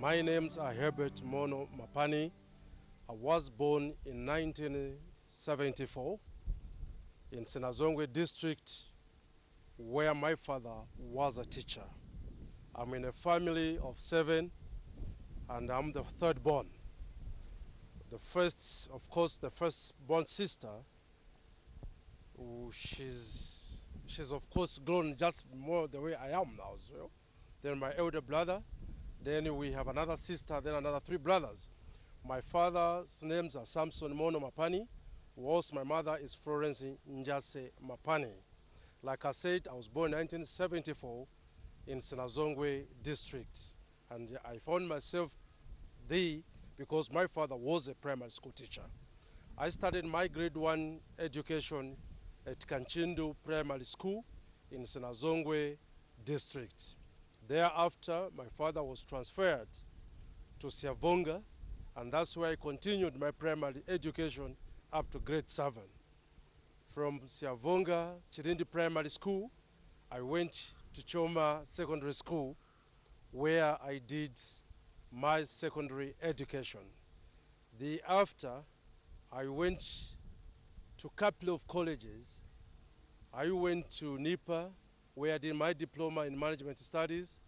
My names are Herbert Mono Mapani. I was born in 1974 in Senazongwe district, where my father was a teacher. I'm in a family of 7, and I'm the third born. The first, of course, the first-born sister, she's of course grown just more the way I am now. So, then my elder brother, then we have another sister, then another 3 brothers. My father's names are Samson Mono Mapani, whilst my mother is Florence Njase Mapani. Like I said, I was born in 1974 in Senazongwe district, and I found myself there because my father was a primary school teacher. I started my grade 1 education at Kanchindu Primary School in Senazongwe district. Thereafter, my father was transferred to Siavonga, and that's where I continued my primary education up to grade 7. From Siavonga Chirindi Primary School, I went to Choma Secondary School, where I did my secondary education. Thereafter, I went to a couple of colleges. I went to NIPA, where I did my diploma in management studies.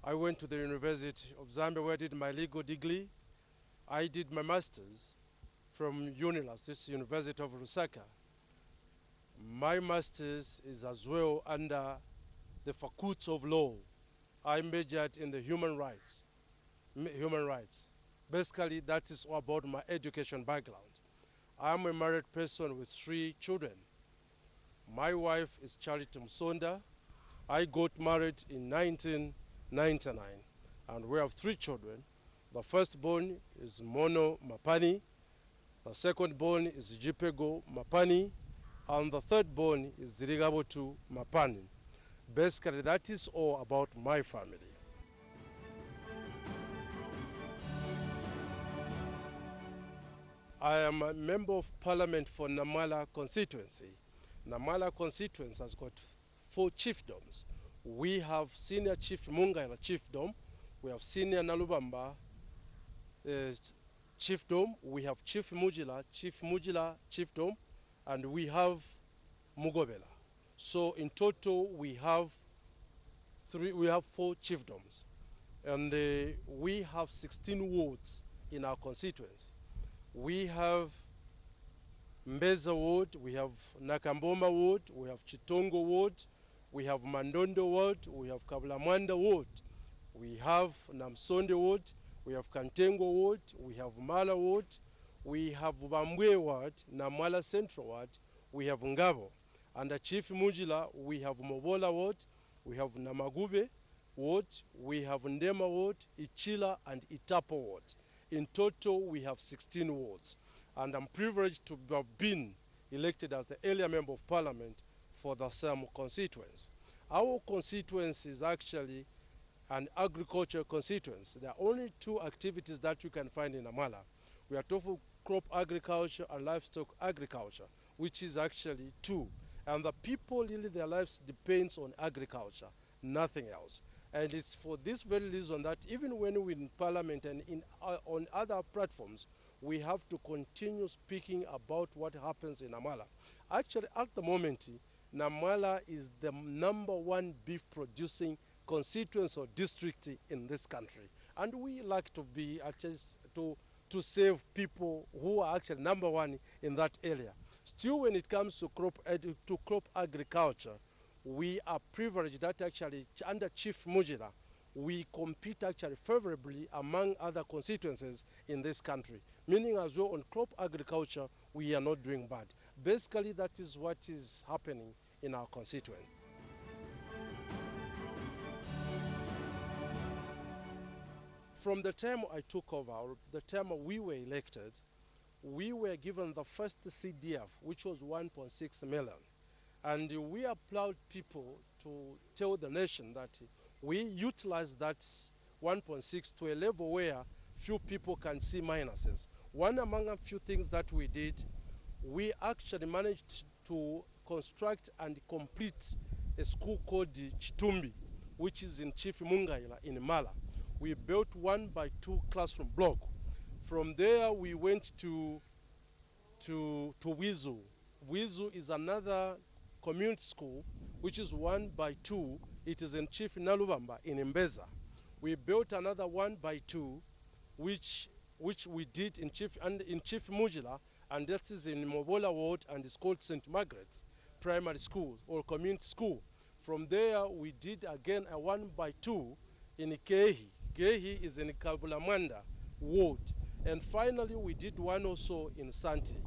I went to the University of Zambia where I did my legal degree. I did my master's from UNILAS, this University of Lusaka. My master's is as well under the Faculty of Law. I majored in the human rights. Human rights. Basically, that is all about my education background. I'm a married person with 3 children. My wife is Charity Msonda. I got married in 1999, and we have 3 children. The firstborn is Mono Mapani, the secondborn is Jipego Mapani, and the thirdborn is Zirigabotu Mapani. Basically, that is all about my family. I am a member of parliament for Namala constituency. Namala constituency has got 4 chiefdoms. We have senior chief Mungaila chiefdom, we have senior Nalubamba chiefdom, we have chief Mujila chiefdom, and we have Mugobela. So in total we have 4 chiefdoms, and we have 16 wards in our constituency. We have Mbeza ward, we have Nakamboma ward, we have Chitongo ward, we have Mandondo ward, we have Kablamwanda ward, we have Namsonde ward, we have Kantengo ward, we have Mala ward, we have Bambwe ward, Namala Central ward, we have Ngabo. Under Chief Mujila, we have Mobola ward, we have Namagube ward, we have Ndema ward, Ichila and Itapo ward. In total, we have 16 wards. And I'm privileged to have been elected as the earlier member of parliament for the Sam constituency. Our constituency is actually an agricultural constituency. There are only 2 activities that you can find in Amala. We are talking crop agriculture and livestock agriculture, which is actually 2. And the people, really, their lives depends on agriculture, nothing else. And it's for this very reason that even when we're in parliament and on other platforms, we have to continue speaking about what happens in Namala. Actually, at the moment, Namala is the #1 beef producing constituency or district in this country. And we like to be actually to save people who are actually #1 in that area. Still, when it comes to crop agriculture, we are privileged that actually under Chief Mujira, we compete actually favorably among other constituencies in this country. Meaning as well on crop agriculture, we are not doing bad. Basically, that is what is happening in our constituency. From the time I took over, or the time we were elected, we were given the first CDF, which was 1.6 million. And we are proud people to tell the nation that we utilized that 1.6 to a level where few people can see minuses. One among a few things that we did, we actually managed to construct and complete a school called Chitumbi, which is in Chief Mungaila in Mala. We built 1x2 classroom block. From there we went to Wizu. Wizu is another community school, which is 1x2. It is in Chief Nalubamba in Mbeza. We built another 1x2, which we did in Chief Mujila, and that is in Mobola Ward, and it's called St. Margaret's Primary School or Community School. From there, we did again a 1x2 in Kehi. Kehi is in Kabulamanda Ward. And finally, we did one also in Santi.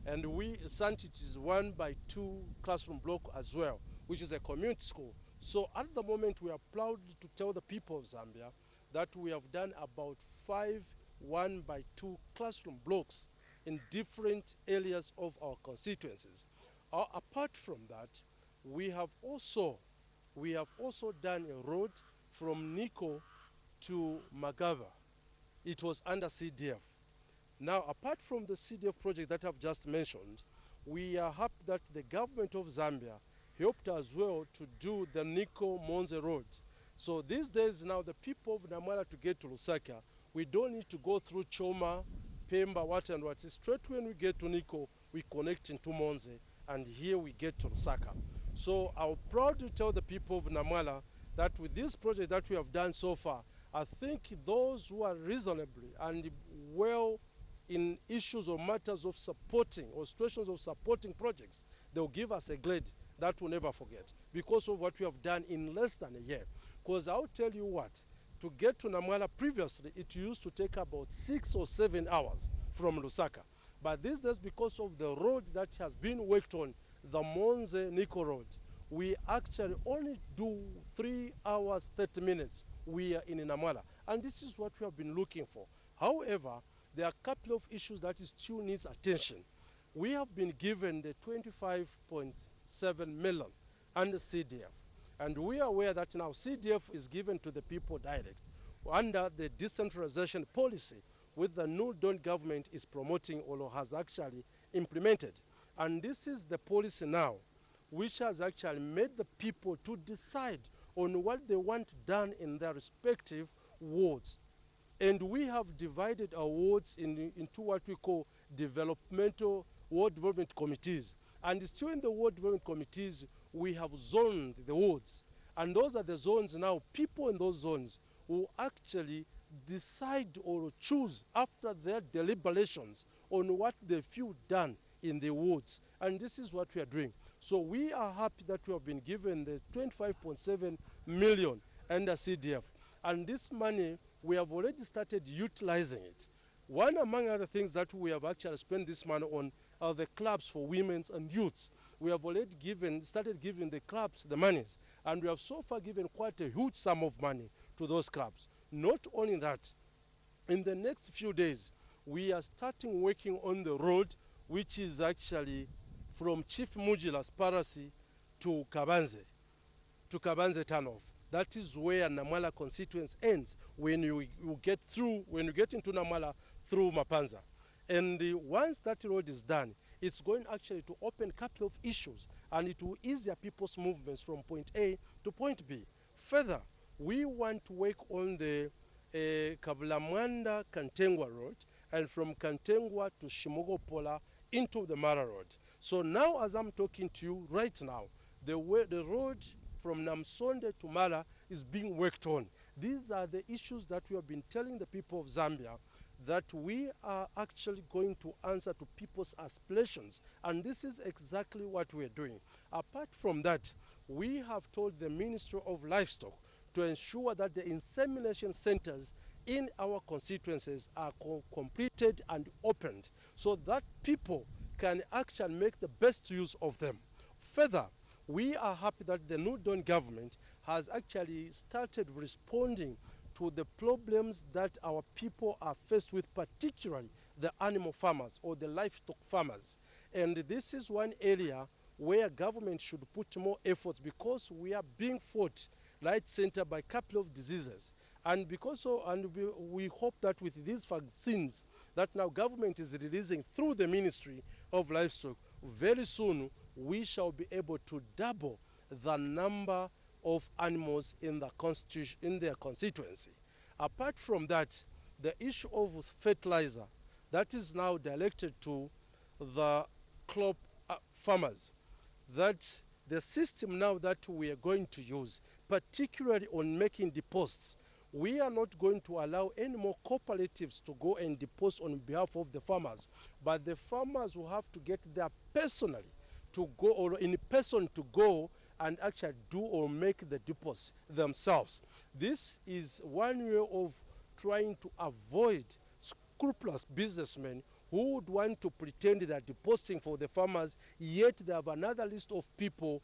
And Santi is 1x2 classroom block as well, which is a community school. So at the moment, we are proud to tell the people of Zambia that we have done about 5 1x2 classroom blocks in different areas of our constituencies. Apart from that, we have also done a road from Nico to Magava. It was under CDF. Now, apart from the CDF project that I've just mentioned, we are happy that the government of Zambia helped as well to do the Nico Monze Road. So these days now, the people of Namala to get to Lusaka, we don't need to go through Choma, Pemba, what and what. Straight when we get to Nico, we connect into Monze, and here we get to Lusaka. So I'm proud to tell the people of Namala that with this project that we have done so far, I think those who are reasonably and well in issues or matters of supporting or situations of supporting projects, they'll give us a grade that we'll never forget because of what we have done in less than a year. Because I'll tell you what, to get to Namwala previously, it used to take about 6 or 7 hours from Lusaka. But these days, because of the road that has been worked on, the Monze-Nico road, we actually only do 3 hours, 30 minutes. We are in Namwala. And this is what we have been looking for. However, there are a couple of issues that still needs attention. We have been given the 25.7 million under CDF. And we are aware that now CDF is given to the people direct under the decentralization policy which the new Dawn government is promoting or has actually implemented. And this is the policy now which has actually made the people to decide on what they want done in their respective wards. And we have divided our wards into what we call developmental ward development committees. And still in the ward development committees, we have zoned the wards. And those are the zones now. People in those zones will actually decide or choose after their deliberations on what they feel done in the wards. And this is what we are doing. So we are happy that we have been given the 25.7 million under CDF. And this money, we have already started utilizing it. One among other things that we have actually spent this money on are the clubs for women and youths. We have already started giving the clubs the monies, and we have so far given quite a huge sum of money to those clubs. Not only that, in the next few days, we are starting working on the road, which is actually from Chief Mujila's Parasi to Kabanze turnoff. That is where Namwala constituency ends when you get into Namwala through Mapanza. And once that road is done, it's going actually to open a couple of issues, and it will ease people's movements from point A to point B. Further, we want to work on the Kabulamwanda Kantengwa road, and from Kantengwa to Shimogopola into the Mara road. So now, as I'm talking to you right now, the road from Namsonde to Mara is being worked on. These are the issues that we have been telling the people of Zambia that we are actually going to answer to people's aspirations, and this is exactly what we are doing. Apart from that, we have told the Ministry of Livestock to ensure that the insemination centers in our constituencies are completed and opened so that people can actually make the best use of them. Further, we are happy that the new Dawn government has actually started responding to the problems that our people are faced with, particularly the animal farmers or the livestock farmers. And this is one area where government should put more efforts because we are being fought right center by a couple of diseases. And we hope that with these vaccines that now government is releasing through the Ministry of Livestock, very soon we shall be able to double the number of animals in their constituency. Apart from that, the issue of fertilizer that is now directed to the crop farmers, that the system now that we are going to use, particularly on making deposits, we are not going to allow any more cooperatives to go and deposit on behalf of the farmers, but the farmers will have to get there personally to go, or in person to go and actually do or make the deposits themselves. This is one way of trying to avoid scrupulous businessmen who would want to pretend they are depositing for the farmers, yet they have another list of people